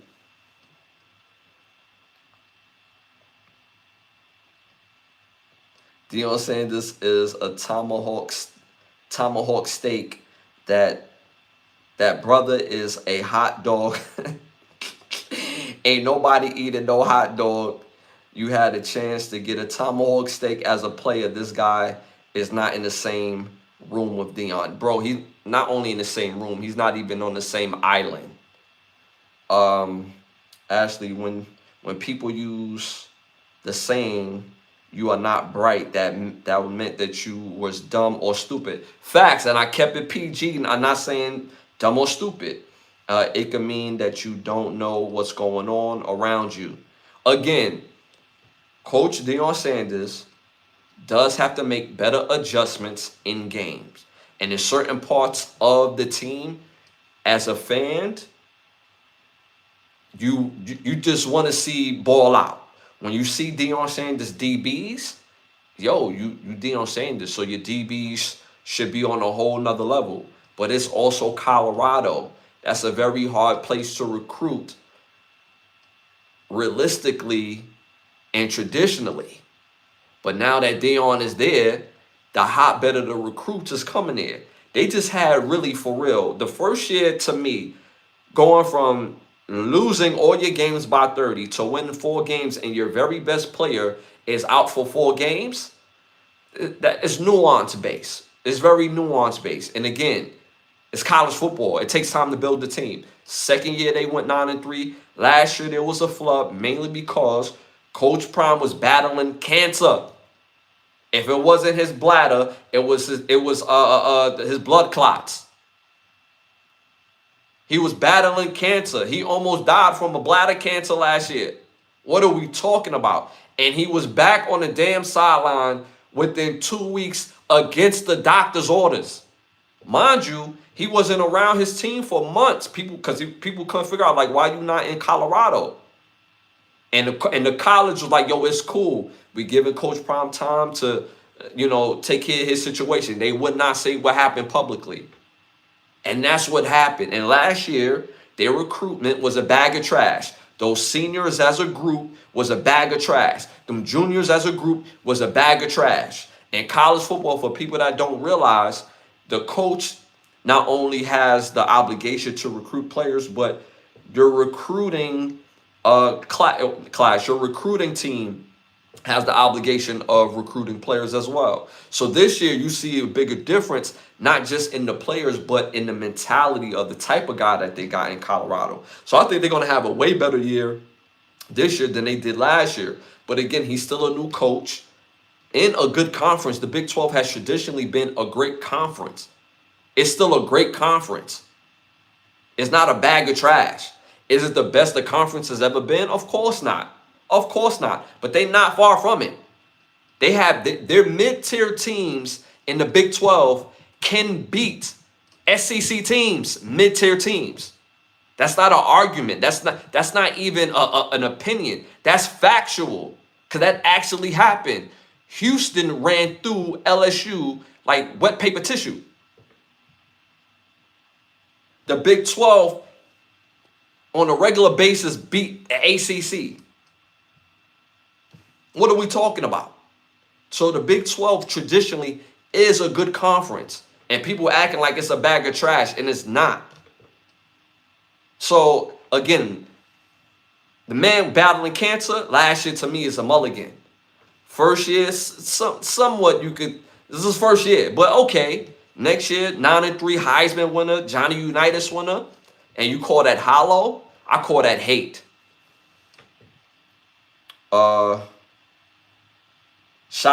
Deion Sanders is a tomahawk steak. That brother is a hot dog. Ain't nobody eating no hot dog. You had a chance to get a tomahawk steak as a player. This guy is not in the same room with Deion. Bro, he's not only in the same room, he's not even on the same island. Ashley, when people use the saying, you are not bright, that meant that you was dumb or stupid. Facts, and I kept it PG. I'm not saying dumb or stupid. It can mean that you don't know what's going on around you. Again, Coach Deion Sanders does have to make better adjustments in games. And in certain parts of the team, as a fan, you just want to see ball out. When you see Deion Sanders DBs, yo, you Deion Sanders, so your DBs should be on a whole nother level. But it's also Colorado. That's a very hard place to recruit realistically and traditionally. But now that Deion is there, the hotbed of the recruits is coming there. They just had really, for real, the first year to me, going from losing all your games by 30 to winning 4 games and your very best player is out for 4 games, that is nuance based. It's very nuance based. And again, it's college football. It takes time to build the team. Second year, they went 9-3. Last year, there was a flub, mainly because Coach Prime was battling cancer. If it wasn't his bladder, it was his blood clots. He was battling cancer. He almost died from a bladder cancer last year. What are we talking about? And he was back on the damn sideline within 2 weeks against the doctor's orders. Mind you, he wasn't around his team for months. People couldn't figure out, like, why you not in Colorado? And the college was like, yo, it's cool. We giving Coach Prime time to, take care of his situation. They would not say what happened publicly. And that's what happened. And last year, their recruitment was a bag of trash. Those seniors as a group was a bag of trash. Them juniors as a group was a bag of trash. In college football, for people that don't realize, the coach not only has the obligation to recruit players, but your recruiting class, your recruiting team has the obligation of recruiting players as well. So this year you see a bigger difference, not just in the players, but in the mentality of the type of guy that they got in Colorado. So I think they're going to have a way better year this year than they did last year. But again, he's still a new coach in a good conference. The Big 12 has traditionally been a great conference. It's still a great conference. It's not a bag of trash. Is it the best the conference has ever been? Of course not. Of course not. But they're not far from it. They have their mid-tier teams in the Big 12 can beat SEC teams, mid-tier teams. That's not an argument. That's not even an opinion. That's factual, because that actually happened. Houston ran through LSU like wet paper tissue. The Big 12 on a regular basis beat the ACC. What are we talking about? So the Big 12 traditionally is a good conference. And people acting like it's a bag of trash, and it's not. So, again, the man battling cancer last year to me is a mulligan. First year, somewhat you could, this is first year, but okay. Next year, 9-3 Heisman winner, Johnny Unitas winner, and you call that hollow? I call that hate. Shout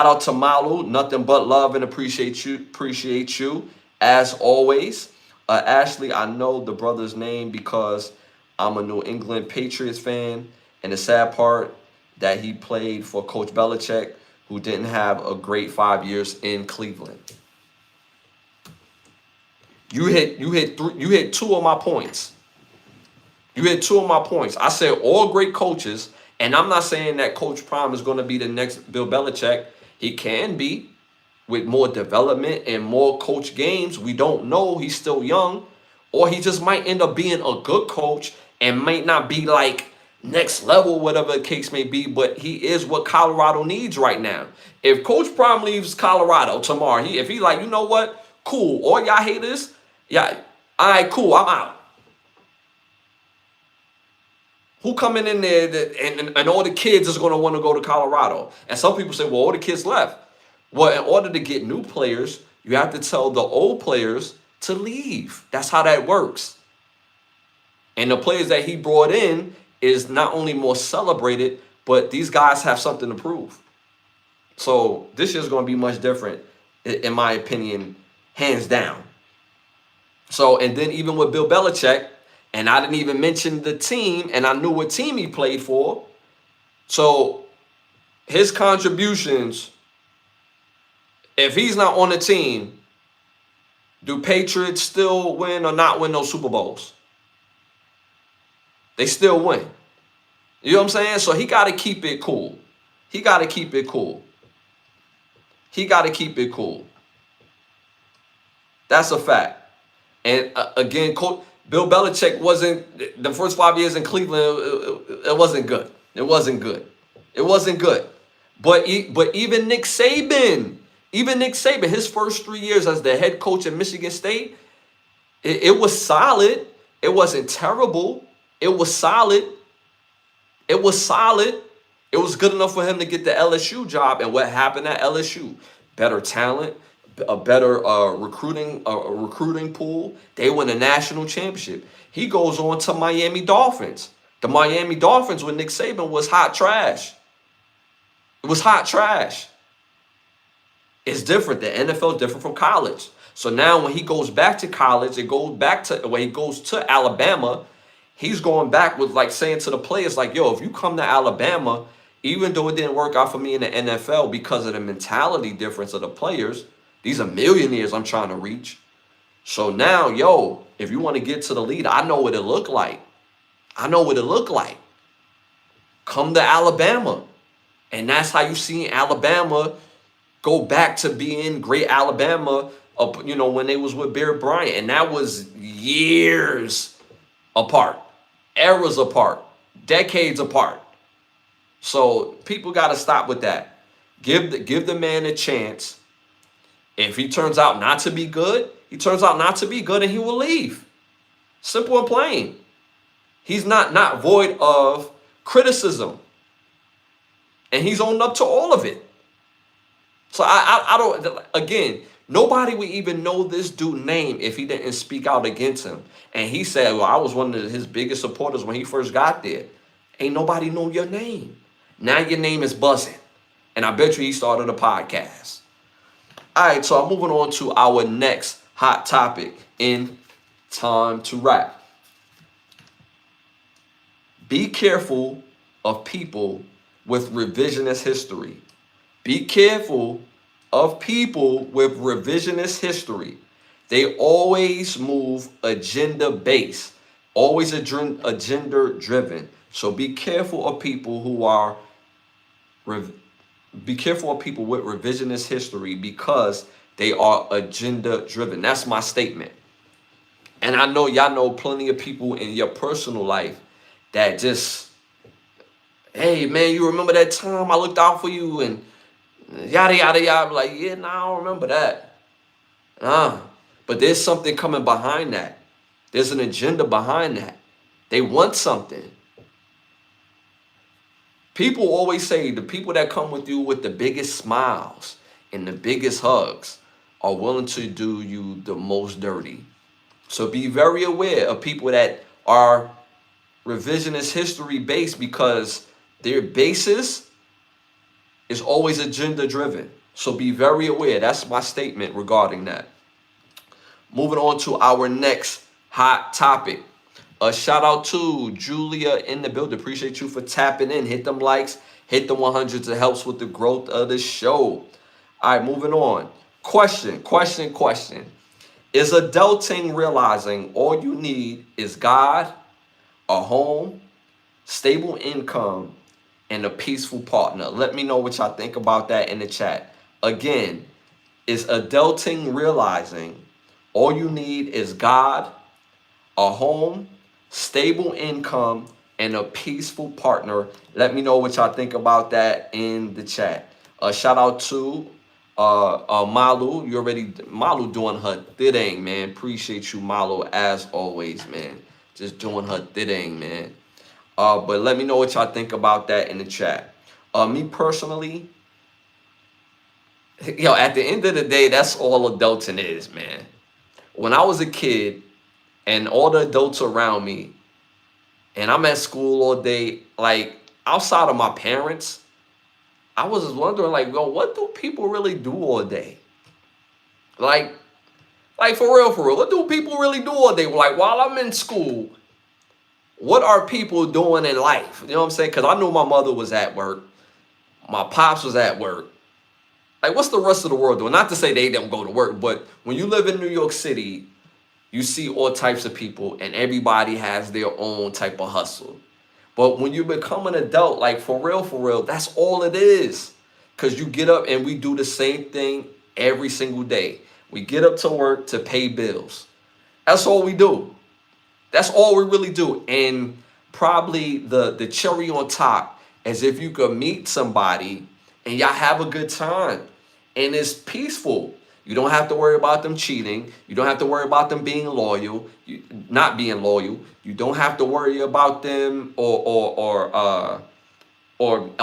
out to Malu, nothing but love and appreciate you as always. Ashley, I know the brother's name because I'm a New England Patriots fan, and the sad part that he played for Coach Belichick, who didn't have a great 5 years in Cleveland. You hit two of my points. You hit two of my points. I said all great coaches, and I'm not saying that Coach Prime is going to be the next Bill Belichick. He can be with more development and more coach games. We don't know. He's still young. Or he just might end up being a good coach and might not be like next level, whatever the case may be, but he is what Colorado needs right now. If Coach Prime leaves Colorado tomorrow, if he like, you know what, cool, all y'all haters, yeah, all right, cool, I'm out. Who coming in there and all the kids is going to want to go to Colorado? And some people say, well, all the kids left. Well, in order to get new players, you have to tell the old players to leave. That's how that works. And the players that he brought in is not only more celebrated, but these guys have something to prove. So this year's going to be much different, in my opinion, hands down. So, and then even with Bill Belichick, and I didn't even mention the team, and I knew what team he played for. So his contributions, if he's not on the team, do Patriots still win or not win those Super Bowls? They still win. You know what I'm saying? So he got to keep it cool. He got to keep it cool. He got to keep it cool. That's a fact. And again, Bill Belichick wasn't, the first 5 years in Cleveland, it wasn't good. It wasn't good. It wasn't good. But even Nick Saban, his first 3 years as the head coach at Michigan State, it was solid. It wasn't terrible. It was solid. It was solid. It was good enough for him to get the LSU job. And what happened at LSU? Better talent, a better recruiting pool. They win a national championship. He goes on to Miami Dolphins. The Miami Dolphins with Nick Saban was hot trash. It was hot trash. It's different. The NFL is different from college. So now when he goes back to college, when he goes to Alabama, he's going back with like saying to the players like, yo, if you come to Alabama, even though it didn't work out for me in the NFL because of the mentality difference of the players, these are millionaires I'm trying to reach. So now, yo, if you want to get to the lead, I know what it looked like. I know what it looked like. Come to Alabama. And that's how you see Alabama go back to being great Alabama, when they was with Bear Bryant. And that was years apart, eras apart, decades apart. So people got to stop with that. Give the man a chance. If he turns out not to be good, he turns out not to be good and he will leave. Simple and plain. He's not void of criticism. And he's owned up to all of it. So I don't, again, nobody would even know this dude's name if he didn't speak out against him. And he said, well, I was one of his biggest supporters when he first got there. Ain't nobody know your name. Now your name is buzzing. And I bet you he started a podcast. All right, so I'm moving on to our next hot topic in Time to Rap. Be careful of people with revisionist history. Be careful of people with revisionist history. They always move agenda-based, always agenda-driven. So be careful of people who are be careful of people with revisionist history because they are agenda-driven. That's my statement. And I know y'all know plenty of people in your personal life that just, hey, man, you remember that time I looked out for you and yada, yada, yada. Like, yeah, nah, I don't remember that. But there's something coming behind that. There's an agenda behind that. They want something. People always say the people that come with you with the biggest smiles and the biggest hugs are willing to do you the most dirty. So be very aware of people that are revisionist history based, because their basis is always agenda driven. So be very aware. That's my statement regarding that. Moving on to our next hot topic. A shout out to Julia in the building. Appreciate you for tapping in. Hit them likes, hit the 100s. It helps with the growth of the show. All right, moving on. Question. Is adulting realizing all you need is God, a home, stable income, and a peaceful partner? Let me know what y'all think about that in the chat. Again, is adulting realizing all you need is God, a home, stable income, and a peaceful partner? Let me know what y'all think about that in the chat. Shout out to Malu. Malu doing her thing, man. Appreciate you, Malu, as always, man. Just doing her thing, man. But let me know what y'all think about that in the chat. Me personally, at the end of the day, that's all adulting is, man. When I was a kid and all the adults around me, and I'm at school all day, like outside of my parents, I was wondering, like, yo, what do people really do all day? Like for real, what do people really do all day? Like, while I'm in school, what are people doing in life? You know what I'm saying? Because I knew my mother was at work. My pops was at work. Like, what's the rest of the world doing? Not to say they don't go to work, but when you live in New York City, you see all types of people, and everybody has their own type of hustle. But when you become an adult, like for real, that's all it is. Because you get up and we do the same thing every single day. We get up to work to pay bills. That's all we do. That's all we really do. And probably the cherry on top is if you could meet somebody and y'all have a good time and it's peaceful. You don't have to worry about them cheating. You don't have to worry about them being loyal, not being loyal. You don't have to worry about them or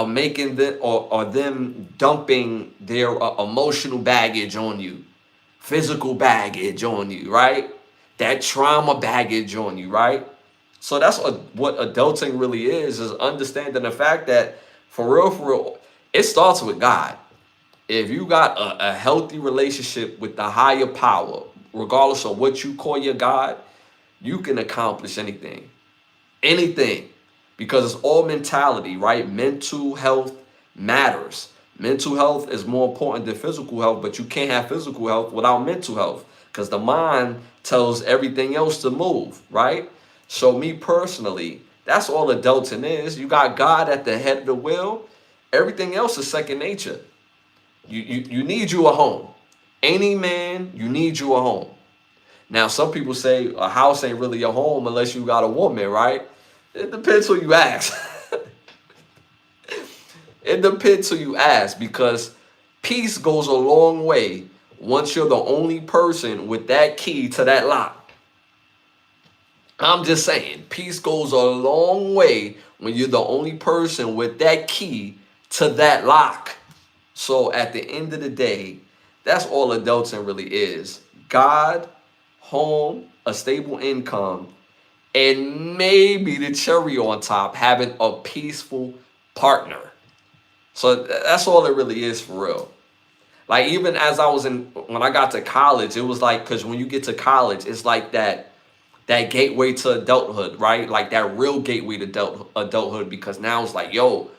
making them or them dumping their emotional baggage on you, physical baggage on you, right? That trauma baggage on you, right? So that's what adulting really is understanding the fact that for real, it starts with God. If you got a healthy relationship with the higher power, regardless of what you call your God, you can accomplish anything. Anything. Because it's all mentality, right? Mental health matters. Mental health is more important than physical health, but you can't have physical health without mental health, because the mind tells everything else to move, right? So me personally, that's all adulting is. You got God at the head of the wheel. Everything else is second nature. You need you a home. Any man, you need you a home. Now, some people say a house ain't really a home unless you got a woman, right? It depends who you ask. It depends who you ask, because peace goes a long way once you're the only person with that key to that lock. I'm just saying, peace goes a long way when you're the only person with that key to that lock. So at the end of the day, that's all adulting really is. God, home, a stable income, and maybe the cherry on top, having a peaceful partner. So that's all it really is for real. Like, even as when I got to college, it was like, because when you get to college, it's like that gateway to adulthood, right? Like that real gateway to adulthood, because now it's like, yo,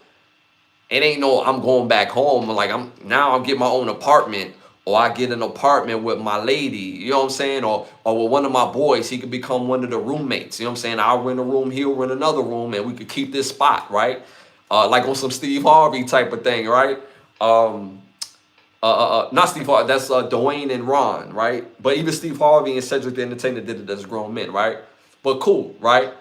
it ain't no I'm going back home. Like I'll get my own apartment, or I get an apartment with my lady, you know what I'm saying? Or with one of my boys, he could become one of the roommates, you know what I'm saying? I'll rent a room, he'll rent another room, and we could keep this spot, right? Like on some Steve Harvey type of thing, right? Not Steve Harvey, that's Dwayne and Ron, right? But even Steve Harvey and Cedric the Entertainer did it as grown men, right? But cool, right?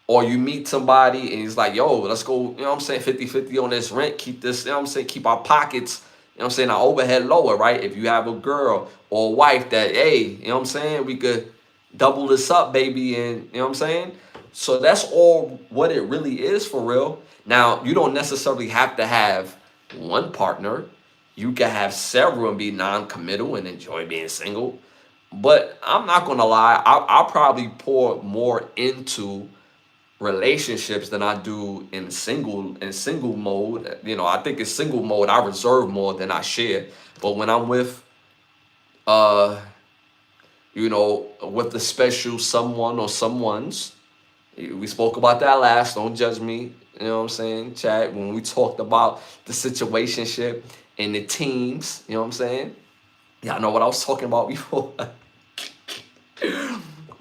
Or you meet somebody and he's like, yo, let's go, you know what I'm saying, 50-50 on this rent, keep this, you know what I'm saying, keep our pockets, know what I'm saying, our overhead lower, right? If you have a girl or a wife that, hey, you know what I'm saying, we could double this up, baby, and you know what I'm saying? So that's all what it really is for real. Now, you don't necessarily have to have one partner. You can have several and be non-committal and enjoy being single. But I'm not gonna lie, I'll probably pour more into relationships than I do in single mode. You know, I think in single mode I reserve more than I share. But when I'm with uh with the special someone or someones, we spoke about that last. Don't judge me. You know what I'm saying, chat. When we talked about the situationship and the teams, you know what I'm saying? Y'all know what I was talking about before.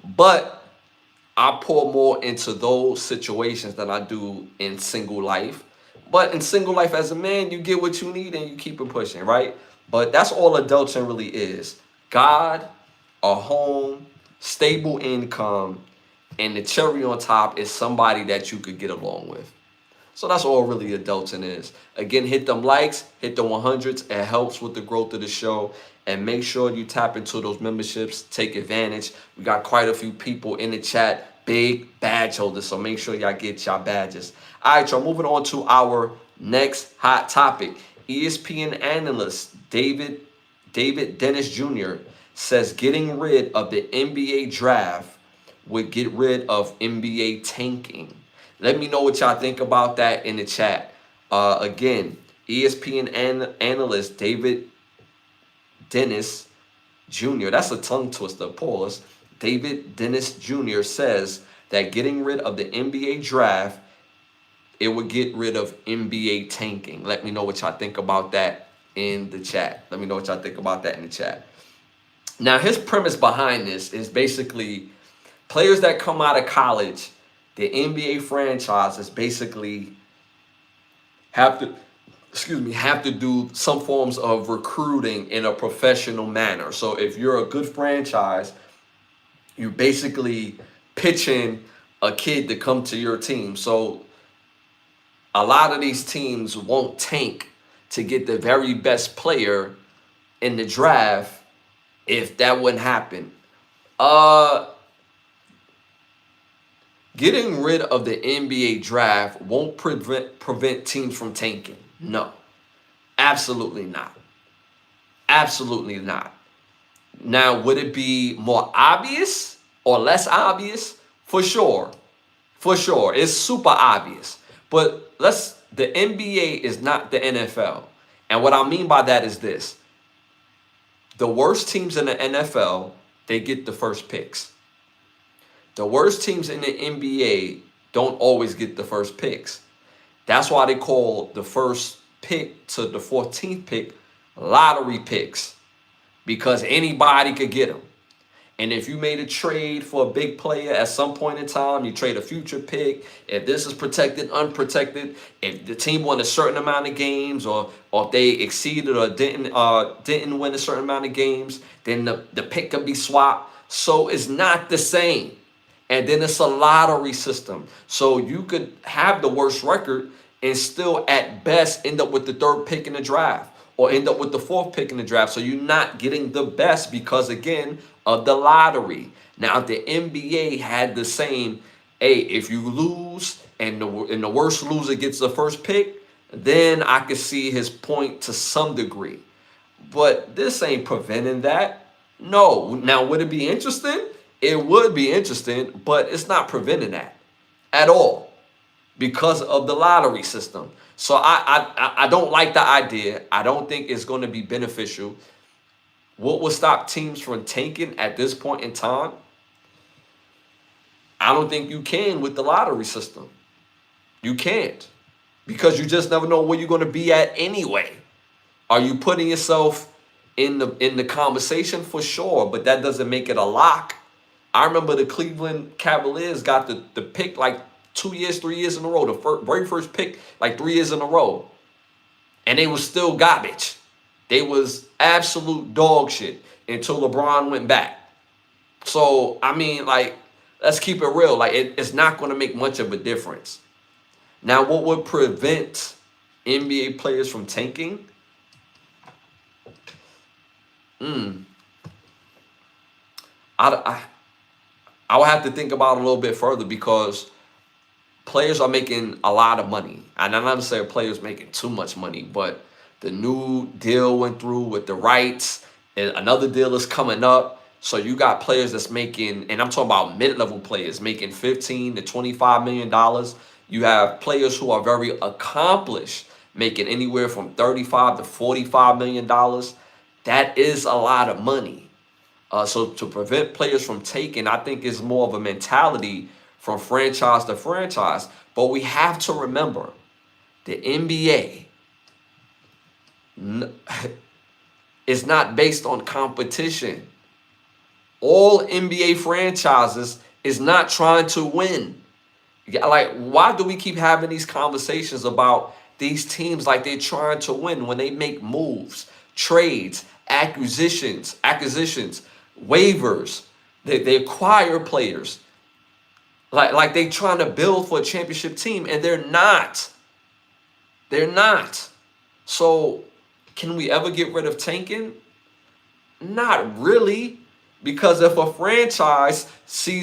But I pour more into those situations than I do in single life. But in single life as a man, you get what you need and you keep it pushing, right? But that's all adulting really is. God, a home, stable income, and the cherry on top is somebody that you could get along with. So that's all really adulting is. Again, hit them likes, hit the 100s. It helps with the growth of the show. And make sure you tap into those memberships. Take advantage. We got quite a few people in the chat, big badge holders. So make sure y'all get y'all badges. All right, y'all, moving on to our next hot topic. ESPN analyst David Dennis Jr. says getting rid of the NBA draft would get rid of NBA tanking. Let me know what y'all think about that in the chat. Again, ESPN analyst David Dennis Jr., that's a tongue twister, pause. David Dennis Jr. says that getting rid of the NBA draft, it would get rid of NBA tanking. Let me know what y'all think about that in the chat. Let me know what y'all think about that in the chat. Now, his premise behind this is basically players that come out of college, the NBA franchises basically have to do some forms of recruiting in a professional manner. So if you're a good franchise, you're basically pitching a kid to come to your team. So a lot of these teams won't tank to get the very best player in the draft if that wouldn't happen. Getting rid of the NBA draft won't prevent teams from tanking. No, absolutely not. Absolutely not. Now, would it be more obvious or less obvious? For sure. For sure. It's super obvious. But the NBA is not the NFL. And what I mean by that is this. The worst teams in the NFL, they get the first picks. The worst teams in the NBA don't always get the first picks. That's why they call the first pick to the 14th pick lottery picks, because anybody could get them. And if you made a trade for a big player at some point in time, you trade a future pick. If this is protected, unprotected, if the team won a certain amount of games, or if they exceeded or didn't win a certain amount of games, then the pick can be swapped. So it's not the same. And then it's a lottery system. So you could have the worst record and still at best end up with the third pick in the draft or end up with the fourth pick in the draft. So you're not getting the best because, again, of the lottery. Now, if the NBA had the same, hey, if you lose and the worst loser gets the first pick, then I could see his point to some degree. But this ain't preventing that. No. Now, would it be interesting? It would be interesting, but it's not preventing that at all because of the lottery system. So I don't like the idea. I don't think it's going to be beneficial. What will stop teams from tanking at this point in time? I don't think you can with the lottery system. You can't, because you just never know where you're going to be at anyway. Are you putting yourself in the conversation? For sure, but that doesn't make it a lock. I remember the Cleveland Cavaliers got the pick like 2 years, 3 years in a row. The very first pick like 3 years in a row. And they was still garbage. They was absolute dog shit until LeBron went back. So, I mean, like, let's keep it real. Like, it's not going to make much of a difference. Now, what would prevent NBA players from tanking? Mm, I, I would have to think about it a little bit further because players are making a lot of money. And I'm not saying players making too much money, but the new deal went through with the rights, and another deal is coming up. So you got players that's making, and I'm talking about mid-level players making 15 to 25 million dollars. You have players who are very accomplished making anywhere from 35 to 45 million dollars. That is a lot of money. So to prevent players from taking, I think is more of a mentality from franchise to franchise. But we have to remember the NBA is not based on competition. All NBA franchises is not trying to win. Like, why do we keep having these conversations about these teams like they're trying to win when they make moves, trades, acquisitions, waivers, they acquire players like they trying to build for a championship team, and they're not. They're not. So, can we ever get rid of tanking? Not really, because if a franchise see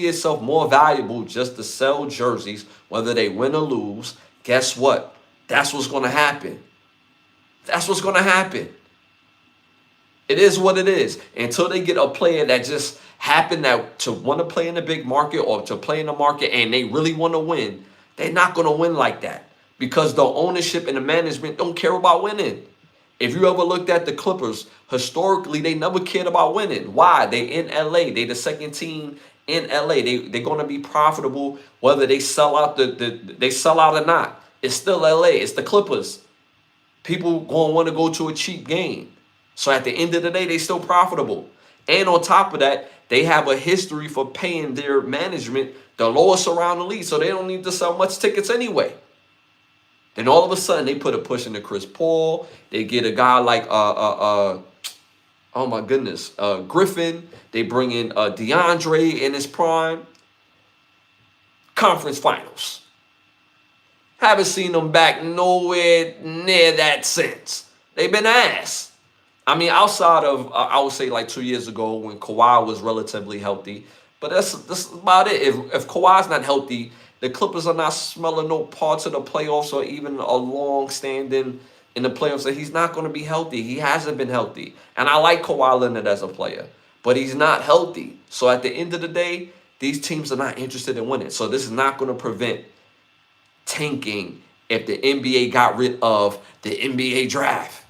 itself more valuable just to sell jerseys, whether they win or lose, guess what? That's what's going to happen. That's what's going to happen. It is what it is. Until they get a player that just happened to want to play in the big market or to play in the market and they really want to win, they're not going to win like that because the ownership and the management don't care about winning. If you ever looked at the Clippers, historically, they never cared about winning. Why? They in LA. They the second team in LA. They're going to be profitable whether they sell out they sell out or not. It's still LA. It's the Clippers. People going to want to go to a cheap game. So at the end of the day, they still profitable. And on top of that, they have a history for paying their management the lowest around the league. So they don't need to sell much tickets anyway. Then all of a sudden, they put a push into Chris Paul. They get a guy like, oh my goodness, Griffin. They bring in DeAndre in his prime. Conference finals. Haven't seen them back nowhere near that since. They've been ass. I mean, outside of, I would say like 2 years ago when Kawhi was relatively healthy. But that's about it. If Kawhi's not healthy, the Clippers are not smelling no parts of the playoffs or even a long standing in the playoffs that he's not going to be healthy. He hasn't been healthy. And I like Kawhi Leonard as a player, but he's not healthy. So at the end of the day, these teams are not interested in winning. So this is not going to prevent tanking if the NBA got rid of the NBA draft,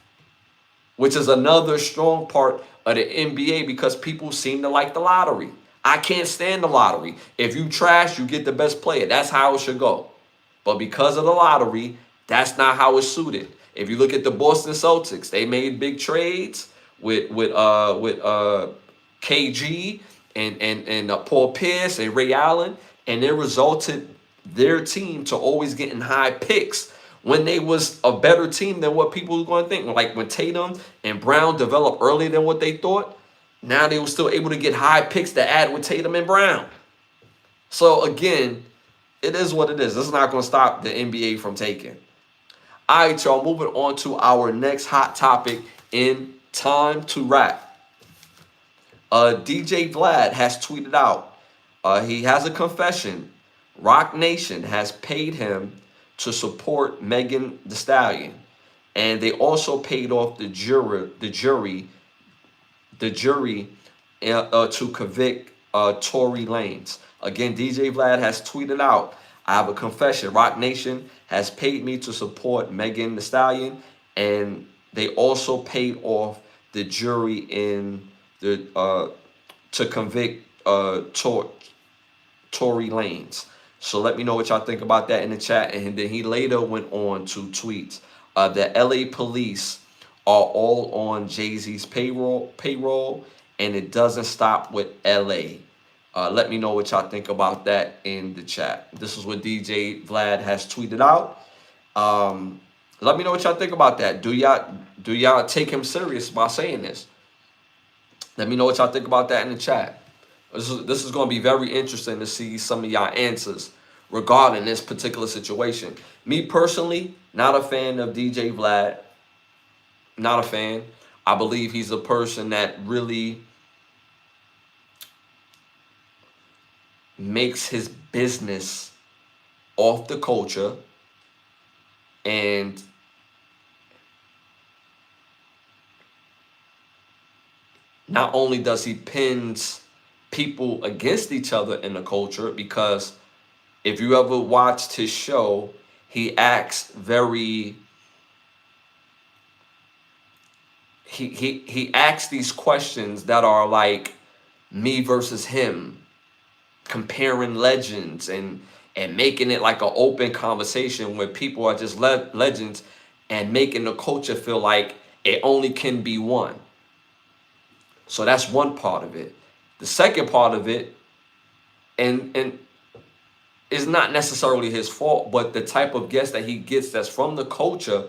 which is another strong part of the NBA because people seem to like the lottery. I can't stand the lottery. If you trash, you get the best player. That's how it should go. But because of the lottery, that's not how it's suited. If you look at the Boston Celtics, they made big trades with KG and Paul Pierce and Ray Allen, and it resulted their team to always getting high picks when they was a better team than what people were going to think. Like when Tatum and Brown developed earlier than what they thought, now they were still able to get high picks to add with Tatum and Brown. So again, it is what it is. This is not going to stop the NBA from taking. All right, y'all, moving on to our next hot topic in Time to Rap. DJ Vlad has tweeted out, he has a confession. Rock Nation has paid him to support Megan Thee Stallion, and they also paid off the jury to convict Tory Lanez. Again, DJ Vlad has tweeted out, I have a confession. Rock Nation has paid me to support Megan Thee Stallion, and they also paid off the jury in the to convict Tory Lanez. So let me know what y'all think about that in the chat. And then he later went on to tweet, the LA police are all on Jay-Z's payroll, and it doesn't stop with LA. Let me know what y'all think about that in the chat. This is what DJ Vlad has tweeted out. Let me know what y'all think about that. Do y'all take him serious by saying this? Let me know what y'all think about that in the chat. This is going to be very interesting to see some of y'all answers regarding this particular situation. Me personally, not a fan of DJ Vlad. Not a fan. I believe he's a person that really makes his business off the culture, and not only does he pins people against each other in the culture, because if you ever watched his show, he acts very he asks these questions that are like me versus him, comparing legends and making it like an open conversation where people are just legends, and making the culture feel like it only can be one. So that's one part of it. The second part of it, and is not necessarily his fault, but the type of guest that he gets that's from the culture,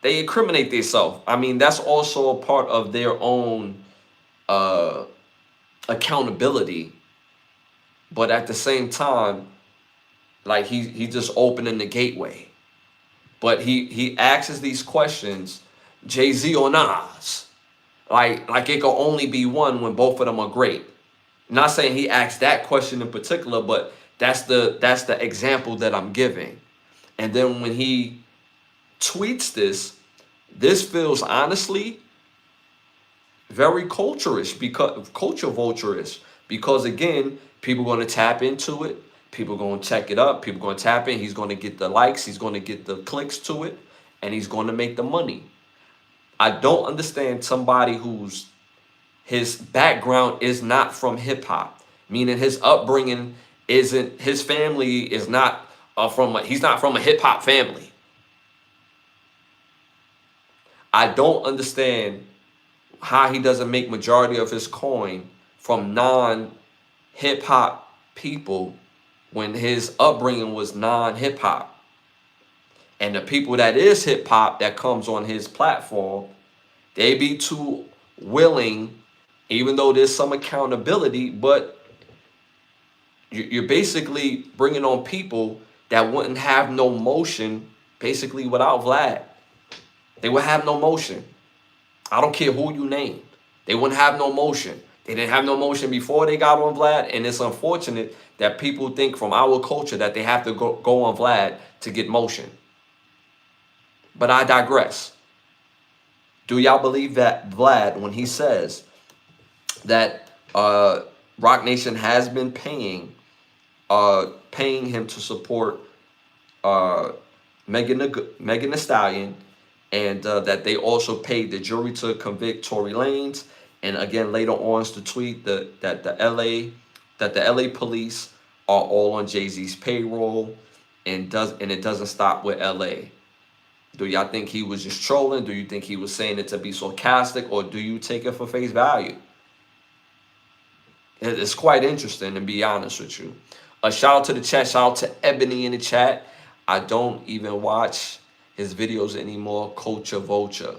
they incriminate themselves. I mean, that's also a part of their own accountability. But at the same time, like he just opening the gateway. But he asks these questions, Jay-Z or Nas, like it can only be one when both of them are great. Not saying he asked that question in particular, but that's the example that I'm giving. And then when he tweets this feels honestly very culture vulture-ish, because again, people are going to tap into it, people are going to check it up, people are going to tap in, he's going to get the likes, he's going to get the clicks to it, and he's going to make the money. I don't understand somebody whose his background is not from hip-hop, meaning his upbringing isn't, his family is not he's not from a hip-hop family. I don't understand how he doesn't make majority of his coin from non-hip-hop people when his upbringing was non-hip-hop. And the people that is hip-hop that comes on his platform, they be too willing, even though there's some accountability, but you're basically bringing on people that wouldn't have no motion basically without Vlad. They would have no motion. I don't care who you named. They wouldn't have no motion. They didn't have no motion before they got on Vlad, and it's unfortunate that people think from our culture that they have to go on Vlad to get motion. But I digress. Do y'all believe that Vlad, when he says that Rock Nation has been paying him to support Megan Thee Stallion, and that they also paid the jury to convict Tory Lanez, and again later on to tweet that the LA police are all on Jay-Z's payroll, and it doesn't stop with LA. Do y'all think he was just trolling? Do you think he was saying it to be sarcastic, or do you take it for face value? It's quite interesting, to be honest with you. A shout out to the chat. Shout out to Ebony in the chat. I don't even watch his videos anymore. Culture vulture.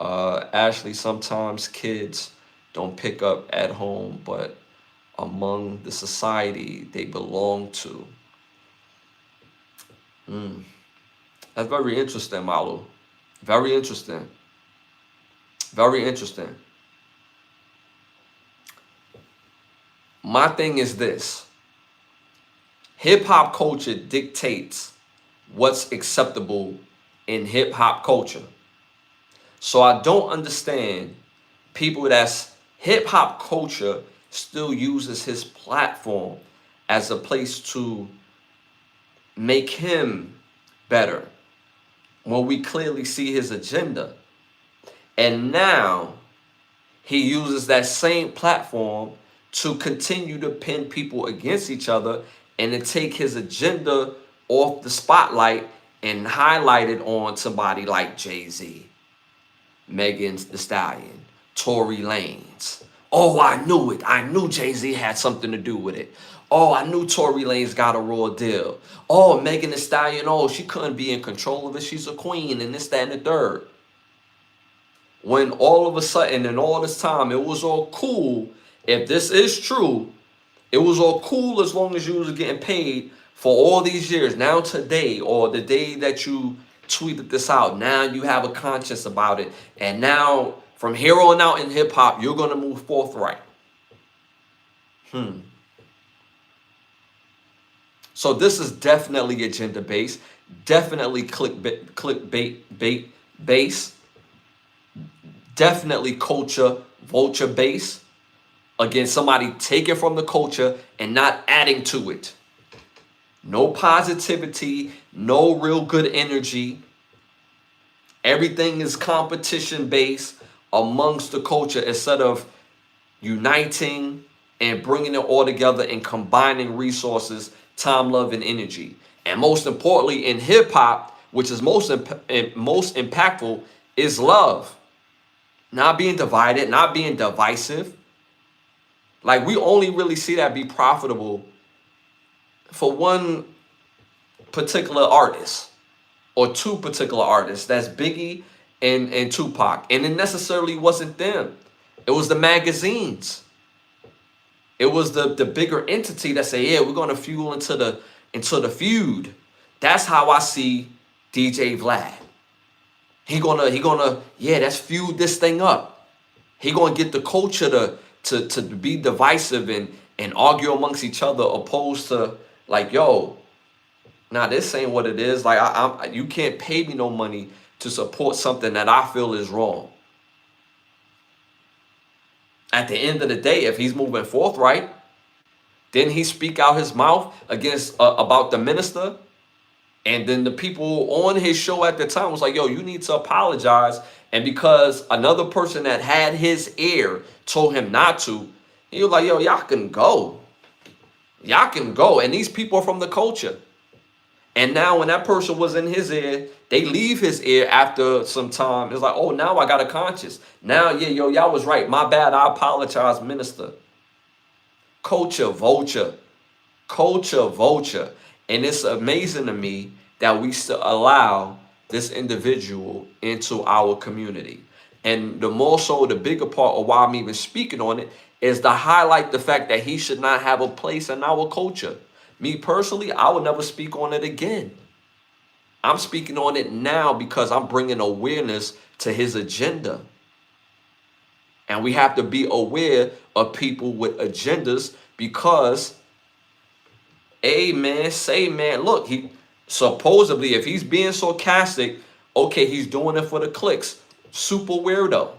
Ashley, sometimes kids don't pick up at home, but among the society they belong to. That's very interesting, Malu. Very interesting. Very interesting. My thing is this. Hip-hop culture dictates what's acceptable in hip-hop culture. So I don't understand people that's hip-hop culture still uses his platform as a place to make him better, when we clearly see his agenda. And now he uses that same platform to continue to pin people against each other and to take his agenda off the spotlight and highlight it on somebody like Jay-Z, Megan Thee Stallion, Tory Lanez. Oh, I knew it. I knew Jay-Z had something to do with it. Oh, I knew Tory Lanez got a raw deal. Oh, Megan Thee Stallion, oh, she couldn't be in control of it. She's a queen, and this, that, and the third. When all of a sudden, in all this time, it was all cool. If this is true, it was all cool as long as you was getting paid for all these years. Now today, or the day that you tweeted this out. Now you have a conscience about it. And now from here on out in hip hop, you're going to move forthright. So this is definitely agenda based, definitely clickbait based, definitely culture vulture based. Again, somebody taking from the culture and not adding to it. No positivity, no real good energy. Everything is competition based amongst the culture instead of uniting and bringing it all together and combining resources, time, love, and energy. And most importantly, in hip hop, which is most impactful, is love. Not being divided, not being divisive. Like, we only really see that be profitable for one particular artist or two particular artists. That's Biggie and Tupac. And it necessarily wasn't them. It was the magazines. It was the bigger entity that say, yeah, we're gonna fuel into the feud. That's how I see DJ Vlad. He gonna yeah, let's feud this thing up. He gonna get the culture to be divisive and argue amongst each other, opposed to like, yo, nah, this ain't what it is. Like, you can't pay me no money to support something that I feel is wrong. At the end of the day, if he's moving forthright, didn't he speak out his mouth against about the minister? And then the people on his show at the time was like, yo, you need to apologize. And because another person that had his ear told him not to, he was like, yo, y'all can go. Y'all can go. And these people are from the culture. And now when that person was in his ear, they leave his ear after some time. It's like, oh, now I got a conscience. Now, yeah, yo, y'all was right. My bad. I apologize, minister. Culture vulture. Culture vulture. And it's amazing to me that we still allow this individual into our community. And the more so, the bigger part of why I'm even speaking on it is to highlight the fact that he should not have a place in our culture. Me personally, I would never speak on it again. I'm speaking on it now because I'm bringing awareness to his agenda. And we have to be aware of people with agendas because, look, he supposedly, if he's being sarcastic, okay, he's doing it for the clicks. Super weirdo.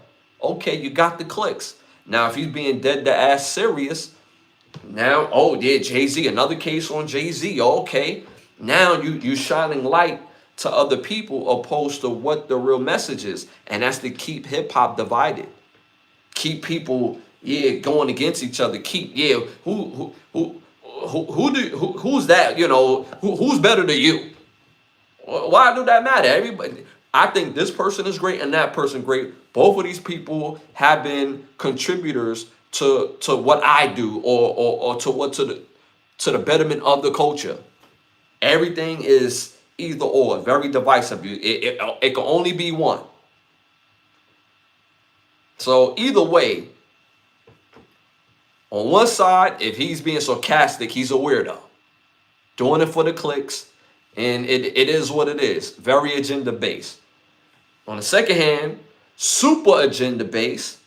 Okay, you got the clicks. Now, if he's being dead to ass serious, now, oh yeah, Jay-Z, another case on Jay-Z. Okay, now you shining light to other people opposed to what the real message is, and that's to keep hip hop divided, keep people going against each other. Keep who's that? You know, who's better than you? Why do that matter? Everybody. I think this person is great and that person great. Both of these people have been contributors to what I do or to the betterment of the culture. Everything is either or, very divisive. It can only be one. So either way, on one side, if he's being sarcastic, he's a weirdo. Doing it for the clicks, and it is what it is. Very agenda based. On the second hand, super agenda based.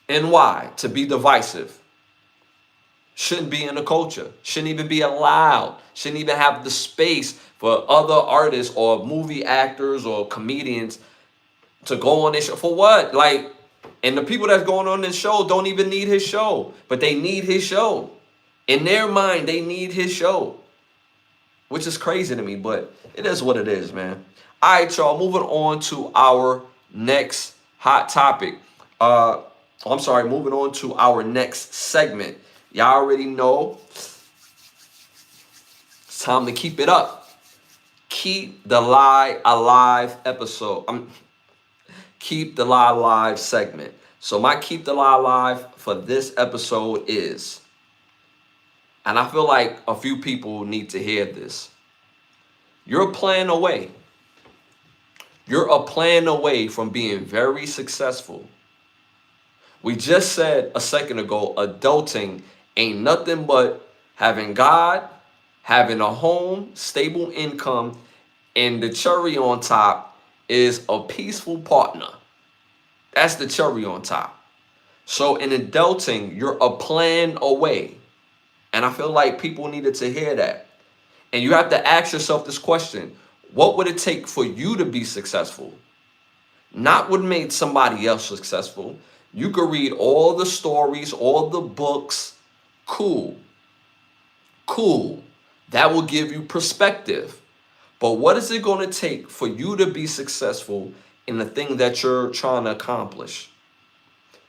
And why? To be divisive. Shouldn't be in the culture. Shouldn't even be allowed. Shouldn't even have the space for other artists or movie actors or comedians to go on this show. For what? Like, and the people that's going on this show don't even need his show, but they need his show. In their mind, they need his show, which is crazy to me, but it is what it is, man. All right, y'all, moving on to our next hot topic. Moving on to our next segment. Y'all already know it's time to keep it up. Keep the lie alive episode. Keep the lie alive segment. So my keep the lie alive for this episode is, and I feel like a few people need to hear this. You're a plan away. You're a plan away from being very successful. We just said a second ago, adulting ain't nothing but having God, having a home, stable income, And the cherry on top is a peaceful partner. That's the cherry on top. So in adulting, you're a plan away. And I feel like people needed to hear that. And you have to ask yourself this question: what would it take for you to be successful? Not what made somebody else successful. You could read all the stories, all the books. Cool. Cool. That will give you perspective. But what is it going to take for you to be successful in the thing that you're trying to accomplish?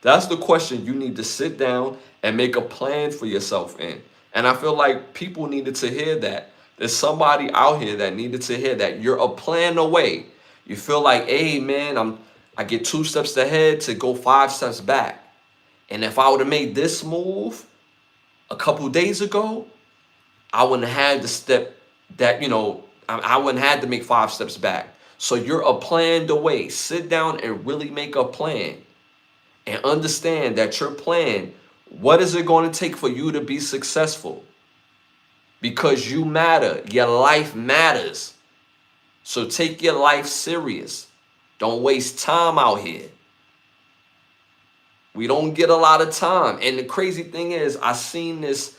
That's the question you need to sit down and make a plan for yourself in. And I feel like people needed to hear that. There's somebody out here that needed to hear that. You're a plan away. You feel like, hey man, I get 2 steps ahead to go 5 steps back. And if I would have made this move a couple days ago, I wouldn't have had the step that, I wouldn't have had to make 5 steps back. So you're a plan away. Sit down and really make a plan. And understand that your plan, what is it going to take for you to be successful? Because you matter. Your life matters. So take your life serious. Don't waste time out here. We don't get a lot of time. And the crazy thing is, I seen this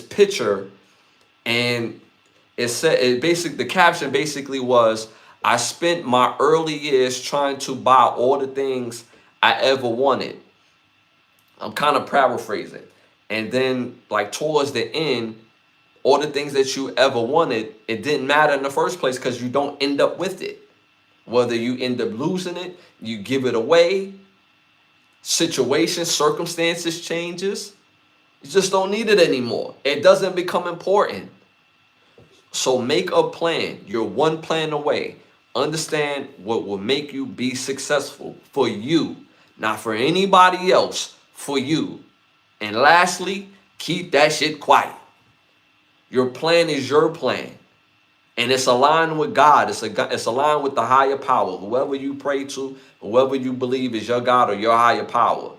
picture, and the caption basically was, I spent my early years trying to buy all the things I ever wanted. I'm kind of paraphrasing. And then like towards the end, all the things that you ever wanted, it didn't matter in the first place because you don't end up with it. Whether you end up losing it, you give it away, situations, circumstances changes. You just don't need it anymore. It doesn't become important. So make a plan. You're one plan away. Understand what will make you be successful for you, not for anybody else, for you. And lastly, keep that shit quiet. Your plan is your plan. And it's aligned with God. It's aligned with the higher power. Whoever you pray to, whoever you believe is your God or your higher power.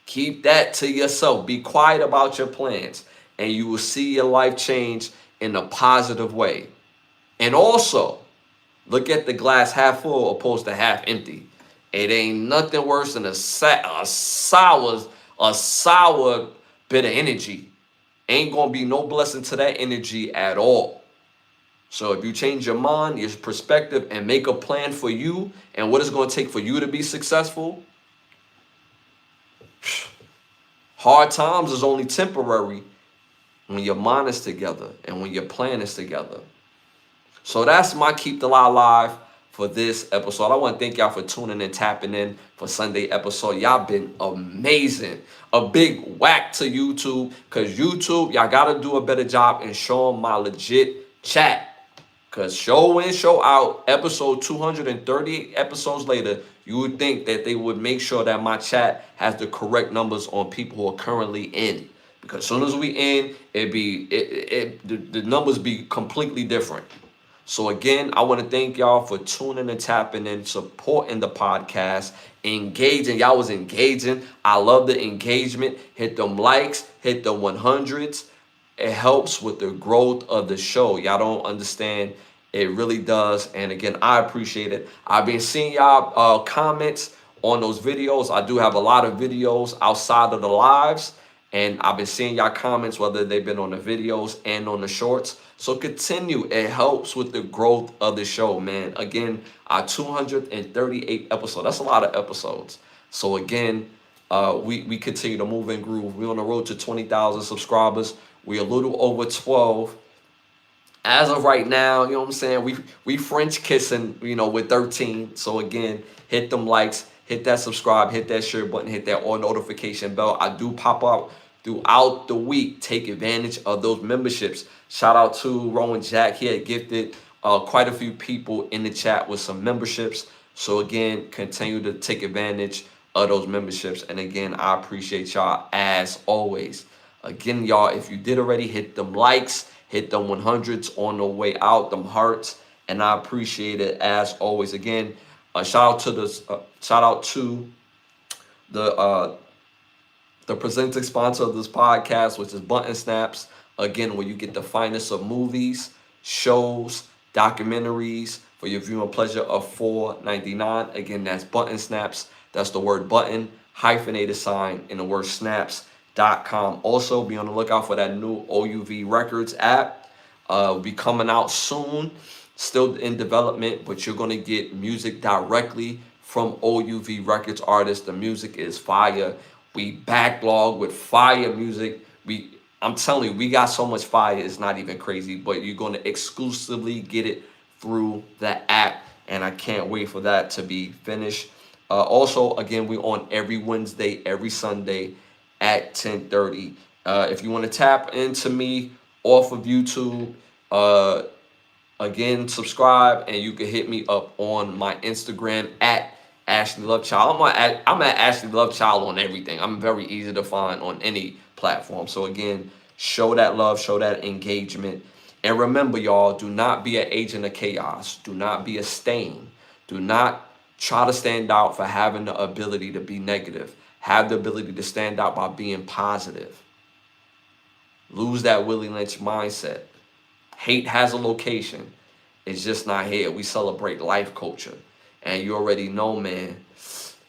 Keep that to yourself. Be quiet about your plans, and you will see your life change in a positive way. And also, look at the glass half full opposed to half empty. It ain't nothing worse than a sour bit of energy. Ain't gonna be no blessing to that energy at all. So if you change your mind, your perspective, and make a plan for you and what it's going to take for you to be successful, hard times is only temporary when your mind is together and when your plan is together. So that's my Keep the Lie Alive for this episode. I want to thank y'all for tuning and tapping in for Sunday episode. Y'all been amazing. A big whack to YouTube, because YouTube, y'all got to do a better job in showing my legit chat. Because show in, show out, episode 238 episodes later, you would think that they would make sure that my chat has the correct numbers on people who are currently in. Because as soon as we in, the numbers be completely different. So again, I want to thank y'all for tuning and tapping in, supporting the podcast, engaging. Y'all was engaging. I love the engagement. Hit them likes, hit the 100s. It helps with the growth of the show. Y'all don't understand. It really does. And again, I appreciate it. I've been seeing y'all comments on those videos. I do have a lot of videos outside of the lives, and I've been seeing y'all comments, whether they've been on the videos and on the shorts. So continue. It helps with the growth of the show, man. Again, our 238 episode. That's a lot of episodes. So again, we continue to move and groove. We're on the road to 20,000 subscribers. We're a little over 12. As of right now, you know what I'm saying? We French kissing, with 13. So again, hit them likes, hit that subscribe, hit that share button, hit that all notification bell. I do pop up throughout the week. Take advantage of those memberships. Shout out to Rowan Jack. He had gifted quite a few people in the chat with some memberships. So again, continue to take advantage of those memberships. And again, I appreciate y'all as always. Again, y'all, if you did already, hit them likes, hit them 100s on the way out, them hearts, and I appreciate it as always. Again, shout out to the presenting sponsor of this podcast, which is Button Snaps. Again, where you get the finest of movies, shows, documentaries for your viewing pleasure of $4.99. Again, that's Button Snaps. That's the word button, hyphenated sign, and the word snaps.com. Also, be on the lookout for that new OUV Records app. Will be coming out soon. Still in development, but you're going to get music directly from OUV Records artists. The music is fire. We backlog with fire music. I'm telling you, we got so much fire, it's not even crazy, but you're going to exclusively get it through the app, and I can't wait for that to be finished. Also, again, we're on every Wednesday, every Sunday at 10:30. If you want to tap into me off of YouTube, again, subscribe, and you can hit me up on my Instagram at Ashley Lovechild. I'm at Ashley Lovechild on everything. I'm very easy to find on any platform. So again, show that love, show that engagement. And remember, y'all, do not be an agent of chaos. Do not be a stain. Do not try to stand out for having the ability to be negative. Have the ability to stand out by being positive. Lose that Willie Lynch mindset. Hate has a location. It's just not here. We celebrate life culture. And you already know, man,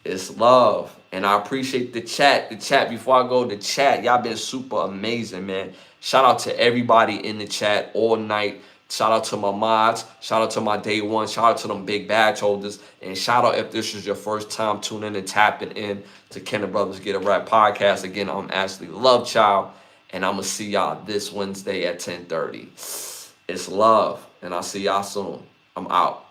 it's love. And I appreciate the chat. Before I go, the chat. Y'all been super amazing, man. Shout out to everybody in the chat all night. Shout out to my mods. Shout out to my day one. Shout out to them big badge holders. And shout out if this is your first time tuning and tapping in to Ken and Brothers Get a Rap podcast. Again, I'm Ashley Lovechild. And I'm going to see y'all this Wednesday at 10:30. It's love. And I'll see y'all soon. I'm out.